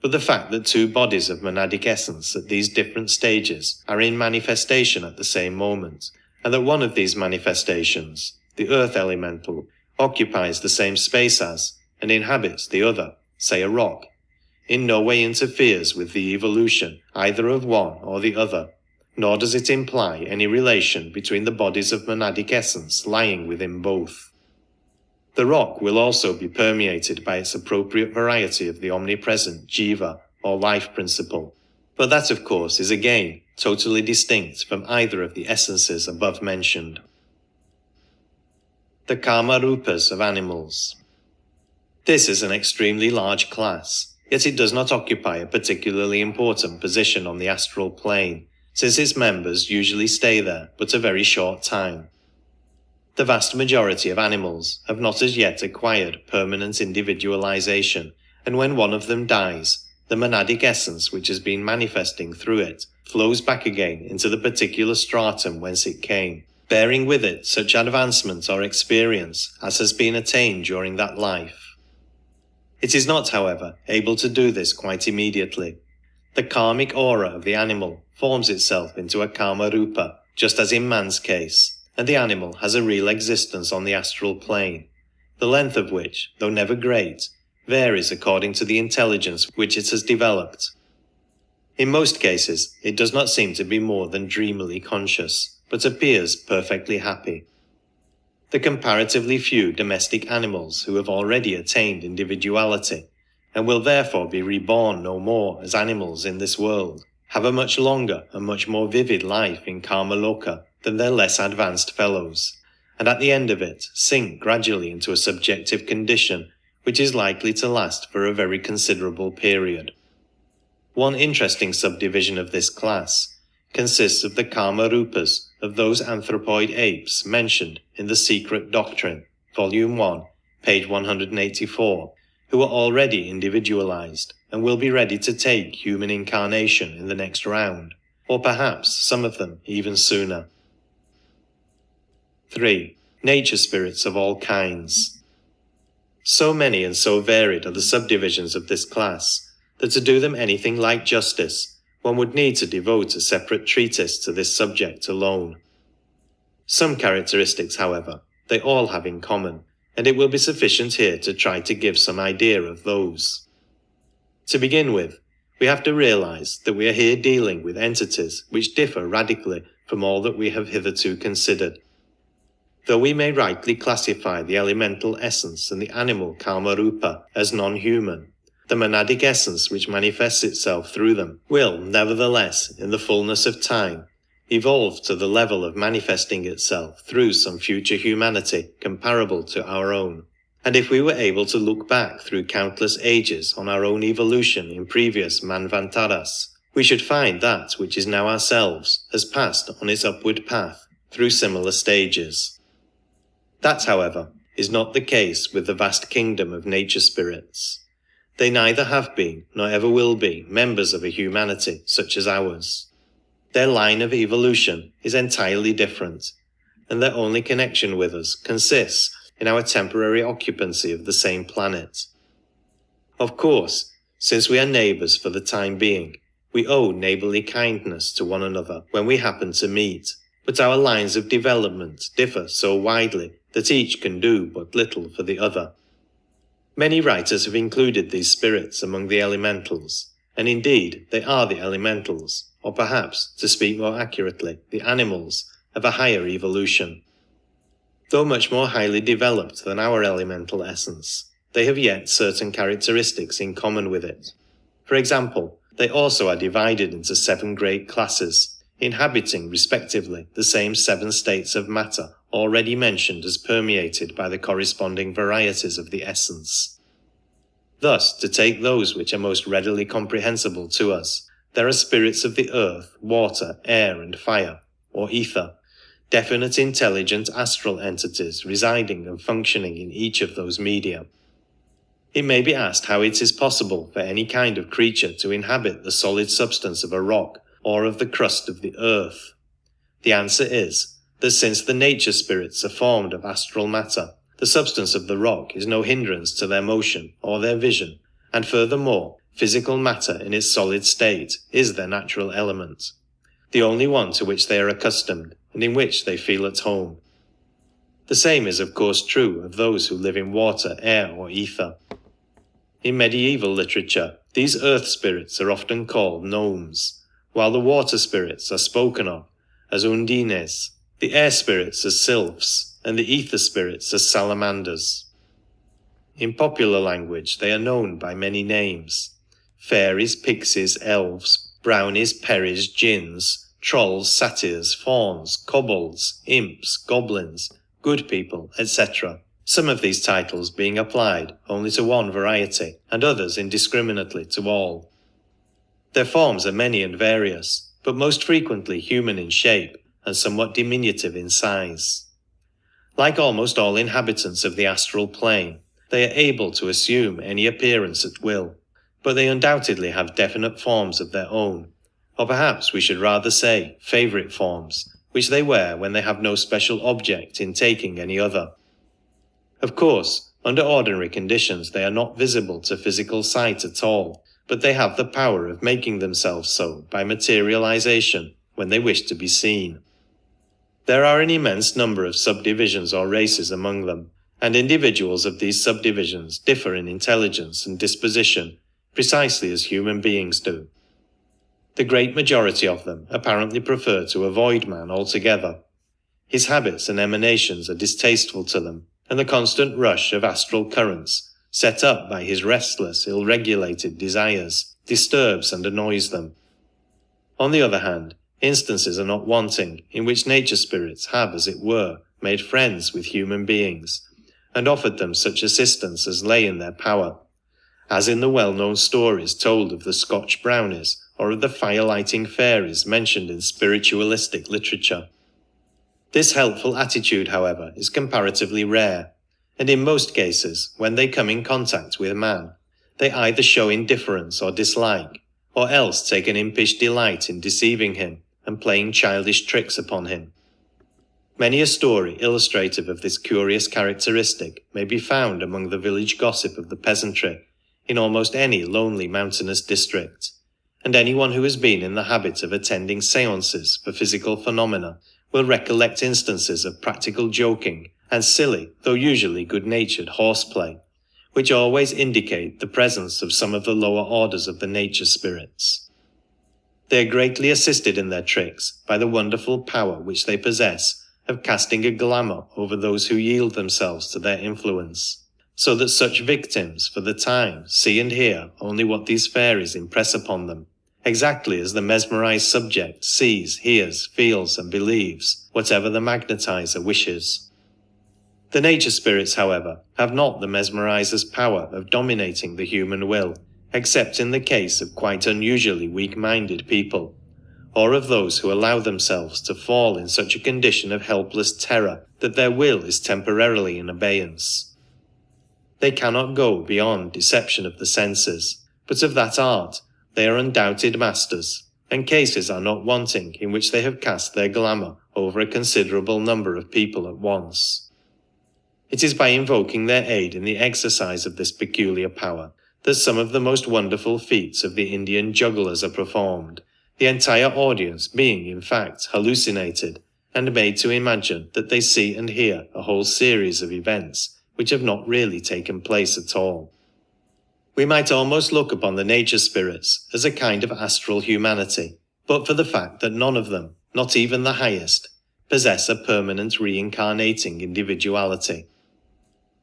But the fact that two bodies of monadic essence at these different stages are in manifestation at the same moment, and that one of these manifestations, the earth elemental, occupies the same space as, and inhabits the other, say a rock, in no way interferes with the evolution either of one or the other, nor does it imply any relation between the bodies of monadic essence lying within both. The rock will also be permeated by its appropriate variety of the omnipresent jiva, or life principle, but that of course is again totally distinct from either of the essences above mentioned. The karma rupas of animals. This is an extremely large class, yet it does not occupy a particularly important position on the astral plane, since its members usually stay there but a very short time. The vast majority of animals have not as yet acquired permanent individualization, and when one of them dies, the monadic essence which has been manifesting through it flows back again into the particular stratum whence it came, bearing with it such advancement or experience as has been attained during that life. It is not, however, able to do this quite immediately. The karmic aura of the animal forms itself into a karma rupa, just as in man's case, and the animal has a real existence on the astral plane, the length of which, though never great, varies according to the intelligence which it has developed. In most cases, it does not seem to be more than dreamily conscious, but appears perfectly happy. The comparatively few domestic animals who have already attained individuality, and will therefore be reborn no more as animals in this world, have a much longer and much more vivid life in karma loka than their less advanced fellows, and at the end of it sink gradually into a subjective condition which is likely to last for a very considerable period. One interesting subdivision of this class consists of the karma rupas of those anthropoid apes mentioned in The Secret Doctrine, Volume 1, page 184, who are already individualized and will be ready to take human incarnation in the next round, or perhaps some of them even sooner. 3. Nature spirits of all kinds. So many and so varied are the subdivisions of this class, that to do them anything like justice, one would need to devote a separate treatise to this subject alone. Some characteristics, however, they all have in common, and it will be sufficient here to try to give some idea of those. To begin with, we have to realize that we are here dealing with entities which differ radically from all that we have hitherto considered. Though we may rightly classify the elemental essence and the animal karma rupa as non-human, the monadic essence which manifests itself through them will, nevertheless, in the fullness of time, evolve to the level of manifesting itself through some future humanity comparable to our own. And if we were able to look back through countless ages on our own evolution in previous manvantaras, we should find that which is now ourselves has passed on its upward path through similar stages. That, however, is not the case with the vast kingdom of nature spirits. They neither have been, nor ever will be, members of a humanity such as ours. Their line of evolution is entirely different, and their only connection with us consists in our temporary occupancy of the same planet. Of course, since we are neighbours for the time being, we owe neighbourly kindness to one another when we happen to meet, but our lines of development differ so widely that each can do but little for the other. Many writers have included these spirits among the elementals, and indeed they are the elementals, or perhaps, to speak more accurately, the animals of a higher evolution. Though much more highly developed than our elemental essence, they have yet certain characteristics in common with it. For example, they also are divided into 7 great classes, inhabiting respectively the same 7 states of matter already mentioned as permeated by the corresponding varieties of the essence. Thus, to take those which are most readily comprehensible to us, there are spirits of the earth, water, air, and fire, or ether, definite intelligent astral entities residing and functioning in each of those media. It may be asked how it is possible for any kind of creature to inhabit the solid substance of a rock or of the crust of the earth. The answer is that since the nature spirits are formed of astral matter, the substance of the rock is no hindrance to their motion or their vision, and furthermore, physical matter in its solid state is their natural element, the only one to which they are accustomed and in which they feel at home. The same is of course true of those who live in water, air, or ether. In medieval literature, these earth spirits are often called gnomes, while the water spirits are spoken of as undines, the air spirits as sylphs, and the ether spirits as salamanders. In popular language, they are known by many names: fairies, pixies, elves, brownies, peris, jinns, trolls, satyrs, fauns, kobolds, imps, goblins, good people, etc., some of these titles being applied only to one variety, and others indiscriminately to all. Their forms are many and various, but most frequently human in shape and somewhat diminutive in size. Like almost all inhabitants of the astral plane, they are able to assume any appearance at will, but they undoubtedly have definite forms of their own, or perhaps we should rather say favourite forms, which they wear when they have no special object in taking any other. Of course, under ordinary conditions they are not visible to physical sight at all, but they have the power of making themselves so by materialization when they wish to be seen. There are an immense number of subdivisions or races among them, and individuals of these subdivisions differ in intelligence and disposition precisely as human beings do. The great majority of them apparently prefer to avoid man altogether. His habits and emanations are distasteful to them, and the constant rush of astral currents, set up by his restless, ill-regulated desires, disturbs and annoys them. On the other hand, instances are not wanting in which nature spirits have, as it were, made friends with human beings, and offered them such assistance as lay in their power, as in the well-known stories told of the Scotch brownies or of the fire-lighting fairies mentioned in spiritualistic literature. This helpful attitude, however, is comparatively rare, and in most cases, when they come in contact with man, they either show indifference or dislike, or else take an impish delight in deceiving him and playing childish tricks upon him. Many a story illustrative of this curious characteristic may be found among the village gossip of the peasantry in almost any lonely mountainous district, and anyone who has been in the habit of attending séances for physical phenomena will recollect instances of practical joking and silly, though usually good-natured horseplay, which always indicate the presence of some of the lower orders of the nature spirits. They are greatly assisted in their tricks by the wonderful power which they possess of casting a glamour over those who yield themselves to their influence, so that such victims, for the time, see and hear only what these fairies impress upon them, exactly as the mesmerized subject sees, hears, feels, and believes whatever the magnetizer wishes. The nature spirits, however, have not the mesmerizer's power of dominating the human will, except in the case of quite unusually weak-minded people, or of those who allow themselves to fall in such a condition of helpless terror that their will is temporarily in abeyance. They cannot go beyond deception of the senses, but of that art they are undoubted masters, and cases are not wanting in which they have cast their glamour over a considerable number of people at once. It is by invoking their aid in the exercise of this peculiar power that some of the most wonderful feats of the Indian jugglers are performed, the entire audience being in fact hallucinated and made to imagine that they see and hear a whole series of events which have not really taken place at all. We might almost look upon the nature spirits as a kind of astral humanity, but for the fact that none of them, not even the highest, possess a permanent reincarnating individuality.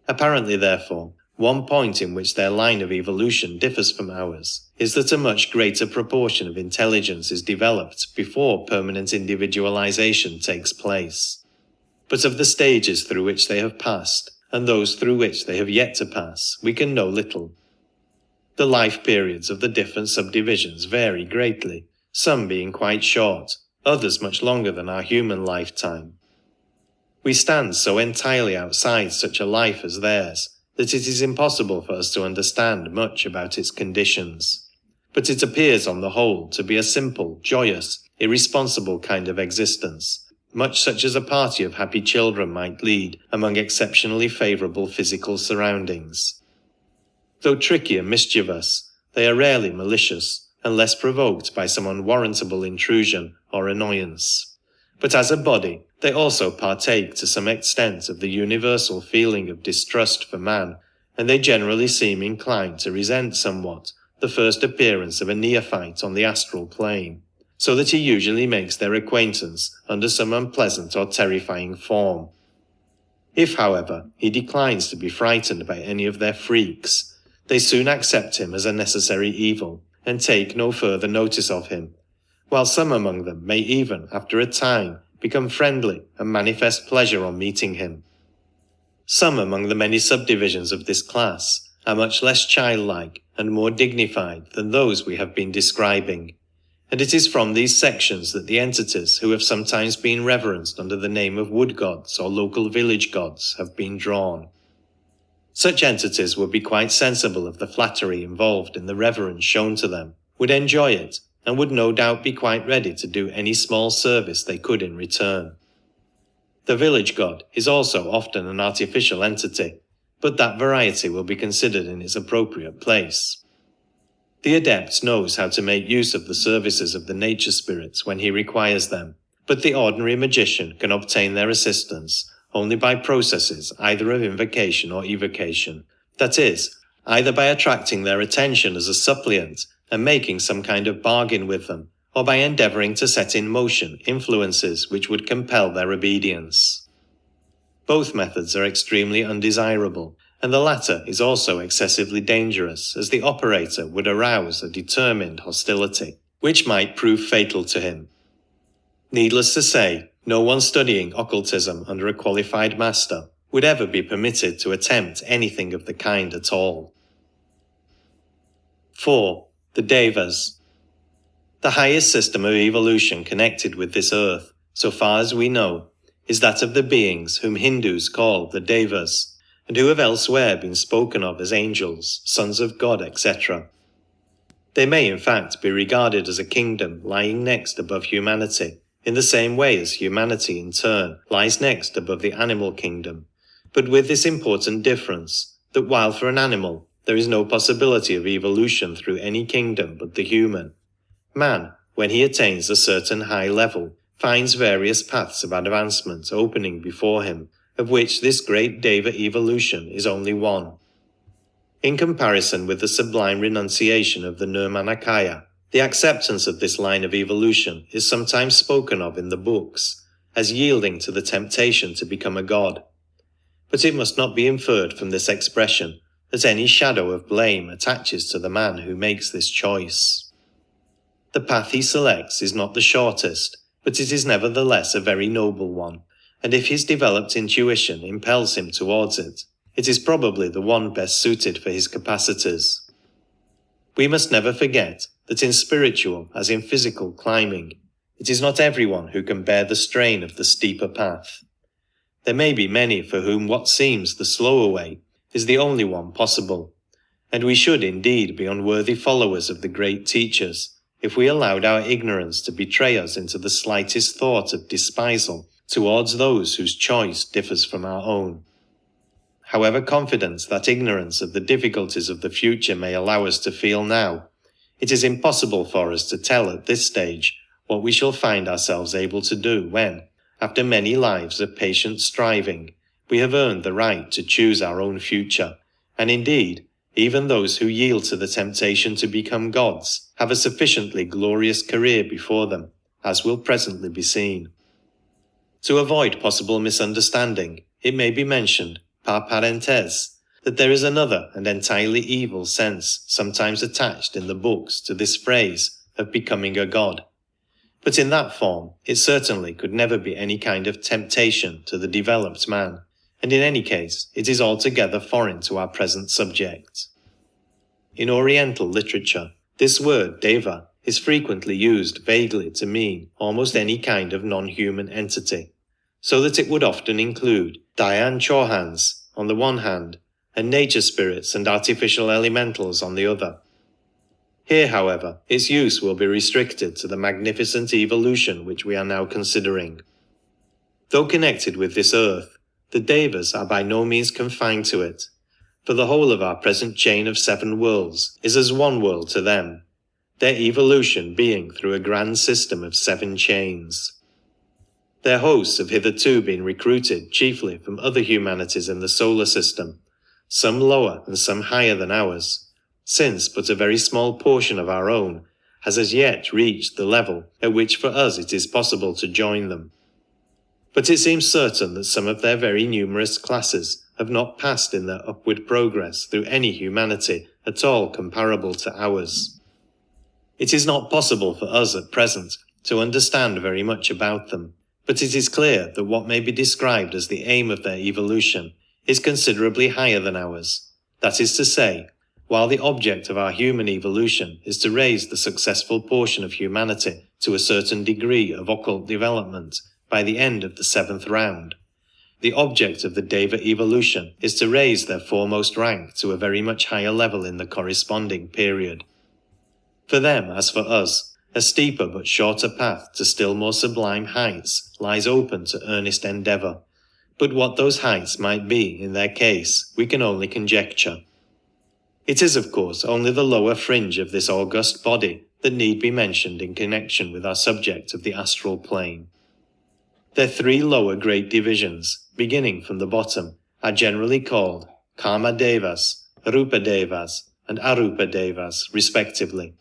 Apparently, therefore, one point in which their line of evolution differs from ours is that a much greater proportion of intelligence is developed before permanent individualization takes place. But of the stages through which they have passed, and those through which they have yet to pass, we can know little. The life periods of the different subdivisions vary greatly, some being quite short, others much longer than our human lifetime. We stand so entirely outside such a life as theirs that it is impossible for us to understand much about its conditions. But it appears on the whole to be a simple, joyous, irresponsible kind of existence, much such as a party of happy children might lead among exceptionally favourable physical surroundings. Though tricky and mischievous, they are rarely malicious, unless provoked by some unwarrantable intrusion or annoyance. But as a body, they also partake to some extent of the universal feeling of distrust for man, and they generally seem inclined to resent somewhat the first appearance of a neophyte on the astral plane, so that he usually makes their acquaintance under some unpleasant or terrifying form. If, however, he declines to be frightened by any of their freaks, they soon accept him as a necessary evil, and take no further notice of him, while some among them may even, after a time, become friendly and manifest pleasure on meeting him. Some among the many subdivisions of this class are much less childlike and more dignified than those we have been describing, and it is from these sections that the entities who have sometimes been reverenced under the name of wood gods or local village gods have been drawn. Such entities would be quite sensible of the flattery involved in the reverence shown to them, would enjoy it, and would no doubt be quite ready to do any small service they could in return. The village god is also often an artificial entity, but that variety will be considered in its appropriate place. The adept knows how to make use of the services of the nature spirits when he requires them, but the ordinary magician can obtain their assistance only by processes either of invocation or evocation, that is, either by attracting their attention as a suppliant and making some kind of bargain with them, or by endeavouring to set in motion influences which would compel their obedience. Both methods are extremely undesirable, and the latter is also excessively dangerous, as the operator would arouse a determined hostility, which might prove fatal to him. Needless to say, no one studying occultism under a qualified master would ever be permitted to attempt anything of the kind at all. 4. The Devas. The highest system of evolution connected with this earth, so far as we know, is that of the beings whom Hindus call the Devas, and who have elsewhere been spoken of as angels, sons of God, etc. They may in fact be regarded as a kingdom lying next above humanity, in the same way as humanity in turn lies next above the animal kingdom, but with this important difference, that while for an animal there is no possibility of evolution through any kingdom but the human, man, when he attains a certain high level, finds various paths of advancement opening before him, of which this great Deva evolution is only one. In comparison with the sublime renunciation of the Nirmanakaya, the acceptance of this line of evolution is sometimes spoken of in the books as yielding to the temptation to become a god. But it must not be inferred from this expression that any shadow of blame attaches to the man who makes this choice. The path he selects is not the shortest, but it is nevertheless a very noble one, and if his developed intuition impels him towards it, it is probably the one best suited for his capacities. We must never forget that in spiritual as in physical climbing, it is not everyone who can bear the strain of the steeper path. There may be many for whom what seems the slower way is the only one possible, and we should indeed be unworthy followers of the great teachers if we allowed our ignorance to betray us into the slightest thought of despisal towards those whose choice differs from our own. However confident that ignorance of the difficulties of the future may allow us to feel now, it is impossible for us to tell at this stage what we shall find ourselves able to do when, after many lives of patient striving, we have earned the right to choose our own future, and indeed, even those who yield to the temptation to become gods have a sufficiently glorious career before them, as will presently be seen. To avoid possible misunderstanding, it may be mentioned, par parenthèse, that there is another and entirely evil sense sometimes attached in the books to this phrase of becoming a god. But in that form, it certainly could never be any kind of temptation to the developed man, and in any case, it is altogether foreign to our present subject. In Oriental literature, this word deva is frequently used vaguely to mean almost any kind of non-human entity, so that it would often include Dayan Chohans on the one hand, and nature spirits and artificial elementals on the other. Here, however, its use will be restricted to the magnificent evolution which we are now considering. Though connected with this earth, the devas are by no means confined to it, for the whole of our present chain of 7 worlds is as one world to them, their evolution being through a grand system of 7 chains. Their hosts have hitherto been recruited chiefly from other humanities in the solar system, some lower and some higher than ours, since but a very small portion of our own has as yet reached the level at which for us it is possible to join them. But it seems certain that some of their very numerous classes have not passed in their upward progress through any humanity at all comparable to ours. It is not possible for us at present to understand very much about them, but it is clear that what may be described as the aim of their evolution is considerably higher than ours. That is to say, while the object of our human evolution is to raise the successful portion of humanity to a certain degree of occult development by the end of the 7th round, the object of the Deva evolution is to raise their foremost rank to a very much higher level in the corresponding period. For them, as for us, a steeper but shorter path to still more sublime heights lies open to earnest endeavour, but what those heights might be in their case we can only conjecture. It is, of course, only the lower fringe of this august body that need be mentioned in connection with our subject of the astral plane. Their 3 lower great divisions, beginning from the bottom, are generally called Kama Devas, Rupa Devas, and Arupa Devas, respectively.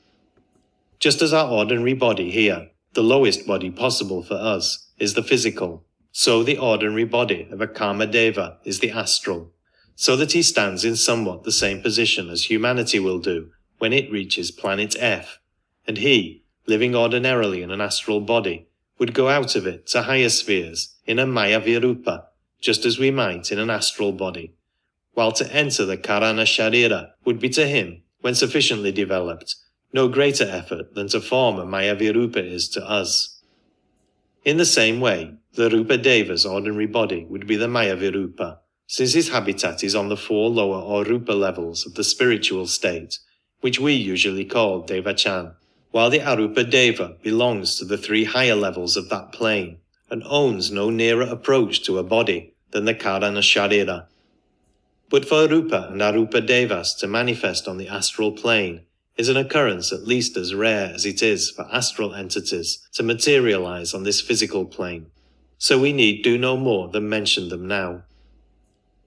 Just as our ordinary body here, the lowest body possible for us, is the physical, so the ordinary body of a Kama Deva is the astral, so that he stands in somewhat the same position as humanity will do when it reaches planet F, and he, living ordinarily in an astral body, would go out of it to higher spheres in a Maya Virupa, just as we might in an astral body, while to enter the Karana Sharira would be to him, when sufficiently developed, no greater effort than to form a Maya Virupa is to us. In the same way, the Rupa Deva's ordinary body would be the Maya Virupa, since his habitat is on the 4 lower or Rupa levels of the spiritual state, which we usually call Devachan, while the Arupa Deva belongs to the 3 higher levels of that plane, and owns no nearer approach to a body than the Karana Sharira. But for Rupa and Arupa Devas to manifest on the astral plane is an occurrence at least as rare as it is for astral entities to materialize on this physical plane, so we need do no more than mention them now.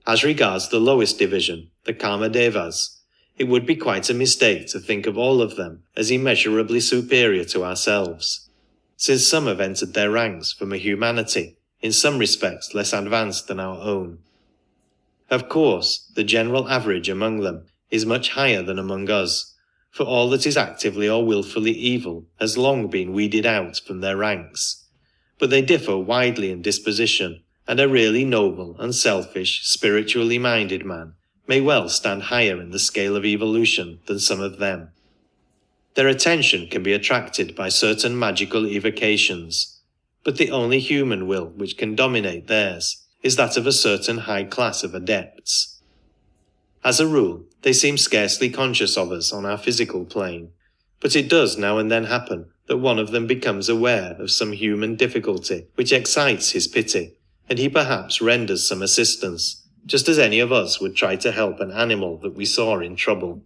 As regards the lowest division, the Kama Devas, it would be quite a mistake to think of all of them as immeasurably superior to ourselves, since some have entered their ranks from a humanity in some respects less advanced than our own. Of course, the general average among them is much higher than among us, for all that is actively or willfully evil has long been weeded out from their ranks, but they differ widely in disposition, and a really noble, unselfish, spiritually minded man may well stand higher in the scale of evolution than some of them. Their attention can be attracted by certain magical evocations, but the only human will which can dominate theirs is that of a certain high class of adepts. As a rule, they seem scarcely conscious of us on our physical plane, but it does now and then happen that one of them becomes aware of some human difficulty which excites his pity, and he perhaps renders some assistance, just as any of us would try to help an animal that we saw in trouble.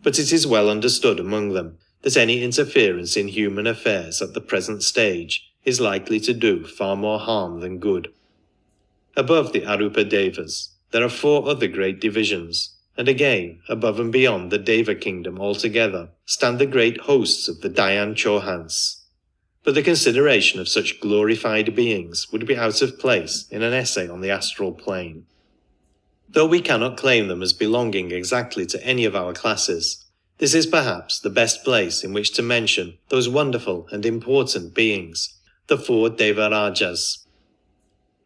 But it is well understood among them that any interference in human affairs at the present stage is likely to do far more harm than good. Above the Arupa Devas, there are 4 other great divisions, and again, above and beyond the Deva kingdom altogether, stand the great hosts of the Dhyan Chohans. But the consideration of such glorified beings would be out of place in an essay on the astral plane. Though we cannot claim them as belonging exactly to any of our classes, this is perhaps the best place in which to mention those wonderful and important beings, the 4 Devarajas.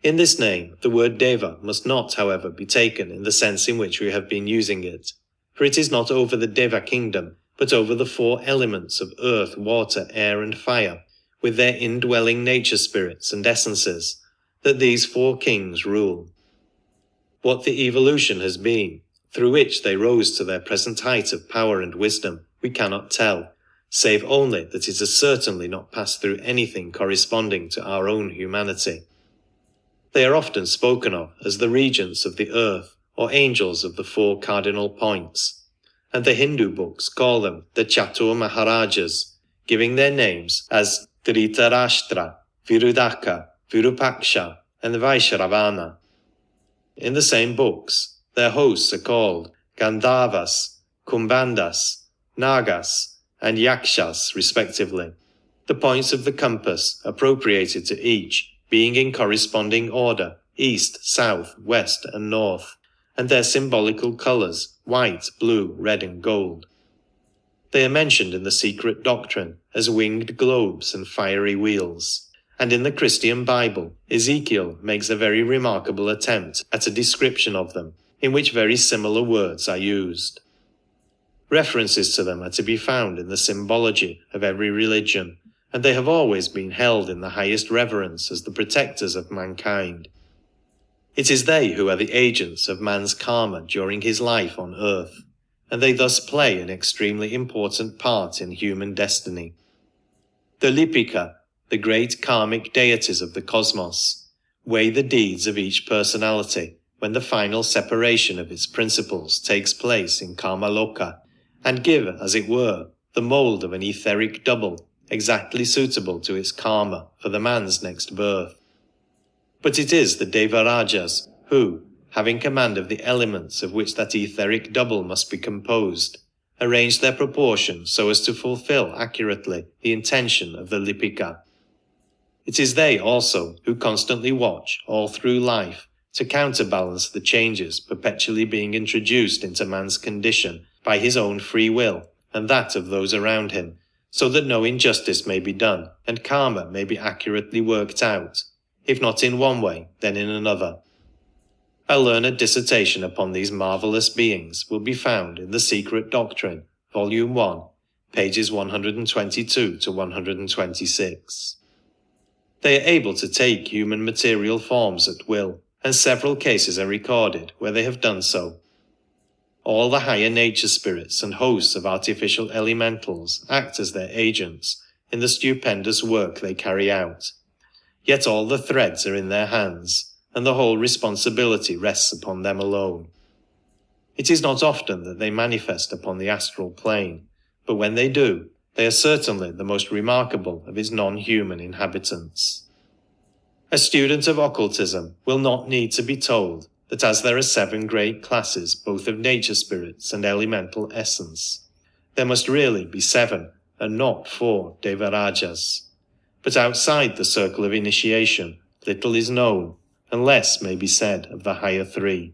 In this name, the word Deva must not, however, be taken in the sense in which we have been using it, for it is not over the Deva kingdom, but over the 4 elements of earth, water, air, and fire, with their indwelling nature spirits and essences, that these 4 kings rule. What the evolution has been, through which they rose to their present height of power and wisdom, we cannot tell, save only that it has certainly not passed through anything corresponding to our own humanity. They are often spoken of as the regents of the earth, or angels of the 4 cardinal points, and the Hindu books call them the Chatur Maharajas, giving their names as Dhritarashtra, Virudaka, Virupaksha, and Vaishravana. In the same books, their hosts are called Gandharvas, Kumbhandas, Nagas, and Yakshas respectively, the points of the compass appropriated to each being in corresponding order east, south, west, and north, and their symbolical colours white, blue, red, and gold. They are mentioned in the secret doctrine as winged globes and fiery wheels, and in the Christian Bible, Ezekiel makes a very remarkable attempt at a description of them, in which very similar words are used. References to them are to be found in the symbology of every religion, and they have always been held in the highest reverence as the protectors of mankind. It is they who are the agents of man's karma during his life on earth, and they thus play an extremely important part in human destiny. The Lipika, the great karmic deities of the cosmos, weigh the deeds of each personality when the final separation of its principles takes place in Karmaloka, and give, as it were, the mould of an etheric double exactly suitable to its karma for the man's next birth. But it is the Devarajas who, having command of the elements of which that etheric double must be composed, arrange their proportions so as to fulfill accurately the intention of the Lipika. It is they also who constantly watch all through life to counterbalance the changes perpetually being introduced into man's condition by his own free will and that of those around him, so that no injustice may be done and karma may be accurately worked out, if not in one way, then in another. A learned dissertation upon these marvellous beings will be found in The Secret Doctrine, Volume 1, pages 122 to 126. They are able to take human material forms at will, and several cases are recorded where they have done so. All the higher nature spirits and hosts of artificial elementals act as their agents in the stupendous work they carry out. Yet all the threads are in their hands, and the whole responsibility rests upon them alone. It is not often that they manifest upon the astral plane, but when they do, they are certainly the most remarkable of its non-human inhabitants. A student of occultism will not need to be told that as there are 7 great classes both of nature spirits and elemental essence, there must really be 7 and not 4 Devarajas. But outside the circle of initiation, little is known, and less may be said of the higher 3.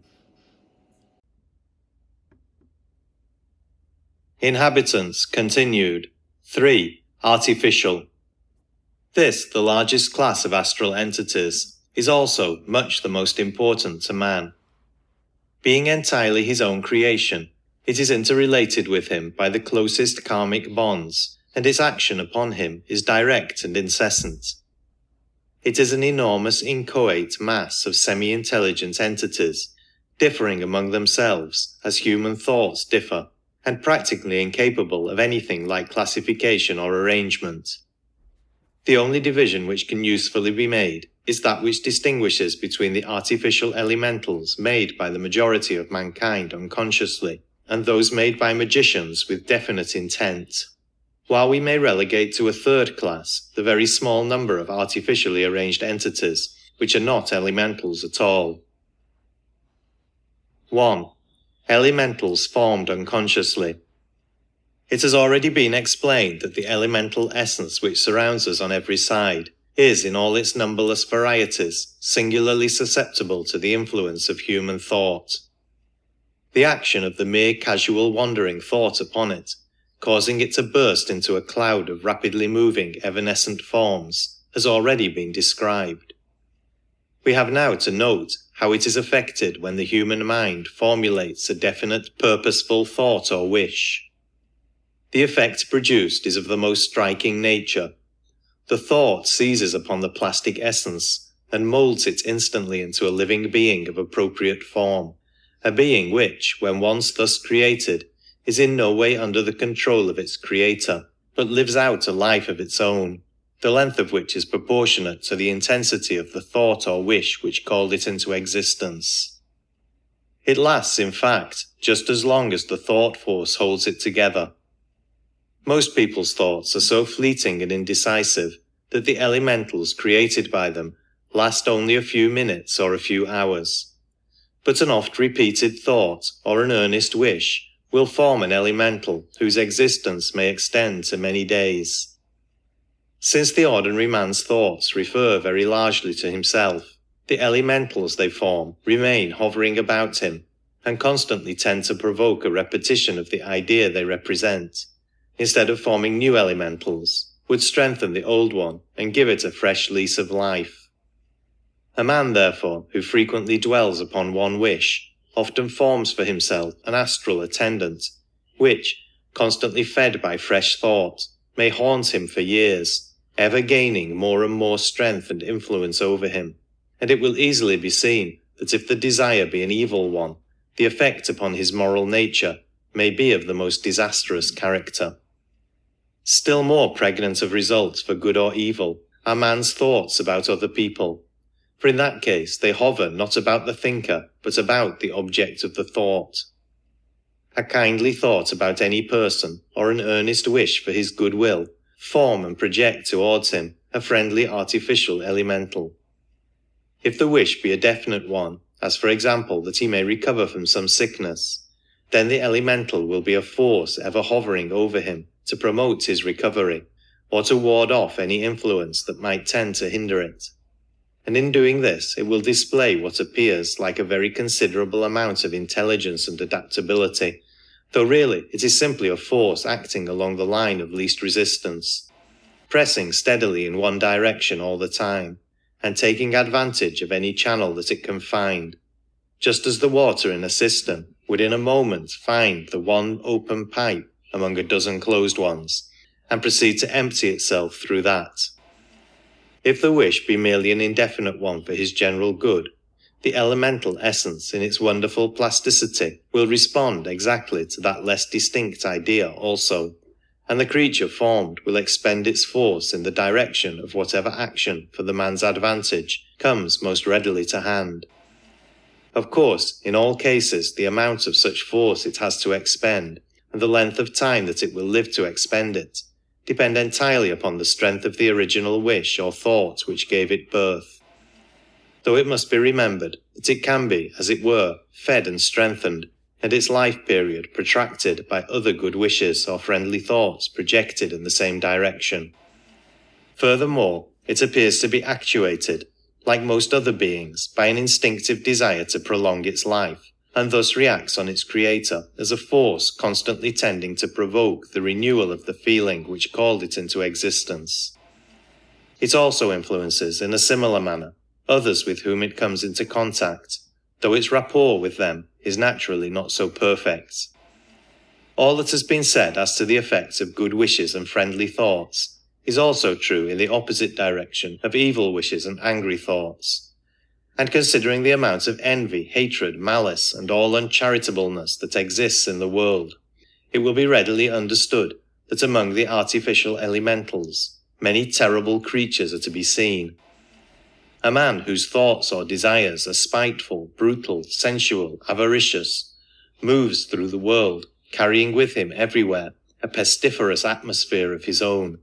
Inhabitants continued. 3. Artificial. This, the largest class of astral entities, is also much the most important to man. Being entirely his own creation, It is interrelated with him by the closest karmic bonds, and its action upon him is direct and incessant. It is an enormous inchoate mass of semi-intelligent entities, differing among themselves as human thoughts differ, and practically incapable of anything like classification or arrangement. The only division which can usefully be made is that which distinguishes between the artificial elementals made by the majority of mankind unconsciously, and those made by magicians with definite intent, while we may relegate to a third class the very small number of artificially arranged entities which are not elementals at all. 1. Elementals formed unconsciously. It has already been explained that the elemental essence which surrounds us on every side is, in all its numberless varieties, singularly susceptible to the influence of human thought. The action of the mere casual wandering thought upon it, causing it to burst into a cloud of rapidly moving evanescent forms, has already been described. We have now to note how it is affected when the human mind formulates a definite purposeful thought or wish. The effect produced is of the most striking nature. The thought seizes upon the plastic essence and moulds it instantly into a living being of appropriate form, a being which, when once thus created, is in no way under the control of its creator, but lives out a life of its own, the length of which is proportionate to the intensity of the thought or wish which called it into existence. It lasts, in fact, just as long as the thought force holds it together. Most people's thoughts are so fleeting and indecisive that the elementals created by them last only a few minutes or a few hours. But an oft-repeated thought or an earnest wish will form an elemental whose existence may extend to many days. Since the ordinary man's thoughts refer very largely to himself, the elementals they form remain hovering about him, and constantly tend to provoke a repetition of the idea they represent, instead of forming new elementals, would strengthen the old one and give it a fresh lease of life. A man, therefore, who frequently dwells upon one wish, often forms for himself an astral attendant, which, constantly fed by fresh thought, may haunt him for years, ever gaining more and more strength and influence over him, and it will easily be seen that if the desire be an evil one, the effect upon his moral nature may be of the most disastrous character. Still more pregnant of results for good or evil are man's thoughts about other people, for in that case they hover not about the thinker, but about the object of the thought. A kindly thought about any person, or an earnest wish for his goodwill, form and project towards him a friendly artificial elemental. If the wish be a definite one, as for example that he may recover from some sickness, then the elemental will be a force ever hovering over him to promote his recovery, or to ward off any influence that might tend to hinder it. And in doing this it will display what appears like a very considerable amount of intelligence and adaptability, though really it is simply a force acting along the line of least resistance, pressing steadily in one direction all the time, and taking advantage of any channel that it can find, just as the water in a cistern would in a moment find the one open pipe among a dozen closed ones, and proceed to empty itself through that. If the wish be merely an indefinite one for his general good, the elemental essence in its wonderful plasticity will respond exactly to that less distinct idea also, and the creature formed will expend its force in the direction of whatever action for the man's advantage comes most readily to hand. Of course, in all cases the amount of such force it has to expend, and the length of time that it will live to expend it, depend entirely upon the strength of the original wish or thought which gave it birth. Though it must be remembered that it can be, as it were, fed and strengthened, and its life period protracted by other good wishes or friendly thoughts projected in the same direction. Furthermore, it appears to be actuated, like most other beings, by an instinctive desire to prolong its life, and thus reacts on its creator as a force constantly tending to provoke the renewal of the feeling which called it into existence. It also influences, in a similar manner, others with whom it comes into contact, though its rapport with them is naturally not so perfect. All that has been said as to the effects of good wishes and friendly thoughts is also true in the opposite direction of evil wishes and angry thoughts. And considering the amount of envy, hatred, malice, and all uncharitableness that exists in the world, it will be readily understood that among the artificial elementals, many terrible creatures are to be seen. A man whose thoughts or desires are spiteful, brutal, sensual, avaricious, moves through the world, carrying with him everywhere a pestiferous atmosphere of his own,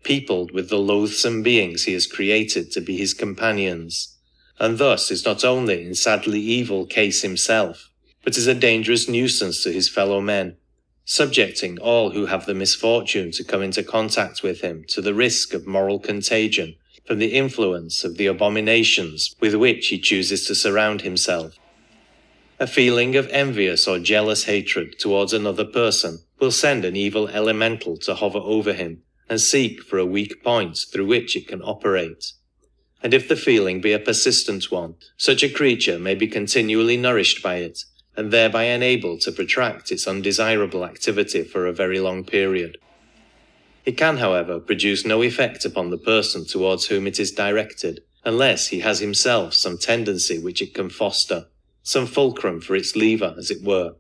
peopled with the loathsome beings he has created to be his companions, and thus is not only in sadly evil case himself, but is a dangerous nuisance to his fellow men, subjecting all who have the misfortune to come into contact with him to the risk of moral contagion from the influence of the abominations with which he chooses to surround himself. A feeling of envious or jealous hatred towards another person will send an evil elemental to hover over him and seek for a weak point through which it can operate. And if the feeling be a persistent one, such a creature may be continually nourished by it, and thereby enabled to protract its undesirable activity for a very long period. It can, however, produce no effect upon the person towards whom it is directed, unless he has himself some tendency which it can foster, some fulcrum for its lever, as it were.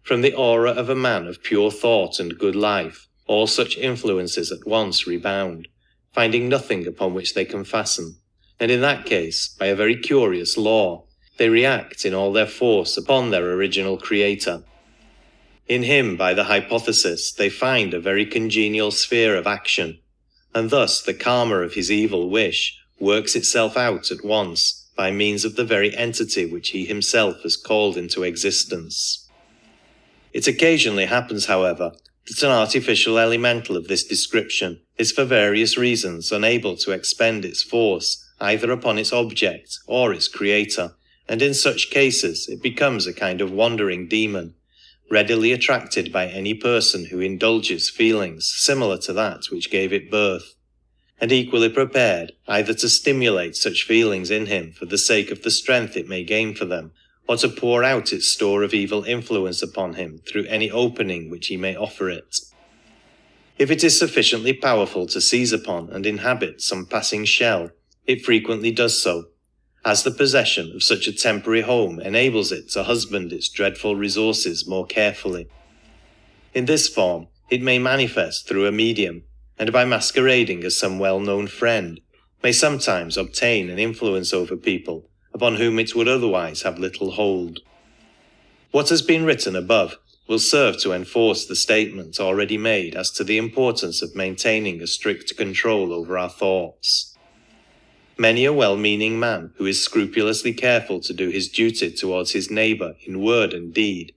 From the aura of a man of pure thought and good life, all such influences at once rebound, finding nothing upon which they can fasten, and in that case, by a very curious law, they react in all their force upon their original creator. In him, by the hypothesis, they find a very congenial sphere of action, and thus the karma of his evil wish works itself out at once by means of the very entity which he himself has called into existence. It occasionally happens, however, that an artificial elemental of this description is for various reasons unable to expend its force either upon its object or its creator, and in such cases it becomes a kind of wandering demon, readily attracted by any person who indulges feelings similar to that which gave it birth, and equally prepared either to stimulate such feelings in him for the sake of the strength it may gain for them, or to pour out its store of evil influence upon him through any opening which he may offer it. If it is sufficiently powerful to seize upon and inhabit some passing shell, it frequently does so, as the possession of such a temporary home enables it to husband its dreadful resources more carefully. In this form, it may manifest through a medium, and by masquerading as some well-known friend, may sometimes obtain an influence over people upon whom it would otherwise have little hold. What has been written above will serve to enforce the statement already made as to the importance of maintaining a strict control over our thoughts. Many a well-meaning man who is scrupulously careful to do his duty towards his neighbour in word and deed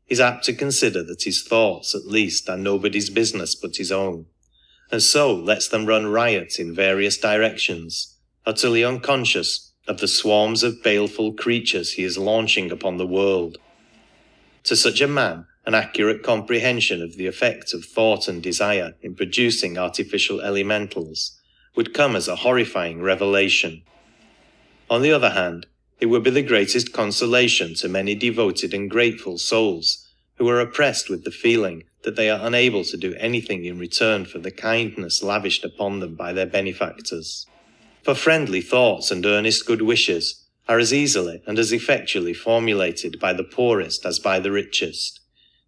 is apt to consider that his thoughts, at least, are nobody's business but his own, and so lets them run riot in various directions, utterly unconscious of the swarms of baleful creatures he is launching upon the world. To such a man, an accurate comprehension of the effect of thought and desire in producing artificial elementals would come as a horrifying revelation. On the other hand, it would be the greatest consolation to many devoted and grateful souls who are oppressed with the feeling that they are unable to do anything in return for the kindness lavished upon them by their benefactors. For friendly thoughts and earnest good wishes are as easily and as effectually formulated by the poorest as by the richest,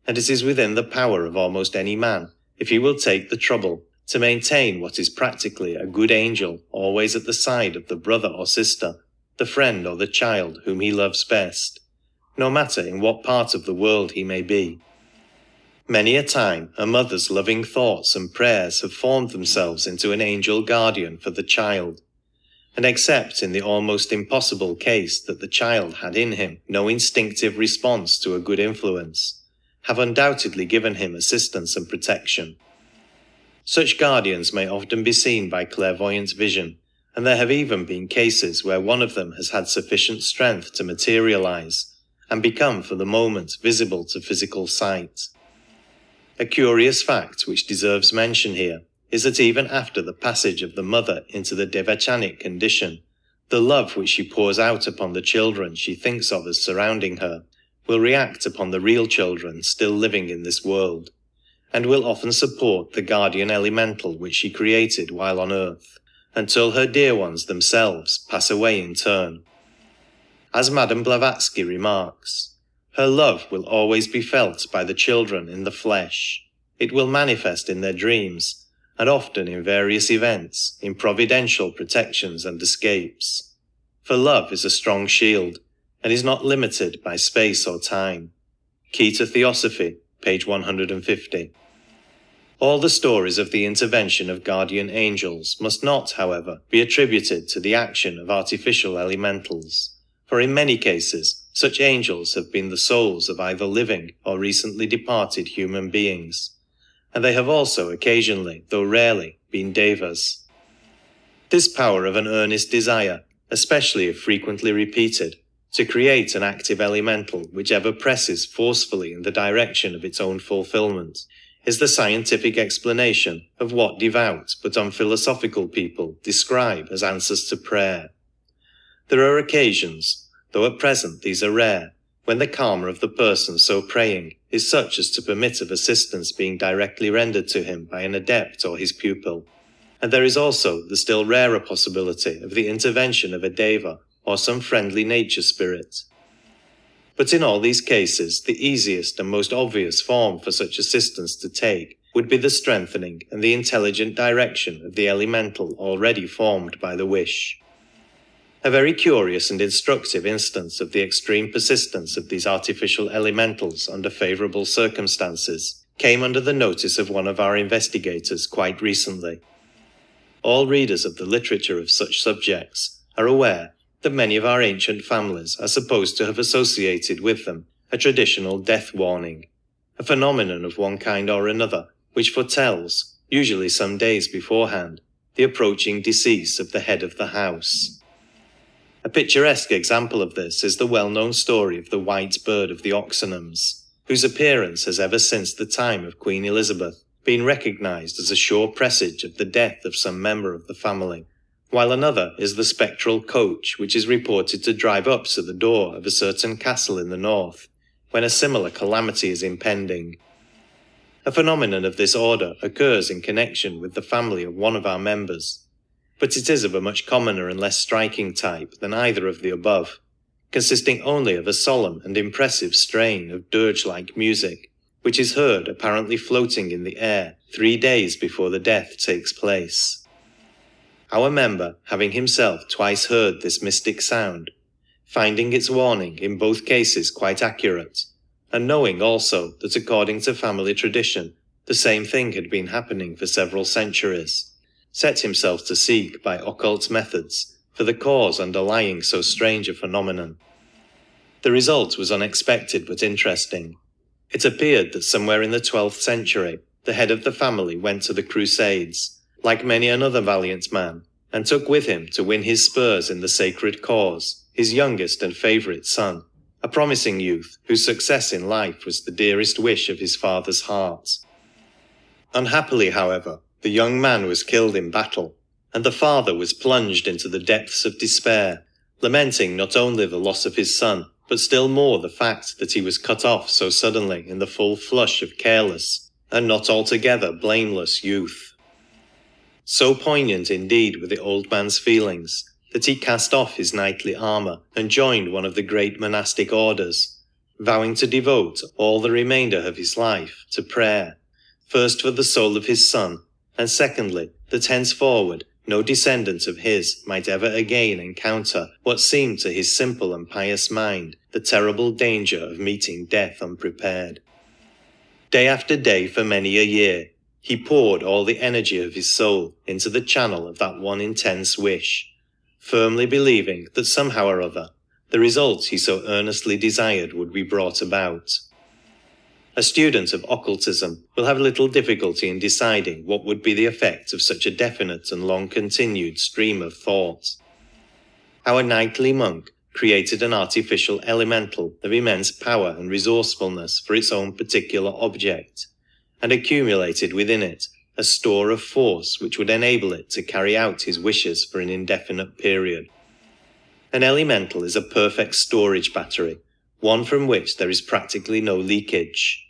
and it is within the power of almost any man, if he will take the trouble, to maintain what is practically a good angel always at the side of the brother or sister, the friend or the child whom he loves best, no matter in what part of the world he may be. Many a time a mother's loving thoughts and prayers have formed themselves into an angel guardian for the child, and except in the almost impossible case that the child had in him no instinctive response to a good influence, have undoubtedly given him assistance and protection. Such guardians may often be seen by clairvoyant vision, and there have even been cases where one of them has had sufficient strength to materialize and become for the moment visible to physical sight. A curious fact which deserves mention here is that even after the passage of the mother into the devachanic condition, the love which she pours out upon the children she thinks of as surrounding her will react upon the real children still living in this world, and will often support the guardian elemental which she created while on Earth, until her dear ones themselves pass away in turn. As Madame Blavatsky remarks, her love will always be felt by the children in the flesh. It will manifest in their dreams, and often in various events, in providential protections and escapes. For love is a strong shield, and is not limited by space or time. Key to Theosophy, page 150. All the stories of the intervention of guardian angels must not, however, be attributed to the action of artificial elementals, for in many cases, such angels have been the souls of either living or recently departed human beings, and they have also occasionally, though rarely, been devas. This power of an earnest desire, especially if frequently repeated, to create an active elemental which ever presses forcefully in the direction of its own fulfillment, is the scientific explanation of what devout but unphilosophical people describe as answers to prayer. There are occasions, though at present these are rare, when the karma of the person so praying is such as to permit of assistance being directly rendered to him by an adept or his pupil, and there is also the still rarer possibility of the intervention of a deva or some friendly nature spirit. But in all these cases, the easiest and most obvious form for such assistance to take would be the strengthening and the intelligent direction of the elemental already formed by the wish. A very curious and instructive instance of the extreme persistence of these artificial elementals under favourable circumstances came under the notice of one of our investigators quite recently. All readers of the literature of such subjects are aware that many of our ancient families are supposed to have associated with them a traditional death warning, a phenomenon of one kind or another which foretells, usually some days beforehand, the approaching decease of the head of the house. A picturesque example of this is the well-known story of the white bird of the Oxenhams, whose appearance has ever since the time of Queen Elizabeth been recognised as a sure presage of the death of some member of the family, while another is the spectral coach which is reported to drive up to the door of a certain castle in the north, when a similar calamity is impending. A phenomenon of this order occurs in connection with the family of one of our members, but it is of a much commoner and less striking type than either of the above, consisting only of a solemn and impressive strain of dirge-like music, which is heard apparently floating in the air 3 days before the death takes place. Our member, having himself twice heard this mystic sound, finding its warning in both cases quite accurate, and knowing also that according to family tradition the same thing had been happening for several centuries, set himself to seek by occult methods for the cause underlying so strange a phenomenon. The result was unexpected but interesting. It appeared that somewhere in the 12th century the head of the family went to the Crusades, like many another valiant man, and took with him to win his spurs in the sacred cause his youngest and favourite son, a promising youth whose success in life was the dearest wish of his father's heart. Unhappily, however, the young man was killed in battle, and the father was plunged into the depths of despair, lamenting not only the loss of his son, but still more the fact that he was cut off so suddenly in the full flush of careless, and not altogether blameless youth. So poignant indeed were the old man's feelings, that he cast off his knightly armour and joined one of the great monastic orders, vowing to devote all the remainder of his life to prayer, first for the soul of his son, and secondly, that henceforward no descendant of his might ever again encounter what seemed to his simple and pious mind the terrible danger of meeting death unprepared. Day after day for many a year, he poured all the energy of his soul into the channel of that one intense wish, firmly believing that somehow or other the result he so earnestly desired would be brought about. A student of occultism will have little difficulty in deciding what would be the effect of such a definite and long-continued stream of thought. Our knightly monk created an artificial elemental of immense power and resourcefulness for its own particular object, and accumulated within it a store of force which would enable it to carry out his wishes for an indefinite period. An elemental is a perfect storage battery, one from which there is practically no leakage.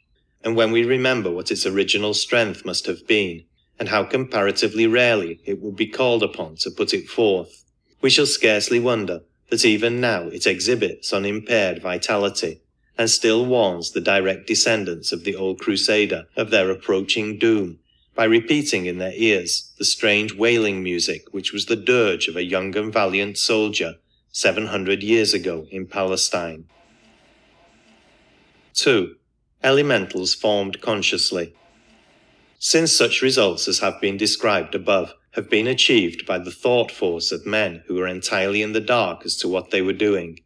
And when we remember what its original strength must have been, and how comparatively rarely it would be called upon to put it forth, we shall scarcely wonder that even now it exhibits unimpaired vitality, and still warns the direct descendants of the old Crusader of their approaching doom, by repeating in their ears the strange wailing music which was the dirge of a young and valiant soldier 700 years ago in Palestine. 2. Elementals formed consciously. Since such results as have been described above have been achieved by the thought force of men who were entirely in the dark as to what they were doing,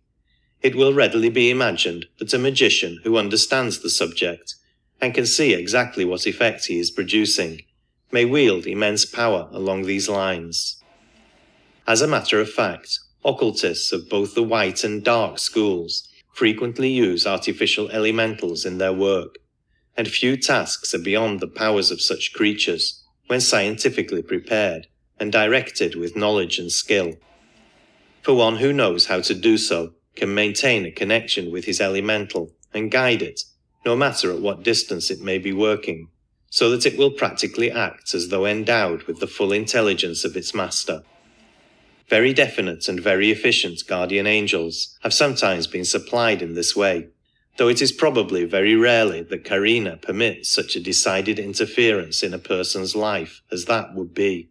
it will readily be imagined that a magician who understands the subject, and can see exactly what effect he is producing, may wield immense power along these lines. As a matter of fact, occultists of both the white and dark schools frequently use artificial elementals in their work, and few tasks are beyond the powers of such creatures when scientifically prepared and directed with knowledge and skill. For one who knows how to do so can maintain a connection with his elemental and guide it, no matter at what distance it may be working, so that it will practically act as though endowed with the full intelligence of its master. Very definite and very efficient guardian angels have sometimes been supplied in this way, though it is probably very rarely that Karina permits such a decided interference in a person's life as that would be.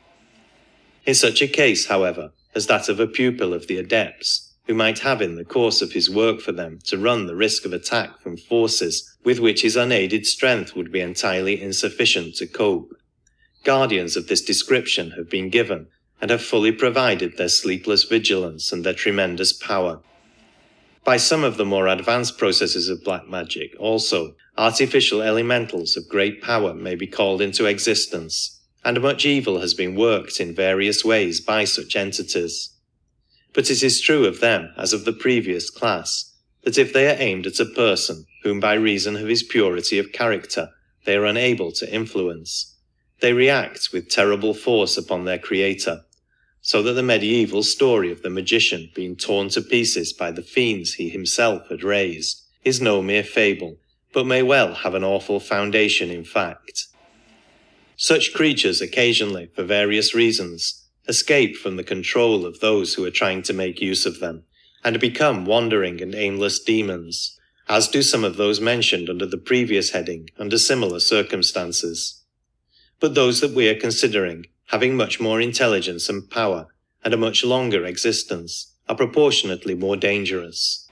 In such a case, however, as that of a pupil of the adepts, who might have in the course of his work for them to run the risk of attack from forces with which his unaided strength would be entirely insufficient to cope, guardians of this description have been given and have fully provided their sleepless vigilance and their tremendous power. By some of the more advanced processes of black magic, also, artificial elementals of great power may be called into existence, and much evil has been worked in various ways by such entities. But it is true of them, as of the previous class, that if they are aimed at a person whom by reason of his purity of character they are unable to influence, they react with terrible force upon their creator, so that the medieval story of the magician being torn to pieces by the fiends he himself had raised is no mere fable, but may well have an awful foundation in fact. Such creatures occasionally, for various reasons, escape from the control of those who are trying to make use of them, and become wandering and aimless demons, as do some of those mentioned under the previous heading under similar circumstances. But those that we are considering, having much more intelligence and power, and a much longer existence, are proportionately more dangerous.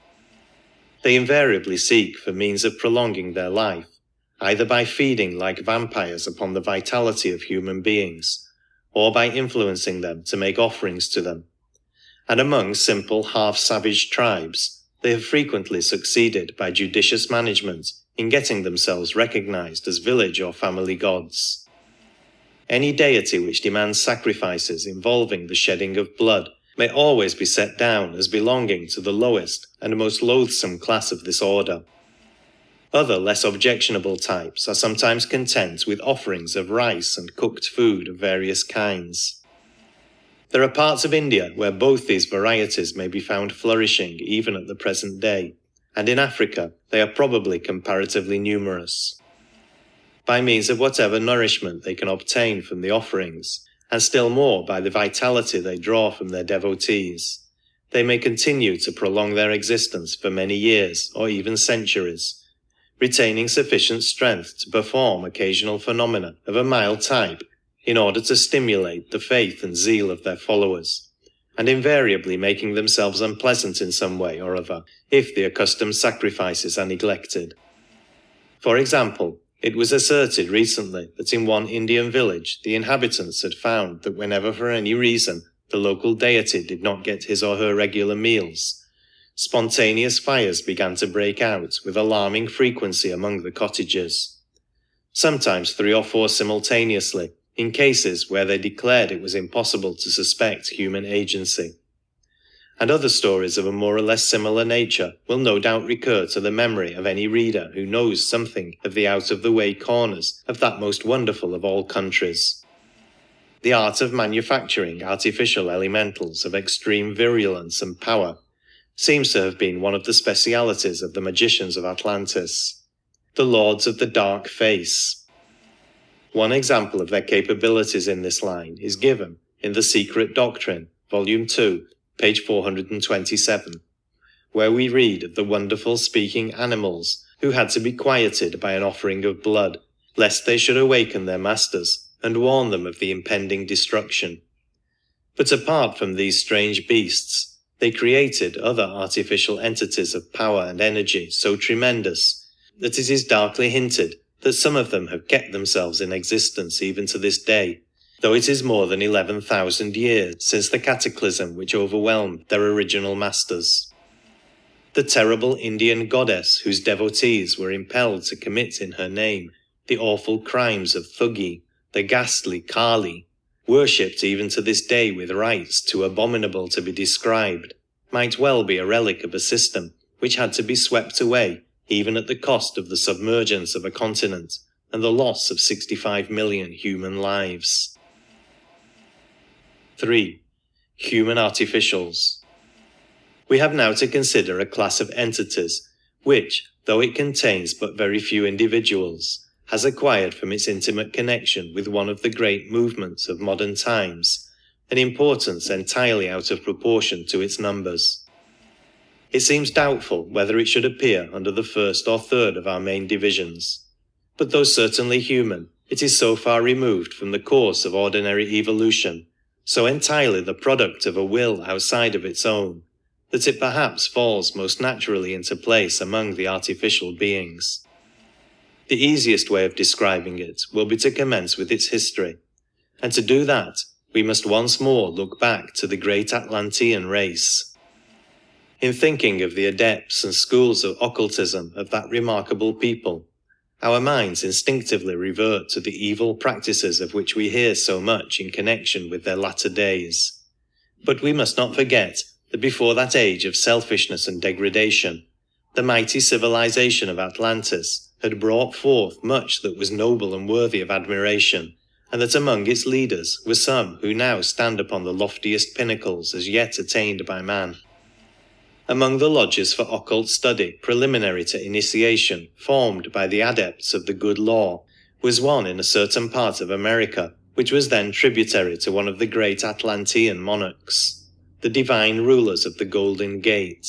They invariably seek for means of prolonging their life, either by feeding like vampires upon the vitality of human beings, or by influencing them to make offerings to them. And among simple half-savage tribes, they have frequently succeeded by judicious management in getting themselves recognized as village or family gods. Any deity which demands sacrifices involving the shedding of blood may always be set down as belonging to the lowest and most loathsome class of this order. Other less objectionable types are sometimes content with offerings of rice and cooked food of various kinds. There are parts of India where both these varieties may be found flourishing even at the present day, and in Africa they are probably comparatively numerous. By means of whatever nourishment they can obtain from the offerings, and still more by the vitality they draw from their devotees, they may continue to prolong their existence for many years or even centuries, retaining sufficient strength to perform occasional phenomena of a mild type in order to stimulate the faith and zeal of their followers, and invariably making themselves unpleasant in some way or other if the accustomed sacrifices are neglected. For example, it was asserted recently that in one Indian village the inhabitants had found that whenever for any reason the local deity did not get his or her regular meals, spontaneous fires began to break out with alarming frequency among the cottages, sometimes 3 or 4 simultaneously, in cases where they declared it was impossible to suspect human agency. And other stories of a more or less similar nature will no doubt recur to the memory of any reader who knows something of the out-of-the-way corners of that most wonderful of all countries. The art of manufacturing artificial elementals of extreme virulence and power, seems to have been one of the specialities of the magicians of Atlantis, the Lords of the Dark Face. One example of their capabilities in this line is given in The Secret Doctrine, Volume 2, page 427, where we read of the wonderful speaking animals who had to be quieted by an offering of blood, lest they should awaken their masters and warn them of the impending destruction. But apart from these strange beasts, they created other artificial entities of power and energy so tremendous that it is darkly hinted that some of them have kept themselves in existence even to this day, though it is more than 11,000 years since the cataclysm which overwhelmed their original masters. The terrible Indian goddess whose devotees were impelled to commit in her name the awful crimes of Thugi, the ghastly Kali, worshipped even to this day with rites too abominable to be described, might well be a relic of a system which had to be swept away even at the cost of the submergence of a continent and the loss of 65 million human lives. 3. Human artificials. We have now to consider a class of entities which, though it contains but very few individuals, has acquired from its intimate connection with one of the great movements of modern times an importance entirely out of proportion to its numbers. It seems doubtful whether it should appear under the first or third of our main divisions, but though certainly human, it is so far removed from the course of ordinary evolution, so entirely the product of a will outside of its own, that it perhaps falls most naturally into place among the artificial beings. The easiest way of describing it will be to commence with its history, and to do that, we must once more look back to the great Atlantean race. In thinking of the adepts and schools of occultism of that remarkable people, our minds instinctively revert to the evil practices of which we hear so much in connection with their latter days. But we must not forget that before that age of selfishness and degradation, the mighty civilization of Atlantis had brought forth much that was noble and worthy of admiration, and that among its leaders were some who now stand upon the loftiest pinnacles as yet attained by man. Among the lodges for occult study preliminary to initiation formed by the adepts of the good law was one in a certain part of America, which was then tributary to one of the great Atlantean monarchs, the divine rulers of the Golden Gate.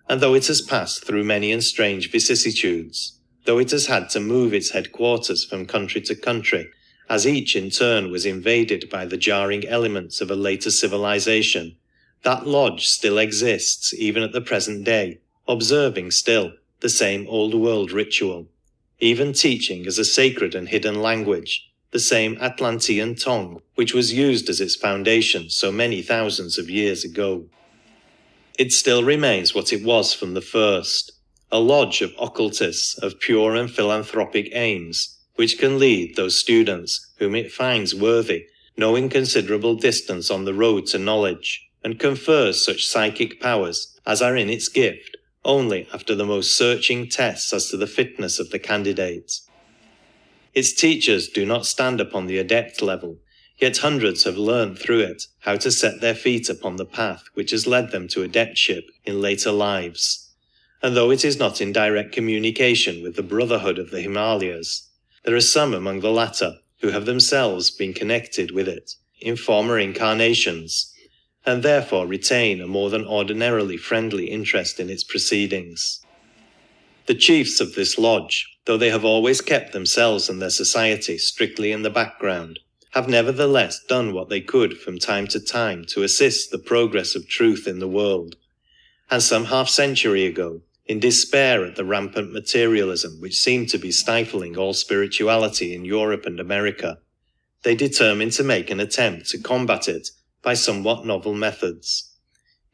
And though it has passed through many and strange vicissitudes, though it has had to move its headquarters from country to country, as each in turn was invaded by the jarring elements of a later civilization, that lodge still exists even at the present day, observing still the same old world ritual, even teaching as a sacred and hidden language the same Atlantean tongue which was used as its foundation so many thousands of years ago. It still remains what it was from the first, a lodge of occultists of pure and philanthropic aims, which can lead those students whom it finds worthy no inconsiderable distance on the road to knowledge, and confers such psychic powers as are in its gift only after the most searching tests as to the fitness of the candidate. Its teachers do not stand upon the adept level, yet hundreds have learned through it how to set their feet upon the path which has led them to adeptship in later lives. And though it is not in direct communication with the Brotherhood of the Himalayas, there are some among the latter who have themselves been connected with it in former incarnations, and therefore retain a more than ordinarily friendly interest in its proceedings. The chiefs of this lodge, though they have always kept themselves and their society strictly in the background, have nevertheless done what they could from time to time to assist the progress of truth in the world, and some half-century ago, in despair at the rampant materialism which seemed to be stifling all spirituality in Europe and America, they determined to make an attempt to combat it by somewhat novel methods.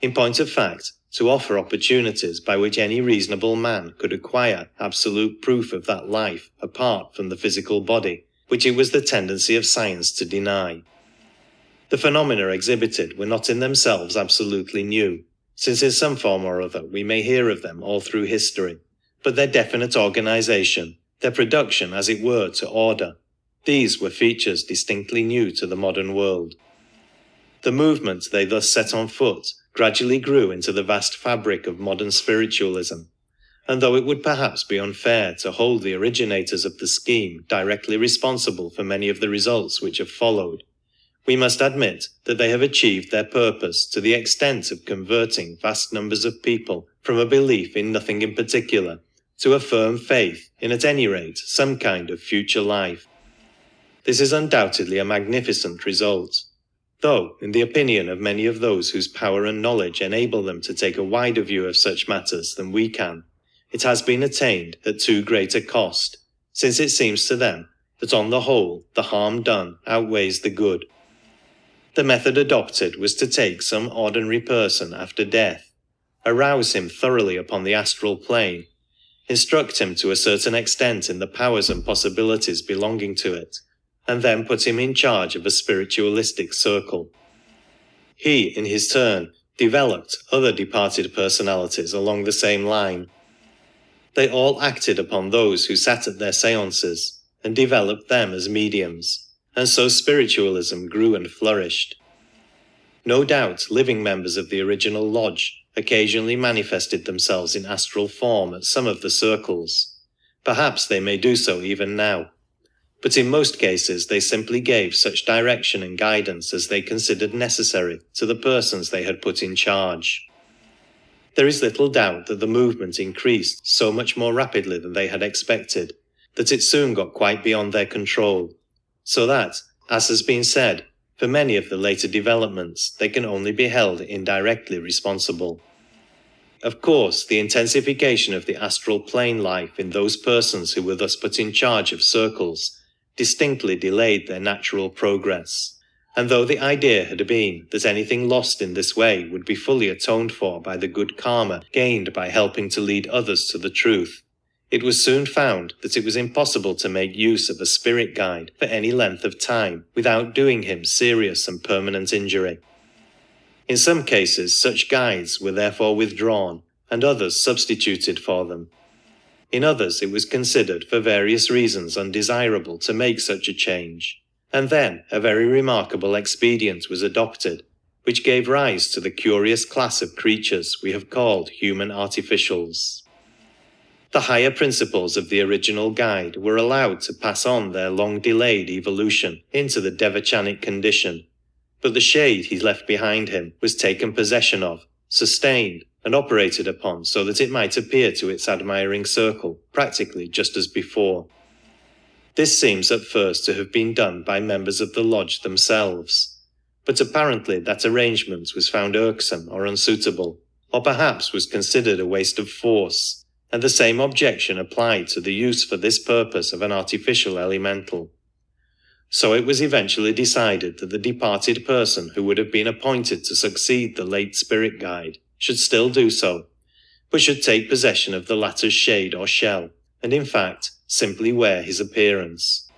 In point of fact, to offer opportunities by which any reasonable man could acquire absolute proof of that life apart from the physical body, which it was the tendency of science to deny. The phenomena exhibited were not in themselves absolutely new, since in some form or other we may hear of them all through history, but their definite organization, their production as it were to order, these were features distinctly new to the modern world. The movement they thus set on foot gradually grew into the vast fabric of modern spiritualism, and though it would perhaps be unfair to hold the originators of the scheme directly responsible for many of the results which have followed, we must admit that they have achieved their purpose to the extent of converting vast numbers of people from a belief in nothing in particular to a firm faith in, at any rate, some kind of future life. This is undoubtedly a magnificent result, though, in the opinion of many of those whose power and knowledge enable them to take a wider view of such matters than we can, it has been attained at too great a cost, since it seems to them that on the whole the harm done outweighs the good. The method adopted was to take some ordinary person after death, arouse him thoroughly upon the astral plane, instruct him to a certain extent in the powers and possibilities belonging to it, and then put him in charge of a spiritualistic circle. He, in his turn, developed other departed personalities along the same line. They all acted upon those who sat at their seances, and developed them as mediums, and so spiritualism grew and flourished. No doubt living members of the original lodge occasionally manifested themselves in astral form at some of the circles. Perhaps they may do so even now. But in most cases they simply gave such direction and guidance as they considered necessary to the persons they had put in charge. There is little doubt that the movement increased so much more rapidly than they had expected, that it soon got quite beyond their control, so that, as has been said, for many of the later developments they can only be held indirectly responsible. Of course, the intensification of the astral plane life in those persons who were thus put in charge of circles distinctly delayed their natural progress, and though the idea had been that anything lost in this way would be fully atoned for by the good karma gained by helping to lead others to the truth, it was soon found that it was impossible to make use of a spirit guide for any length of time without doing him serious and permanent injury. In some cases, such guides were therefore withdrawn, and others substituted for them. In others, it was considered for various reasons undesirable to make such a change, and then a very remarkable expedient was adopted, which gave rise to the curious class of creatures we have called human artificials. The higher principles of the original guide were allowed to pass on their long-delayed evolution into the devachanic condition, but the shade he left behind him was taken possession of, sustained, and operated upon so that it might appear to its admiring circle practically just as before. This seems at first to have been done by members of the lodge themselves, but apparently that arrangement was found irksome or unsuitable, or perhaps was considered a waste of force, and the same objection applied to the use for this purpose of an artificial elemental. So it was eventually decided that the departed person who would have been appointed to succeed the late spirit guide should still do so, but should take possession of the latter's shade or shell, and in fact simply wear his appearance.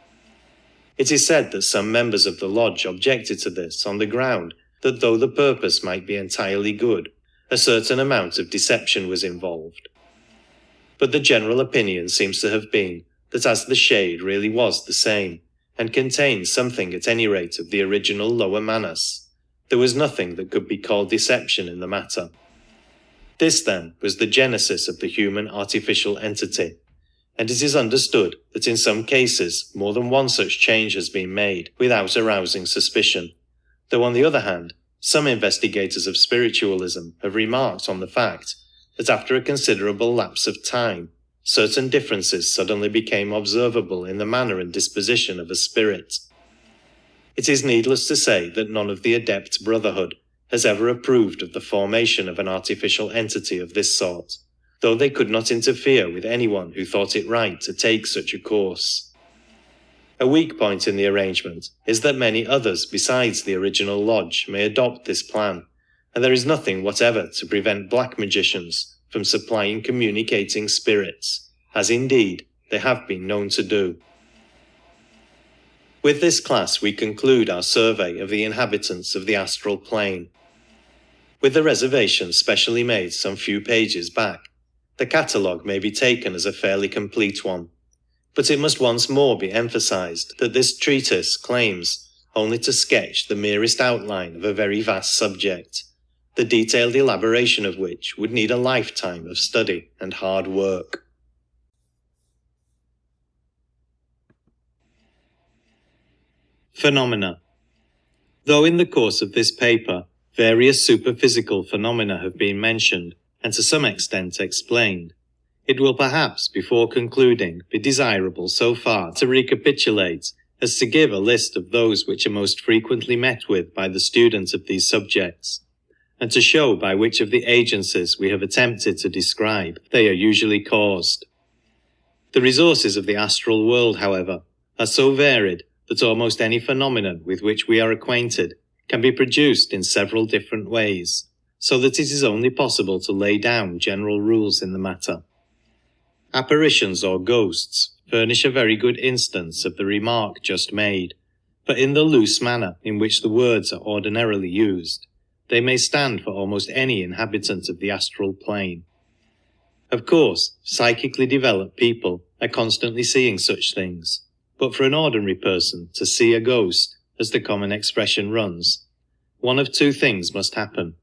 It is said that some members of the lodge objected to this on the ground that though the purpose might be entirely good, a certain amount of deception was involved. But the general opinion seems to have been that as the shade really was the same, and contained something at any rate of the original lower manas, there was nothing that could be called deception in the matter. This, then, was the genesis of the human artificial entity, and it is understood that in some cases more than one such change has been made without arousing suspicion, though on the other hand, some investigators of spiritualism have remarked on the fact that after a considerable lapse of time, certain differences suddenly became observable in the manner and disposition of a spirit. It is needless to say that none of the adept brotherhood has ever approved of the formation of an artificial entity of this sort, though they could not interfere with anyone who thought it right to take such a course. A weak point in the arrangement is that many others besides the original lodge may adopt this plan, and there is nothing whatever to prevent black magicians from supplying communicating spirits, as indeed they have been known to do. With this class we conclude our survey of the inhabitants of the astral plane. With the reservation specially made some few pages back, the catalogue may be taken as a fairly complete one, but it must once more be emphasized that this treatise claims only to sketch the merest outline of a very vast subject, the detailed elaboration of which would need a lifetime of study and hard work. Phenomena. Though in the course of this paper, various superphysical phenomena have been mentioned, and to some extent explained, it will perhaps, before concluding, be desirable so far to recapitulate as to give a list of those which are most frequently met with by the student of these subjects, and to show by which of the agencies we have attempted to describe they are usually caused. The resources of the astral world, however, are so varied that almost any phenomenon with which we are acquainted can be produced in several different ways, so that it is only possible to lay down general rules in the matter. Apparitions or ghosts furnish a very good instance of the remark just made, for in the loose manner in which the words are ordinarily used, they may stand for almost any inhabitant of the astral plane. Of course, psychically developed people are constantly seeing such things, but for an ordinary person to see a ghost, as the common expression runs, one of two things must happen.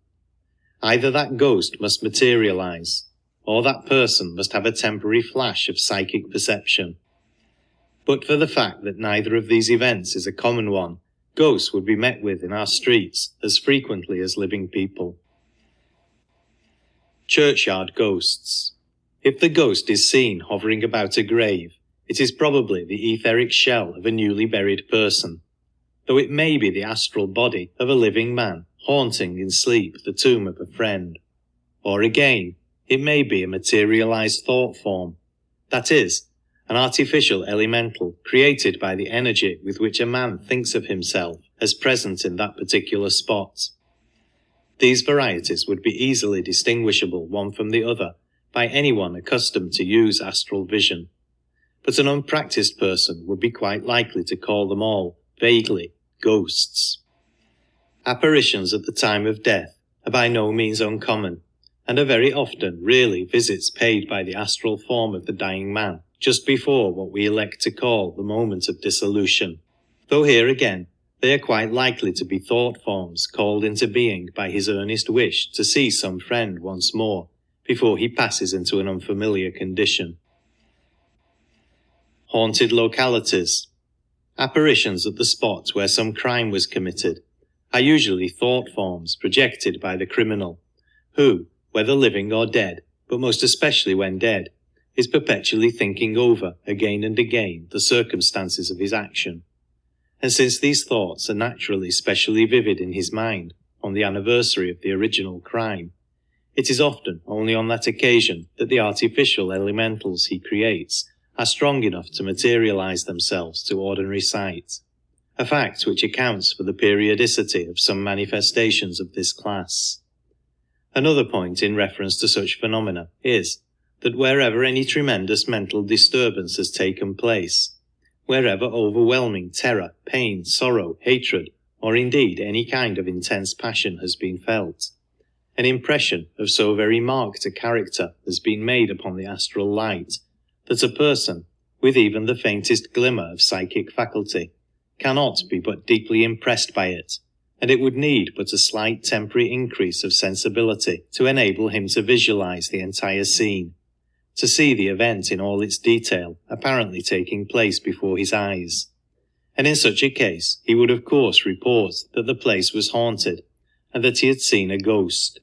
Either that ghost must materialize, or that person must have a temporary flash of psychic perception. But for the fact that neither of these events is a common one, ghosts would be met with in our streets as frequently as living people. Churchyard ghosts. If the ghost is seen hovering about a grave, it is probably the etheric shell of a newly buried person, though it may be the astral body of a living man haunting in sleep the tomb of a friend. Or again, it may be a materialized thought form, that is, an artificial elemental created by the energy with which a man thinks of himself as present in that particular spot. These varieties would be easily distinguishable one from the other by anyone accustomed to use astral vision, but an unpracticed person would be quite likely to call them all, vaguely, ghosts. Apparitions at the time of death are by no means uncommon, and are very often really visits paid by the astral form of the dying man just before what we elect to call the moment of dissolution, though here again they are quite likely to be thought forms called into being by his earnest wish to see some friend once more before he passes into an unfamiliar condition. Haunted localities. Apparitions at the spot where some crime was committed are usually thought forms projected by the criminal, who, whether living or dead, but most especially when dead, is perpetually thinking over again and again the circumstances of his action. And since these thoughts are naturally specially vivid in his mind on the anniversary of the original crime, it is often only on that occasion that the artificial elementals he creates are strong enough to materialize themselves to ordinary sight, a fact which accounts for the periodicity of some manifestations of this class. Another point in reference to such phenomena is that wherever any tremendous mental disturbance has taken place, wherever overwhelming terror, pain, sorrow, hatred, or indeed any kind of intense passion has been felt, an impression of so very marked a character has been made upon the astral light that a person, with even the faintest glimmer of psychic faculty, cannot be but deeply impressed by it, and it would need but a slight temporary increase of sensibility to enable him to visualize the entire scene, to see the event in all its detail apparently taking place before his eyes. And in such a case he would of course report that the place was haunted, and that he had seen a ghost.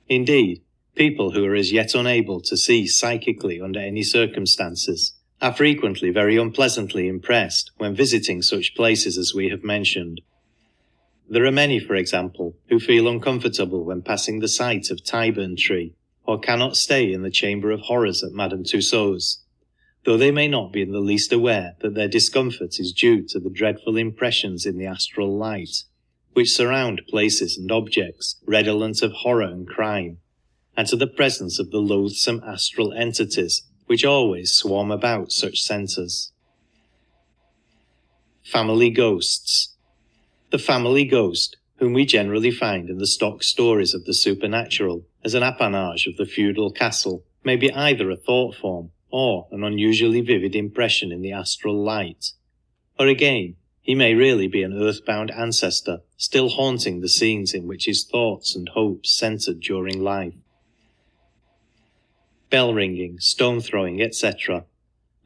Indeed, people who are as yet unable to see psychically under any circumstances are frequently very unpleasantly impressed when visiting such places as we have mentioned. There are many, for example, who feel uncomfortable when passing the site of Tyburn Tree, or cannot stay in the Chamber of Horrors at Madame Tussauds, though they may not be in the least aware that their discomfort is due to the dreadful impressions in the astral light, which surround places and objects redolent of horror and crime, and to the presence of the loathsome astral entities which always swarm about such centres. Family ghosts. The family ghost, whom we generally find in the stock stories of the supernatural as an appanage of the feudal castle, may be either a thought form or an unusually vivid impression in the astral light. Or again, He may really be an earthbound ancestor, still haunting the scenes in which his thoughts and hopes centered during life. Bell ringing, stone throwing, etc.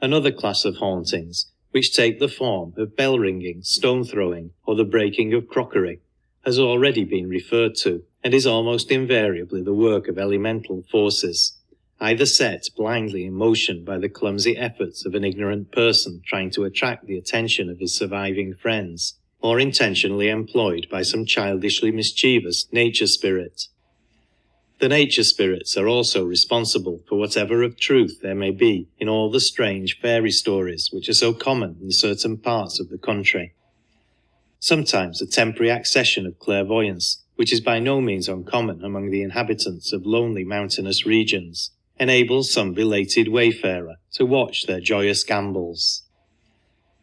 Another class of hauntings, which take the form of bell ringing, stone throwing, or the breaking of crockery, has already been referred to, and is almost invariably the work of elemental forces, either set blindly in motion by the clumsy efforts of an ignorant person trying to attract the attention of his surviving friends, or intentionally employed by some childishly mischievous nature spirit. The nature spirits are also responsible for whatever of truth there may be in all the strange fairy stories which are so common in certain parts of the country. Sometimes a temporary accession of clairvoyance, which is by no means uncommon among the inhabitants of lonely mountainous regions, enables some belated wayfarer to watch their joyous gambols.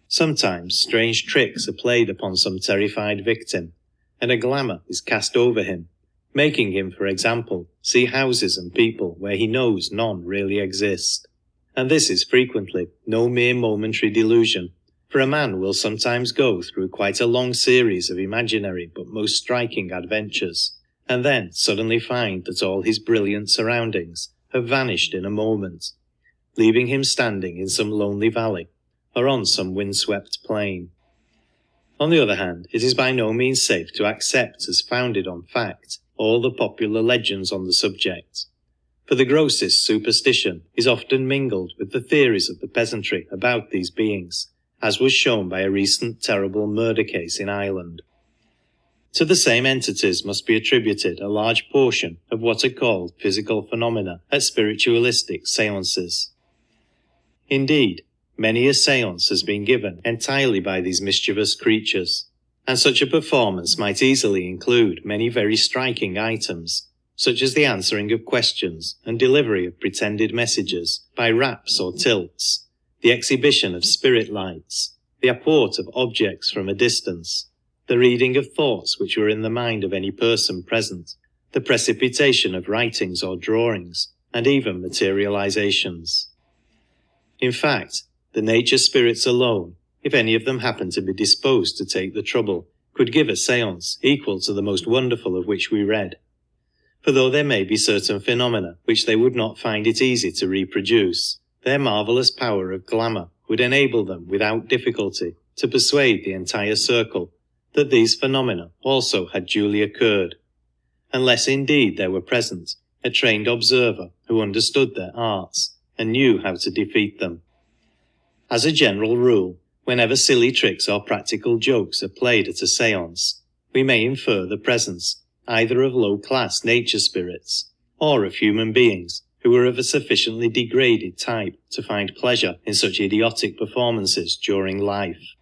Sometimes strange tricks are played upon some terrified victim, and a glamour is cast over him, making him, for example, see houses and people where he knows none really exist. And this is frequently no mere momentary delusion, for a man will sometimes go through quite a long series of imaginary but most striking adventures, and then suddenly find that all his brilliant surroundings have vanished in a moment, leaving him standing in some lonely valley or on some windswept plain. On the other hand, it is by no means safe to accept as founded on fact all the popular legends on the subject, for the grossest superstition is often mingled with the theories of the peasantry about these beings, as was shown by a recent terrible murder case in Ireland. To the same entities must be attributed a large portion of what are called physical phenomena at spiritualistic séances. Indeed, many a séance has been given entirely by these mischievous creatures, and such a performance might easily include many very striking items, such as the answering of questions and delivery of pretended messages by raps or tilts, the exhibition of spirit lights, the apport of objects from a distance, the reading of thoughts which were in the mind of any person present, the precipitation of writings or drawings, and even materializations. In fact, the nature spirits alone, if any of them happen to be disposed to take the trouble, could give a séance equal to the most wonderful of which we read. For though there may be certain phenomena which they would not find it easy to reproduce, their marvellous power of glamour would enable them without difficulty to persuade the entire circle that these phenomena also had duly occurred, unless indeed there were present a trained observer who understood their arts and knew how to defeat them. As a general rule, whenever silly tricks or practical jokes are played at a séance, we may infer the presence either of low-class nature spirits or of human beings who are of a sufficiently degraded type to find pleasure in such idiotic performances during life.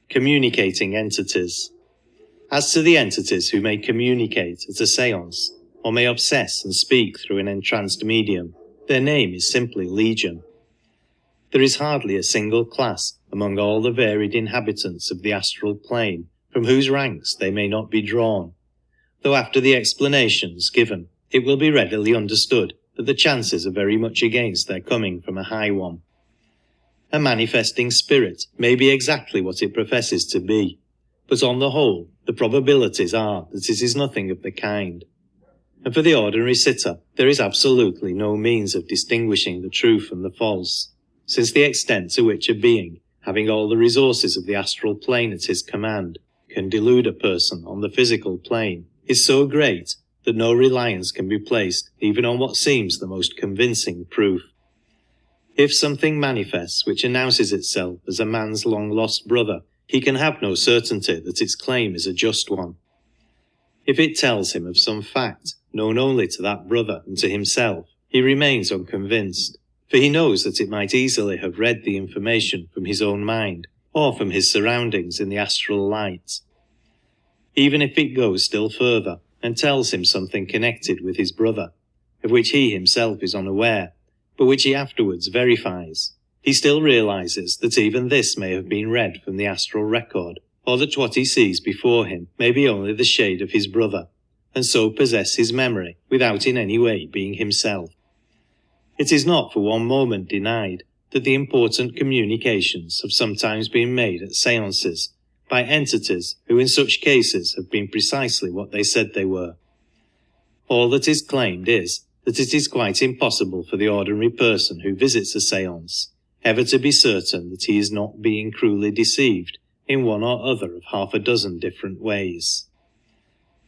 Communicating entities. As to the entities who may communicate at a séance, or may obsess and speak through an entranced medium, their name is simply legion. There is hardly a single class among all the varied inhabitants of the astral plane from whose ranks they may not be drawn, though after the explanations given it will be readily understood that the chances are very much against their coming from a high one. A manifesting spirit may be exactly what it professes to be, but on the whole the probabilities are that it is nothing of the kind. And for the ordinary sitter there is absolutely no means of distinguishing the true from the false, since the extent to which a being, having all the resources of the astral plane at his command, can delude a person on the physical plane is so great that no reliance can be placed even on what seems the most convincing proof. If something manifests which announces itself as a man's long-lost brother, he can have no certainty that its claim is a just one. If it tells him of some fact known only to that brother and to himself, he remains unconvinced, for he knows that it might easily have read the information from his own mind or from his surroundings in the astral light. Even if it goes still further and tells him something connected with his brother, of which he himself is unaware, but which he afterwards verifies, he still realizes that even this may have been read from the astral record, or that what he sees before him may be only the shade of his brother, and so possess his memory without in any way being himself. It is not for one moment denied that the important communications have sometimes been made at seances by entities who in such cases have been precisely what they said they were. All that is claimed is that it is quite impossible for the ordinary person who visits a seance ever to be certain that he is not being cruelly deceived in one or other of half a dozen different ways.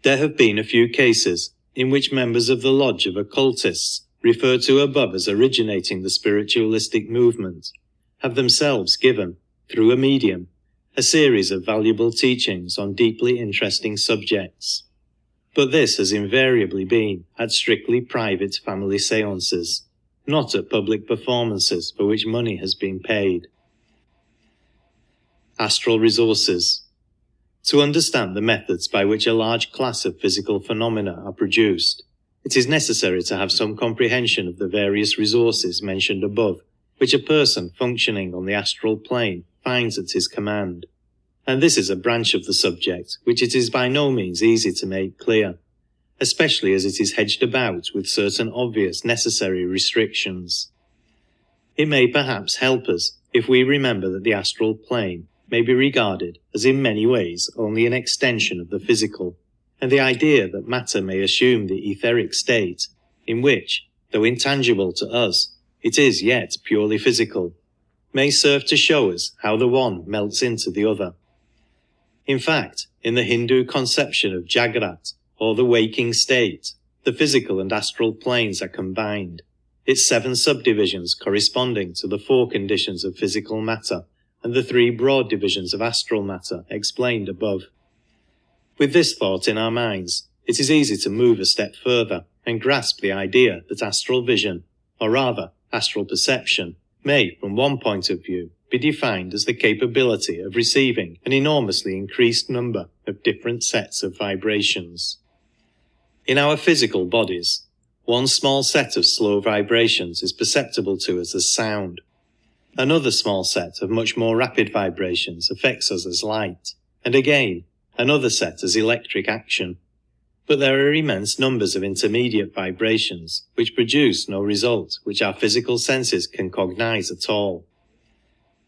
There have been a few cases in which members of the Lodge of Occultists, referred to above as originating the spiritualistic movement, have themselves given, through a medium, a series of valuable teachings on deeply interesting subjects. But this has invariably been at strictly private family seances, not at public performances for which money has been paid. Astral resources. To understand the methods by which a large class of physical phenomena are produced, it is necessary to have some comprehension of the various resources mentioned above, which a person functioning on the astral plane finds at his command. And this is a branch of the subject which it is by no means easy to make clear, especially as it is hedged about with certain obvious necessary restrictions. It may perhaps help us if we remember that the astral plane may be regarded as in many ways only an extension of the physical, and the idea that matter may assume the etheric state, in which, though intangible to us, it is yet purely physical, may serve to show us how the one melts into the other. In fact, in the Hindu conception of Jagrat, or the waking state, the physical and astral planes are combined, its 7 subdivisions corresponding to the 4 conditions of physical matter and the 3 broad divisions of astral matter explained above. With this thought in our minds, it is easy to move a step further and grasp the idea that astral vision, or rather astral perception, may, from one point of view, be defined as the capability of receiving an enormously increased number of different sets of vibrations. In our physical bodies, one small set of slow vibrations is perceptible to us as sound. Another small set of much more rapid vibrations affects us as light, and again, another set as electric action. But there are immense numbers of intermediate vibrations which produce no result which our physical senses can cognize at all.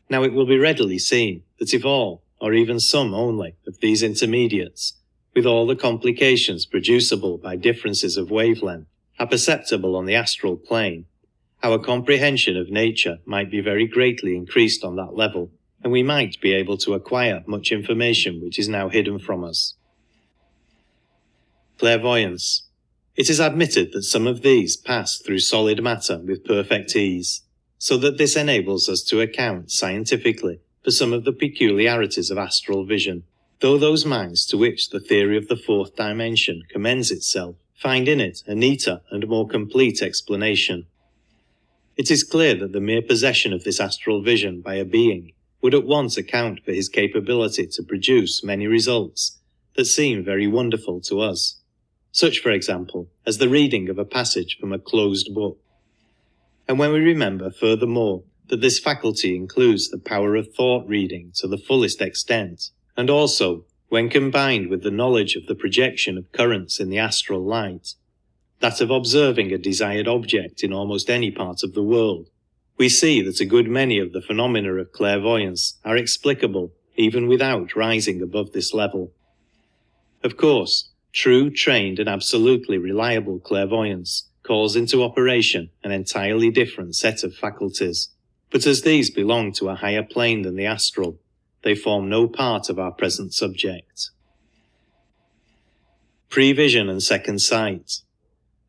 Now it will be readily seen that if all, or even some only, of these intermediates, with all the complications producible by differences of wavelength, are perceptible on the astral plane, our comprehension of nature might be very greatly increased on that level, and we might be able to acquire much information which is now hidden from us. Clairvoyance. It is admitted that some of these pass through solid matter with perfect ease, so that this enables us to account scientifically for some of the peculiarities of astral vision, though those minds to which the theory of the 4th dimension commends itself find in it a neater and more complete explanation. It is clear that the mere possession of this astral vision by a being would at once account for his capability to produce many results that seem very wonderful to us, such, for example, as the reading of a passage from a closed book. And when we remember, furthermore, that this faculty includes the power of thought reading to the fullest extent, and also, when combined with the knowledge of the projection of currents in the astral light, that of observing a desired object in almost any part of the world, we see that a good many of the phenomena of clairvoyance are explicable even without rising above this level. Of course, true, trained, and absolutely reliable clairvoyance calls into operation an entirely different set of faculties, but as these belong to a higher plane than the astral, they form no part of our present subject. Prevision and second sight.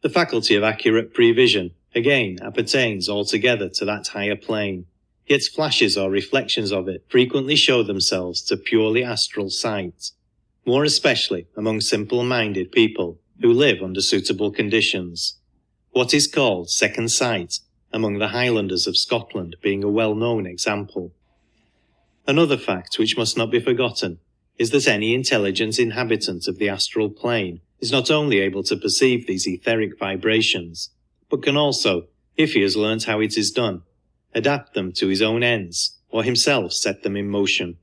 The faculty of accurate prevision, again, appertains altogether to that higher plane, yet flashes or reflections of it frequently show themselves to purely astral sight, more especially among simple-minded people who live under suitable conditions. What is called second sight among the Highlanders of Scotland being a well-known example. Another fact which must not be forgotten is that any intelligent inhabitant of the astral plane is not only able to perceive these etheric vibrations, but can also, if he has learnt how it is done, adapt them to his own ends, or himself set them in motion.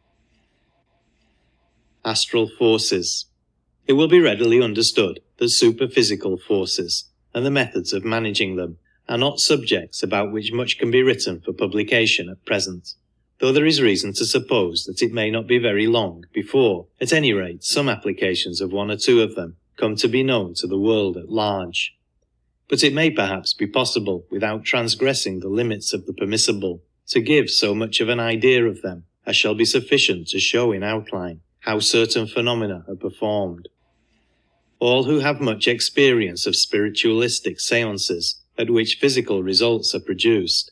Astral forces. It will be readily understood that superphysical forces, and the methods of managing them, are not subjects about which much can be written for publication at present, though there is reason to suppose that it may not be very long before, at any rate, some applications of one or two of them come to be known to the world at large. But it may perhaps be possible, without transgressing the limits of the permissible, to give so much of an idea of them as shall be sufficient to show in outline how certain phenomena are performed. All who have much experience of spiritualistic seances, at which physical results are produced,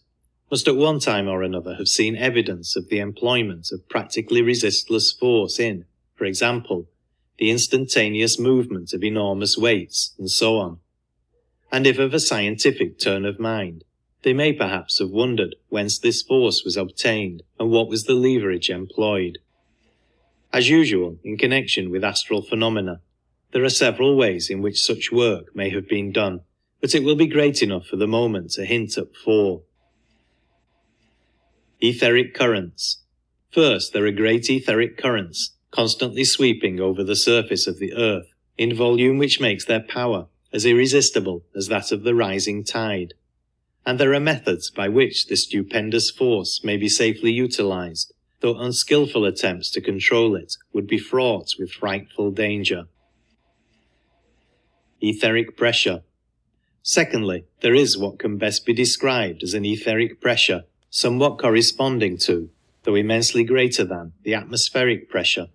must at one time or another have seen evidence of the employment of practically resistless force in, for example, the instantaneous movement of enormous weights, and so on. And if of a scientific turn of mind, they may perhaps have wondered whence this force was obtained and what was the leverage employed. As usual, in connection with astral phenomena, there are several ways in which such work may have been done, but it will be great enough for the moment to hint at 4. Etheric currents. First, there are great etheric currents, constantly sweeping over the surface of the earth, in volume which makes their power as irresistible as that of the rising tide. And there are methods by which this stupendous force may be safely utilized, though unskillful attempts to control it would be fraught with frightful danger. Etheric pressure. Secondly, there is what can best be described as an etheric pressure, somewhat corresponding to, though immensely greater than, the atmospheric pressure.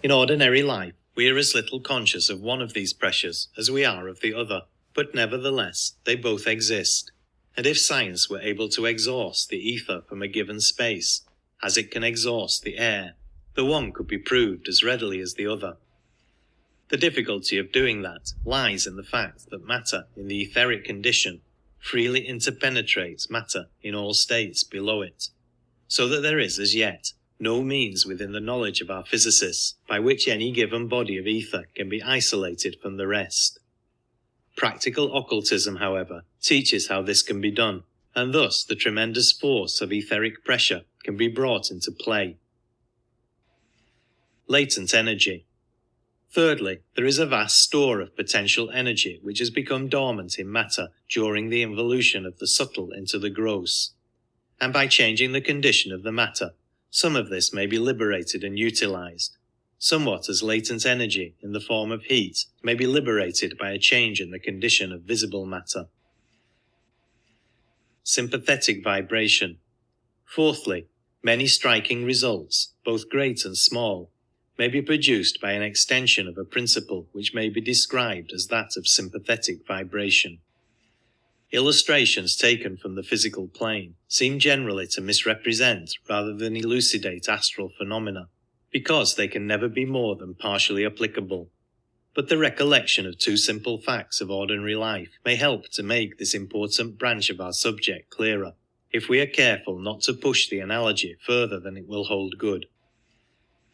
In ordinary life, we are as little conscious of one of these pressures as we are of the other, but nevertheless they both exist, and if science were able to exhaust the ether from a given space, as it can exhaust the air, the one could be proved as readily as the other. The difficulty of doing that lies in the fact that matter in the etheric condition freely interpenetrates matter in all states below it, so that there is as yet no means within the knowledge of our physicists by which any given body of ether can be isolated from the rest. Practical occultism, however, teaches how this can be done, and thus the tremendous force of etheric pressure can be brought into play. Latent energy. Thirdly, there is a vast store of potential energy which has become dormant in matter during the involution of the subtle into the gross, and by changing the condition of the matter, some of this may be liberated and utilized. Somewhat as latent energy in the form of heat may be liberated by a change in the condition of visible matter. Sympathetic vibration. Fourthly, many striking results, both great and small, may be produced by an extension of a principle which may be described as that of sympathetic vibration. Illustrations taken from the physical plane seem generally to misrepresent rather than elucidate astral phenomena, because they can never be more than partially applicable. But the recollection of 2 simple facts of ordinary life may help to make this important branch of our subject clearer, if we are careful not to push the analogy further than it will hold good.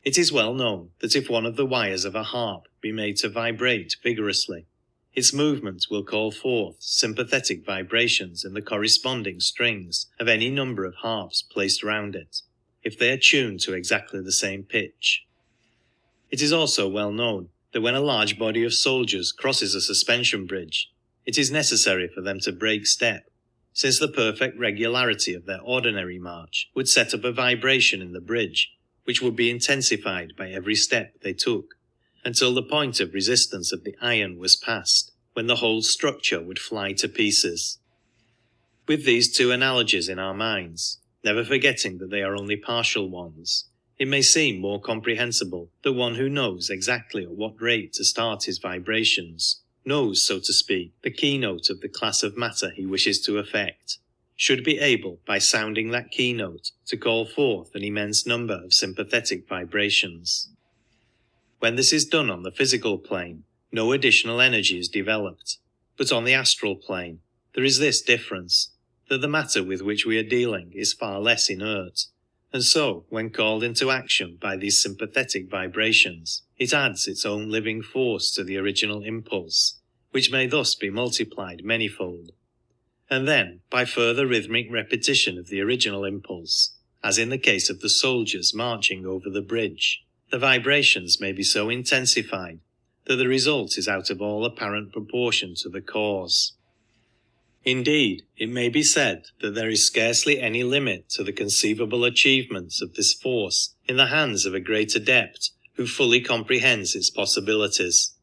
It is well known that if one of the wires of a harp be made to vibrate vigorously, its movement will call forth sympathetic vibrations in the corresponding strings of any number of harps placed round it, if they are tuned to exactly the same pitch. It is also well known that when a large body of soldiers crosses a suspension bridge, it is necessary for them to break step, since the perfect regularity of their ordinary march would set up a vibration in the bridge, which would be intensified by every step they took, until the point of resistance of the iron was passed, when the whole structure would fly to pieces. With these 2 analogies in our minds, never forgetting that they are only partial ones, it may seem more comprehensible that one who knows exactly at what rate to start his vibrations, knows, so to speak, the keynote of the class of matter he wishes to affect, should be able, by sounding that keynote, to call forth an immense number of sympathetic vibrations. When this is done on the physical plane, no additional energy is developed, but on the astral plane, there is this difference, that the matter with which we are dealing is far less inert, and so, when called into action by these sympathetic vibrations, it adds its own living force to the original impulse, which may thus be multiplied manyfold. And then, by further rhythmic repetition of the original impulse, as in the case of the soldiers marching over the bridge, the vibrations may be so intensified that the result is out of all apparent proportion to the cause. Indeed, it may be said that there is scarcely any limit to the conceivable achievements of this force in the hands of a great adept who fully comprehends its possibilities.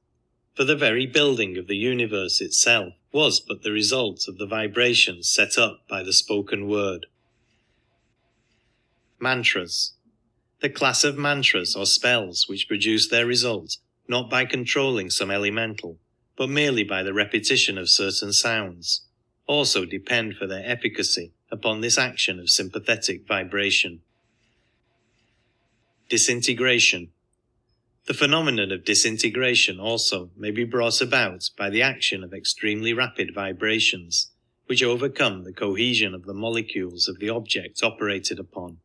For the very building of the universe itself was but the result of the vibrations set up by the spoken word. Mantras. The class of mantras or spells which produce their result not by controlling some elemental, but merely by the repetition of certain sounds, also depend for their efficacy upon this action of sympathetic vibration. Disintegration. The phenomenon of disintegration also may be brought about by the action of extremely rapid vibrations, which overcome the cohesion of the molecules of the object operated upon.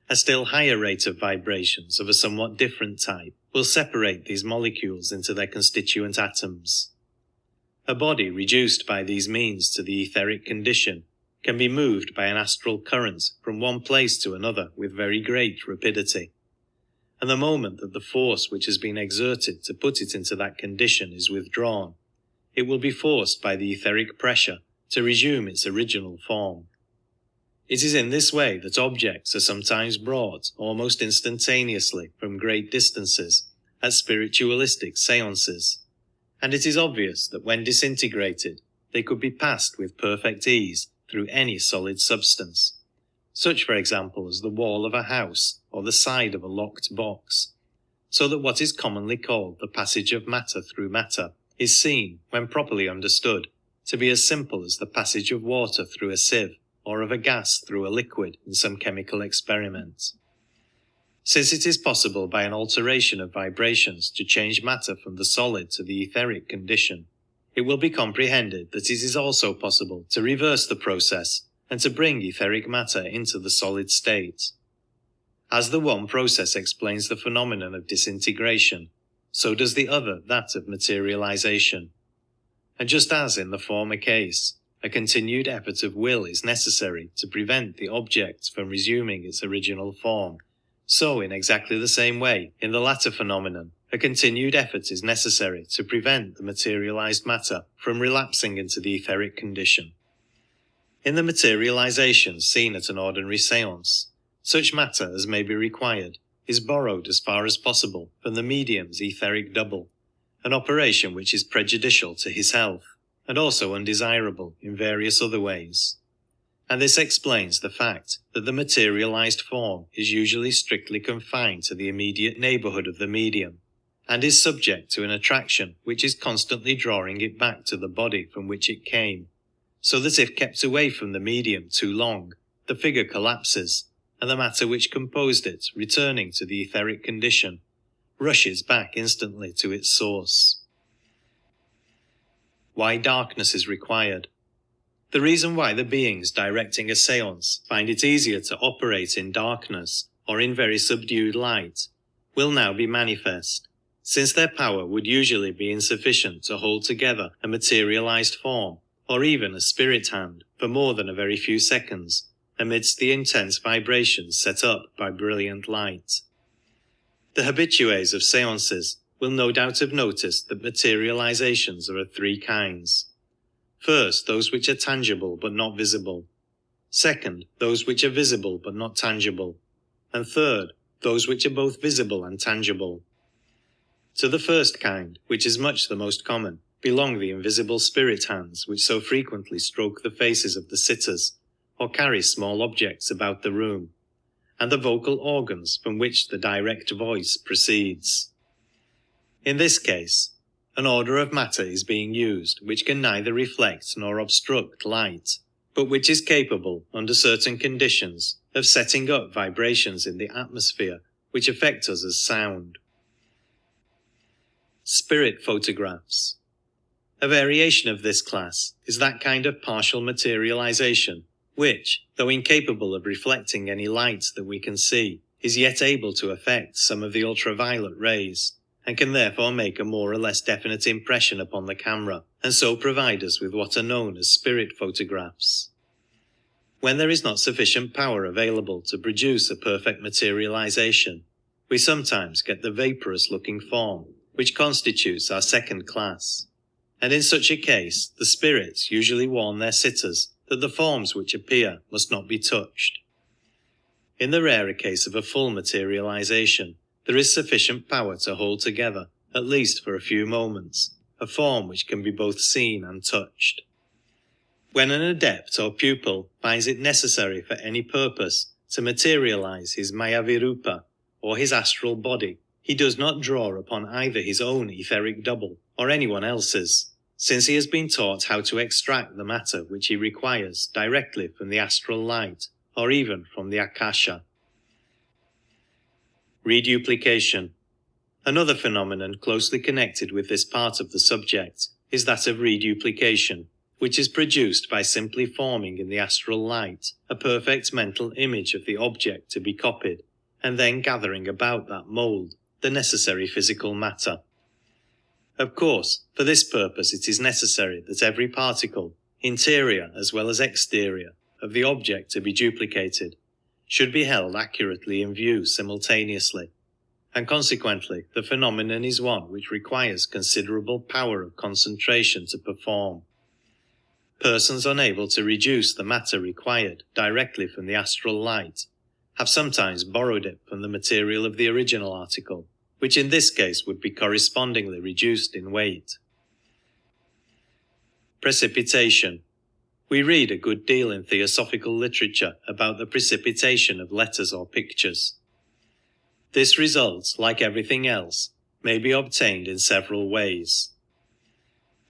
A still higher rate of vibrations of a somewhat different type will separate these molecules into their constituent atoms. A body reduced by these means to the etheric condition can be moved by an astral current from one place to another with very great rapidity. And the moment that the force which has been exerted to put it into that condition is withdrawn, it will be forced by the etheric pressure to resume its original form. It is in this way that objects are sometimes brought almost instantaneously from great distances at spiritualistic seances, and it is obvious that when disintegrated, they could be passed with perfect ease through any solid substance, such for example as the wall of a house or the side of a locked box, so that what is commonly called the passage of matter through matter is seen, when properly understood, to be as simple as the passage of water through a sieve, or of a gas through a liquid in some chemical experiment. Since it is possible by an alteration of vibrations to change matter from the solid to the etheric condition, it will be comprehended that it is also possible to reverse the process and to bring etheric matter into the solid state. As the one process explains the phenomenon of disintegration, so does the other that of materialization. And just as in the former case, a continued effort of will is necessary to prevent the object from resuming its original form, so in exactly the same way, in the latter phenomenon, a continued effort is necessary to prevent the materialized matter from relapsing into the etheric condition. In the materializations seen at an ordinary séance, such matter as may be required is borrowed as far as possible from the medium's etheric double, an operation which is prejudicial to his health, and also undesirable in various other ways. And this explains the fact that the materialized form is usually strictly confined to the immediate neighborhood of the medium, and is subject to an attraction which is constantly drawing it back to the body from which it came, so that if kept away from the medium too long, the figure collapses, and the matter which composed it, returning to the etheric condition, rushes back instantly to its source. Why darkness is required. The reason why the beings directing a séance find it easier to operate in darkness or in very subdued light will now be manifest, since their power would usually be insufficient to hold together a materialized form or even a spirit hand for more than a very few seconds amidst the intense vibrations set up by brilliant light. The habitués of séances will no doubt have noticed that materializations are of three kinds. First, those which are tangible but not visible. Second, those which are visible but not tangible. And third, those which are both visible and tangible. To the first kind, which is much the most common, belong the invisible spirit hands which so frequently stroke the faces of the sitters, or carry small objects about the room, and the vocal organs from which the direct voice proceeds. In this case, an order of matter is being used which can neither reflect nor obstruct light, but which is capable, under certain conditions, of setting up vibrations in the atmosphere which affect us as sound. Spirit photographs. A variation of this class is that kind of partial materialization which, though incapable of reflecting any light that we can see, is yet able to affect some of the ultraviolet rays, and can therefore make a more or less definite impression upon the camera, and so provide us with what are known as spirit photographs. When there is not sufficient power available to produce a perfect materialization, we sometimes get the vaporous-looking form, which constitutes our second class, and in such a case the spirits usually warn their sitters that the forms which appear must not be touched. In the rarer case of a full materialization, there is sufficient power to hold together, at least for a few moments, a form which can be both seen and touched. When an adept or pupil finds it necessary for any purpose to materialize his Mayavirupa or his astral body, he does not draw upon either his own etheric double or anyone else's, since he has been taught how to extract the matter which he requires directly from the astral light or even from the Akasha. Reduplication. Another phenomenon closely connected with this part of the subject is that of reduplication, which is produced by simply forming in the astral light a perfect mental image of the object to be copied, and then gathering about that mould the necessary physical matter. Of course, for this purpose it is necessary that every particle, interior as well as exterior, of the object to be duplicated should be held accurately in view simultaneously, and consequently the phenomenon is one which requires considerable power of concentration to perform. Persons unable to reduce the matter required directly from the astral light have sometimes borrowed it from the material of the original article, which in this case would be correspondingly reduced in weight. Precipitation. We read a good deal in theosophical literature about the precipitation of letters or pictures. This result, like everything else, may be obtained in several ways.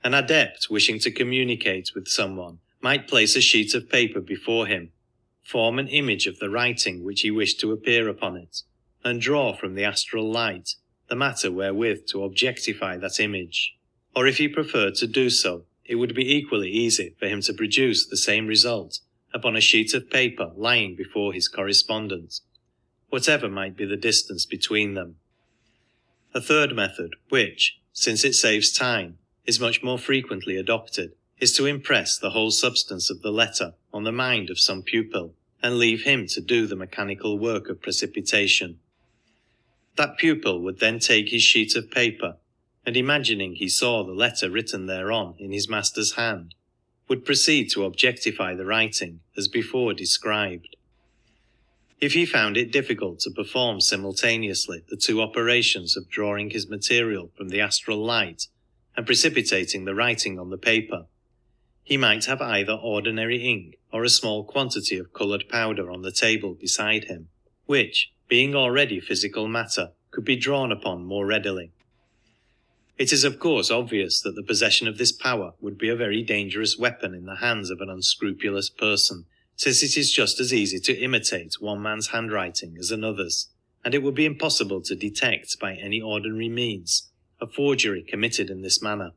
An adept wishing to communicate with someone might place a sheet of paper before him, form an image of the writing which he wished to appear upon it, and draw from the astral light the matter wherewith to objectify that image. Or if he preferred to do so, it would be equally easy for him to produce the same result upon a sheet of paper lying before his correspondent, whatever might be the distance between them. A third method, which, since it saves time, is much more frequently adopted, is to impress the whole substance of the letter on the mind of some pupil, and leave him to do the mechanical work of precipitation. That pupil would then take his sheet of paper, and imagining he saw the letter written thereon in his master's hand, would proceed to objectify the writing as before described. If he found it difficult to perform simultaneously the two operations of drawing his material from the astral light and precipitating the writing on the paper, he might have either ordinary ink or a small quantity of coloured powder on the table beside him, which, being already physical matter, could be drawn upon more readily. It is of course obvious that the possession of this power would be a very dangerous weapon in the hands of an unscrupulous person, since it is just as easy to imitate one man's handwriting as another's, and it would be impossible to detect by any ordinary means a forgery committed in this manner.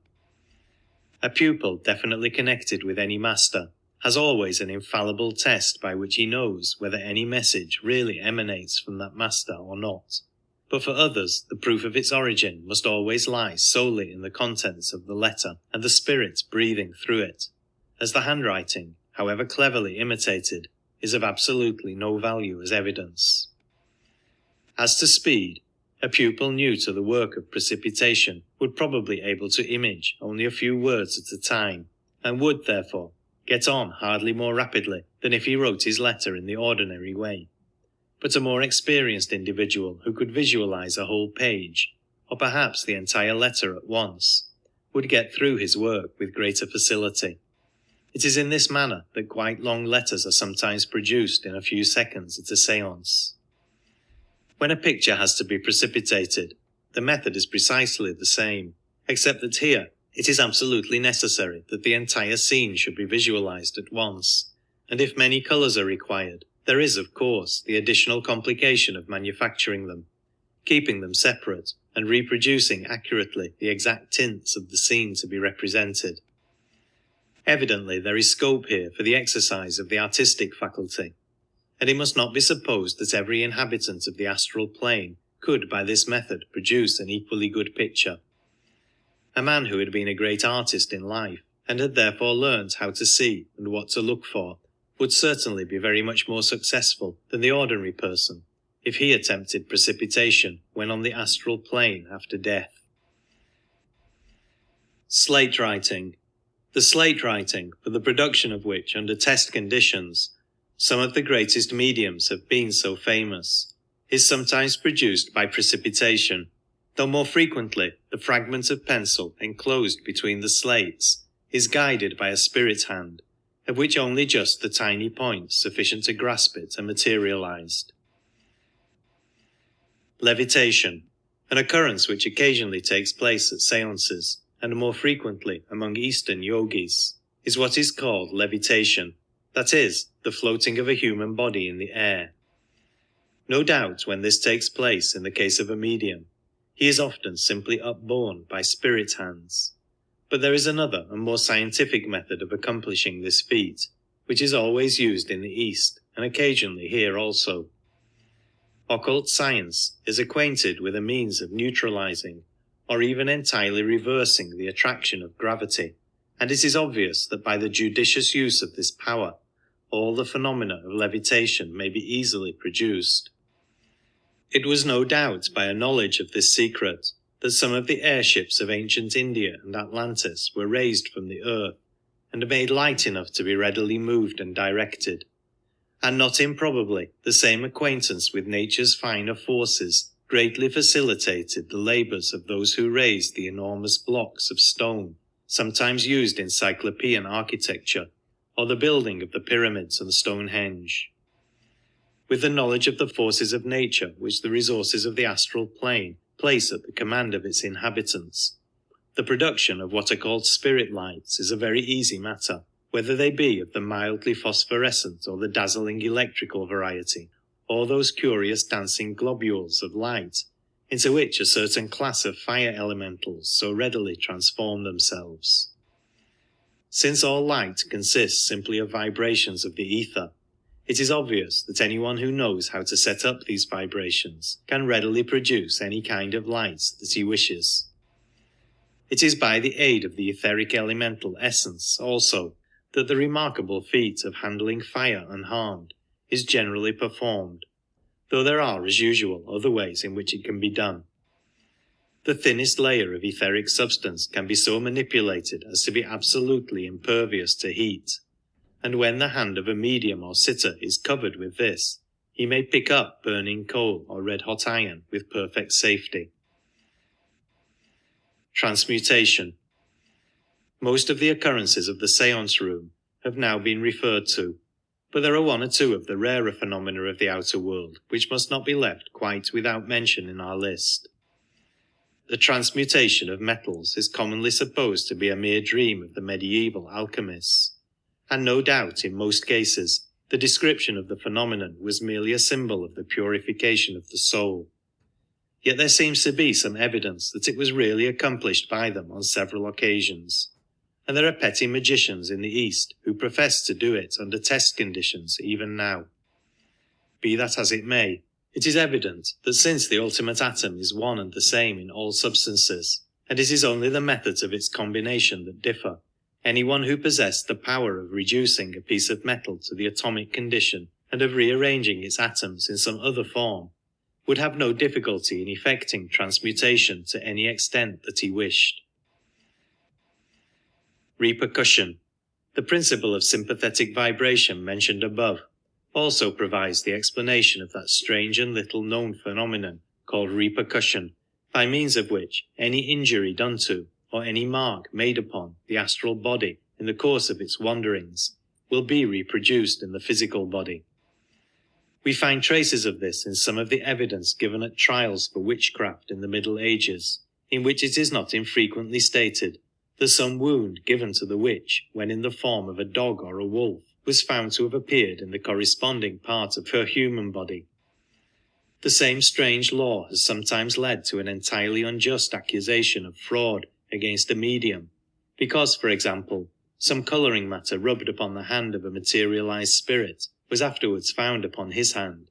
A pupil definitely connected with any master has always an infallible test by which he knows whether any message really emanates from that master or not. But for others, the proof of its origin must always lie solely in the contents of the letter and the spirit breathing through it, as the handwriting, however cleverly imitated, is of absolutely no value as evidence. As to speed, a pupil new to the work of precipitation would probably be able to image only a few words at a time, and would, therefore, get on hardly more rapidly than if he wrote his letter in the ordinary way. But a more experienced individual who could visualize a whole page, or perhaps the entire letter at once, would get through his work with greater facility. It is in this manner that quite long letters are sometimes produced in a few seconds at a séance. When a picture has to be precipitated, the method is precisely the same, except that here it is absolutely necessary that the entire scene should be visualized at once, and if many colors are required, there is, of course, the additional complication of manufacturing them, keeping them separate, and reproducing accurately the exact tints of the scene to be represented. Evidently, there is scope here for the exercise of the artistic faculty, and it must not be supposed that every inhabitant of the astral plane could by this method produce an equally good picture. A man who had been a great artist in life, and had therefore learned how to see and what to look for, would certainly be very much more successful than the ordinary person if he attempted precipitation when on the astral plane after death. Slate writing. The slate writing, for the production of which, under test conditions, some of the greatest mediums have been so famous, is sometimes produced by precipitation, though more frequently the fragment of pencil enclosed between the slates is guided by a spirit hand, of which only just the tiny points sufficient to grasp it are materialized. Levitation, an occurrence which occasionally takes place at seances, and more frequently among Eastern yogis, is what is called levitation, that is, the floating of a human body in the air. No doubt when this takes place in the case of a medium, he is often simply upborne by spirit hands. But there is another and more scientific method of accomplishing this feat, which is always used in the East, and occasionally here also. Occult science is acquainted with a means of neutralizing, or even entirely reversing the attraction of gravity, and it is obvious that by the judicious use of this power, all the phenomena of levitation may be easily produced. It was no doubt by a knowledge of this secret that some of the airships of ancient India and Atlantis were raised from the earth, and made light enough to be readily moved and directed. And not improbably, the same acquaintance with nature's finer forces greatly facilitated the labours of those who raised the enormous blocks of stone, sometimes used in Cyclopean architecture, or the building of the pyramids and Stonehenge. With the knowledge of the forces of nature which the resources of the astral plane place at the command of its inhabitants, the production of what are called spirit lights is a very easy matter, whether they be of the mildly phosphorescent or the dazzling electrical variety, or those curious dancing globules of light, into which a certain class of fire elementals so readily transform themselves. Since all light consists simply of vibrations of the ether, it is obvious that anyone who knows how to set up these vibrations can readily produce any kind of light that he wishes. It is by the aid of the etheric elemental essence, also, that the remarkable feat of handling fire unharmed is generally performed, though there are, as usual, other ways in which it can be done. The thinnest layer of etheric substance can be so manipulated as to be absolutely impervious to heat, and when the hand of a medium or sitter is covered with this, he may pick up burning coal or red-hot iron with perfect safety. Transmutation. Most of the occurrences of the séance room have now been referred to, but there are one or two of the rarer phenomena of the outer world which must not be left quite without mention in our list. The transmutation of metals is commonly supposed to be a mere dream of the medieval alchemists, and no doubt in most cases the description of the phenomenon was merely a symbol of the purification of the soul. Yet there seems to be some evidence that it was really accomplished by them on several occasions, and there are petty magicians in the East who profess to do it under test conditions even now. Be that as it may, it is evident that since the ultimate atom is one and the same in all substances, and it is only the methods of its combination that differ, anyone who possessed the power of reducing a piece of metal to the atomic condition and of rearranging its atoms in some other form would have no difficulty in effecting transmutation to any extent that he wished. Repercussion. The principle of sympathetic vibration mentioned above also provides the explanation of that strange and little known phenomenon called repercussion, by means of which any injury done to, or any mark made upon, the astral body in the course of its wanderings will be reproduced in the physical body. We find traces of this in some of the evidence given at trials for witchcraft in the Middle Ages, in which it is not infrequently stated that some wound given to the witch when in the form of a dog or a wolf was found to have appeared in the corresponding part of her human body. The same strange law has sometimes led to an entirely unjust accusation of fraud against a medium, because, for example, some colouring matter rubbed upon the hand of a materialized spirit was afterwards found upon his hand.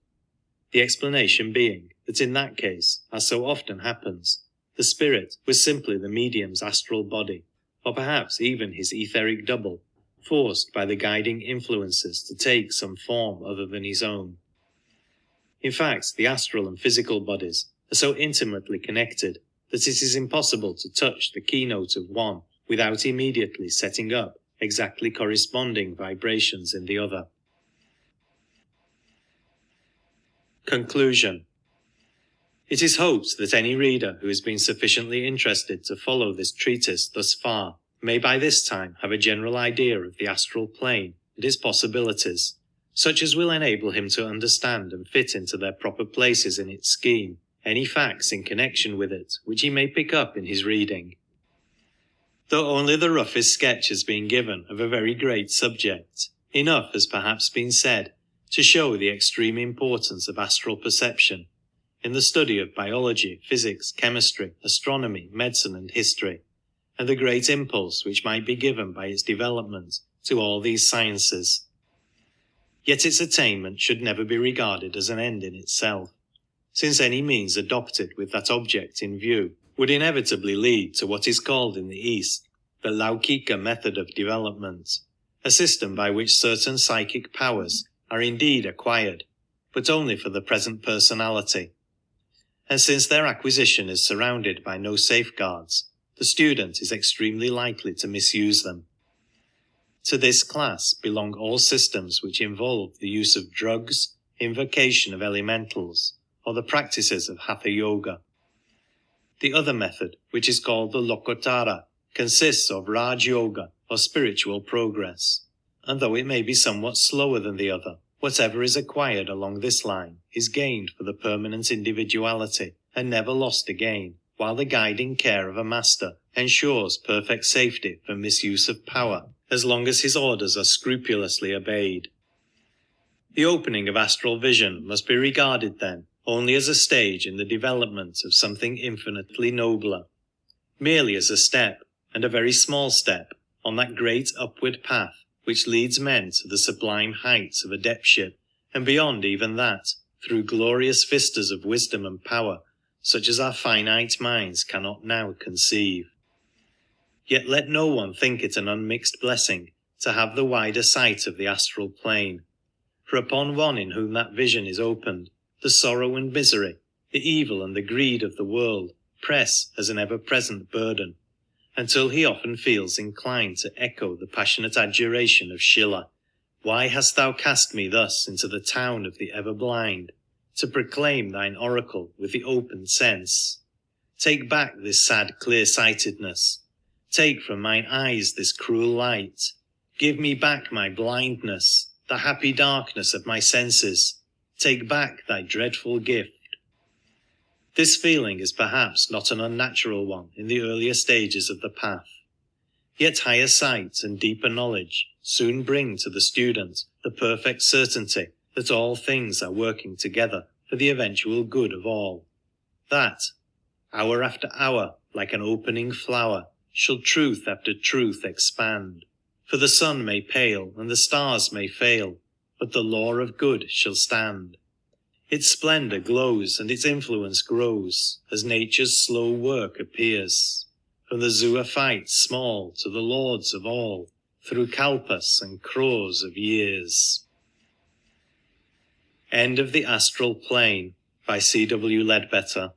The explanation being that in that case, as so often happens, the spirit was simply the medium's astral body, or perhaps even his etheric double, forced by the guiding influences to take some form other than his own. In fact, the astral and physical bodies are so intimately connected that it is impossible to touch the keynote of one without immediately setting up exactly corresponding vibrations in the other. Conclusion. It is hoped that any reader who has been sufficiently interested to follow this treatise thus far may by this time have a general idea of the astral plane and its possibilities, such as will enable him to understand and fit into their proper places in its scheme any facts in connection with it which he may pick up in his reading. Though only the roughest sketch has been given of a very great subject, enough has perhaps been said to show the extreme importance of astral perception in the study of biology, physics, chemistry, astronomy, medicine, and history, and the great impulse which might be given by its development to all these sciences. Yet its attainment should never be regarded as an end in itself, since any means adopted with that object in view would inevitably lead to what is called in the East the Laukika method of development, a system by which certain psychic powers are indeed acquired, but only for the present personality. And since their acquisition is surrounded by no safeguards, the student is extremely likely to misuse them. To this class belong all systems which involve the use of drugs, invocation of elementals, or the practices of Hatha Yoga. The other method, which is called the Lokotara, consists of Raj Yoga, or spiritual progress, and though it may be somewhat slower than the other, whatever is acquired along this line is gained for the permanent individuality and never lost again, while the guiding care of a master ensures perfect safety from misuse of power as long as his orders are scrupulously obeyed. The opening of astral vision must be regarded, then, only as a stage in the development of something infinitely nobler, merely as a step, and a very small step, on that great upward path which leads men to the sublime heights of adeptship, and beyond even that, through glorious vistas of wisdom and power, such as our finite minds cannot now conceive. Yet let no one think it an unmixed blessing to have the wider sight of the astral plane, for upon one in whom that vision is opened, the sorrow and misery, the evil and the greed of the world press as an ever-present burden, until he often feels inclined to echo the passionate adjuration of Schiller, "Why hast thou cast me thus into the town of the ever-blind, to proclaim thine oracle with the open sense? Take back this sad clear-sightedness. Take from mine eyes this cruel light. Give me back my blindness, the happy darkness of my senses. Take back thy dreadful gift." This feeling is perhaps not an unnatural one in the earlier stages of the path. Yet higher sight and deeper knowledge soon bring to the student the perfect certainty that all things are working together for the eventual good of all. That, hour after hour, like an opening flower, shall truth after truth expand. For the sun may pale and the stars may fail, but the law of good shall stand. Its splendour glows and its influence grows, as nature's slow work appears, from the zoophytes small to the lords of all, through kalpas and crores of years. End of the Astral Plane by C. W. Leadbeater.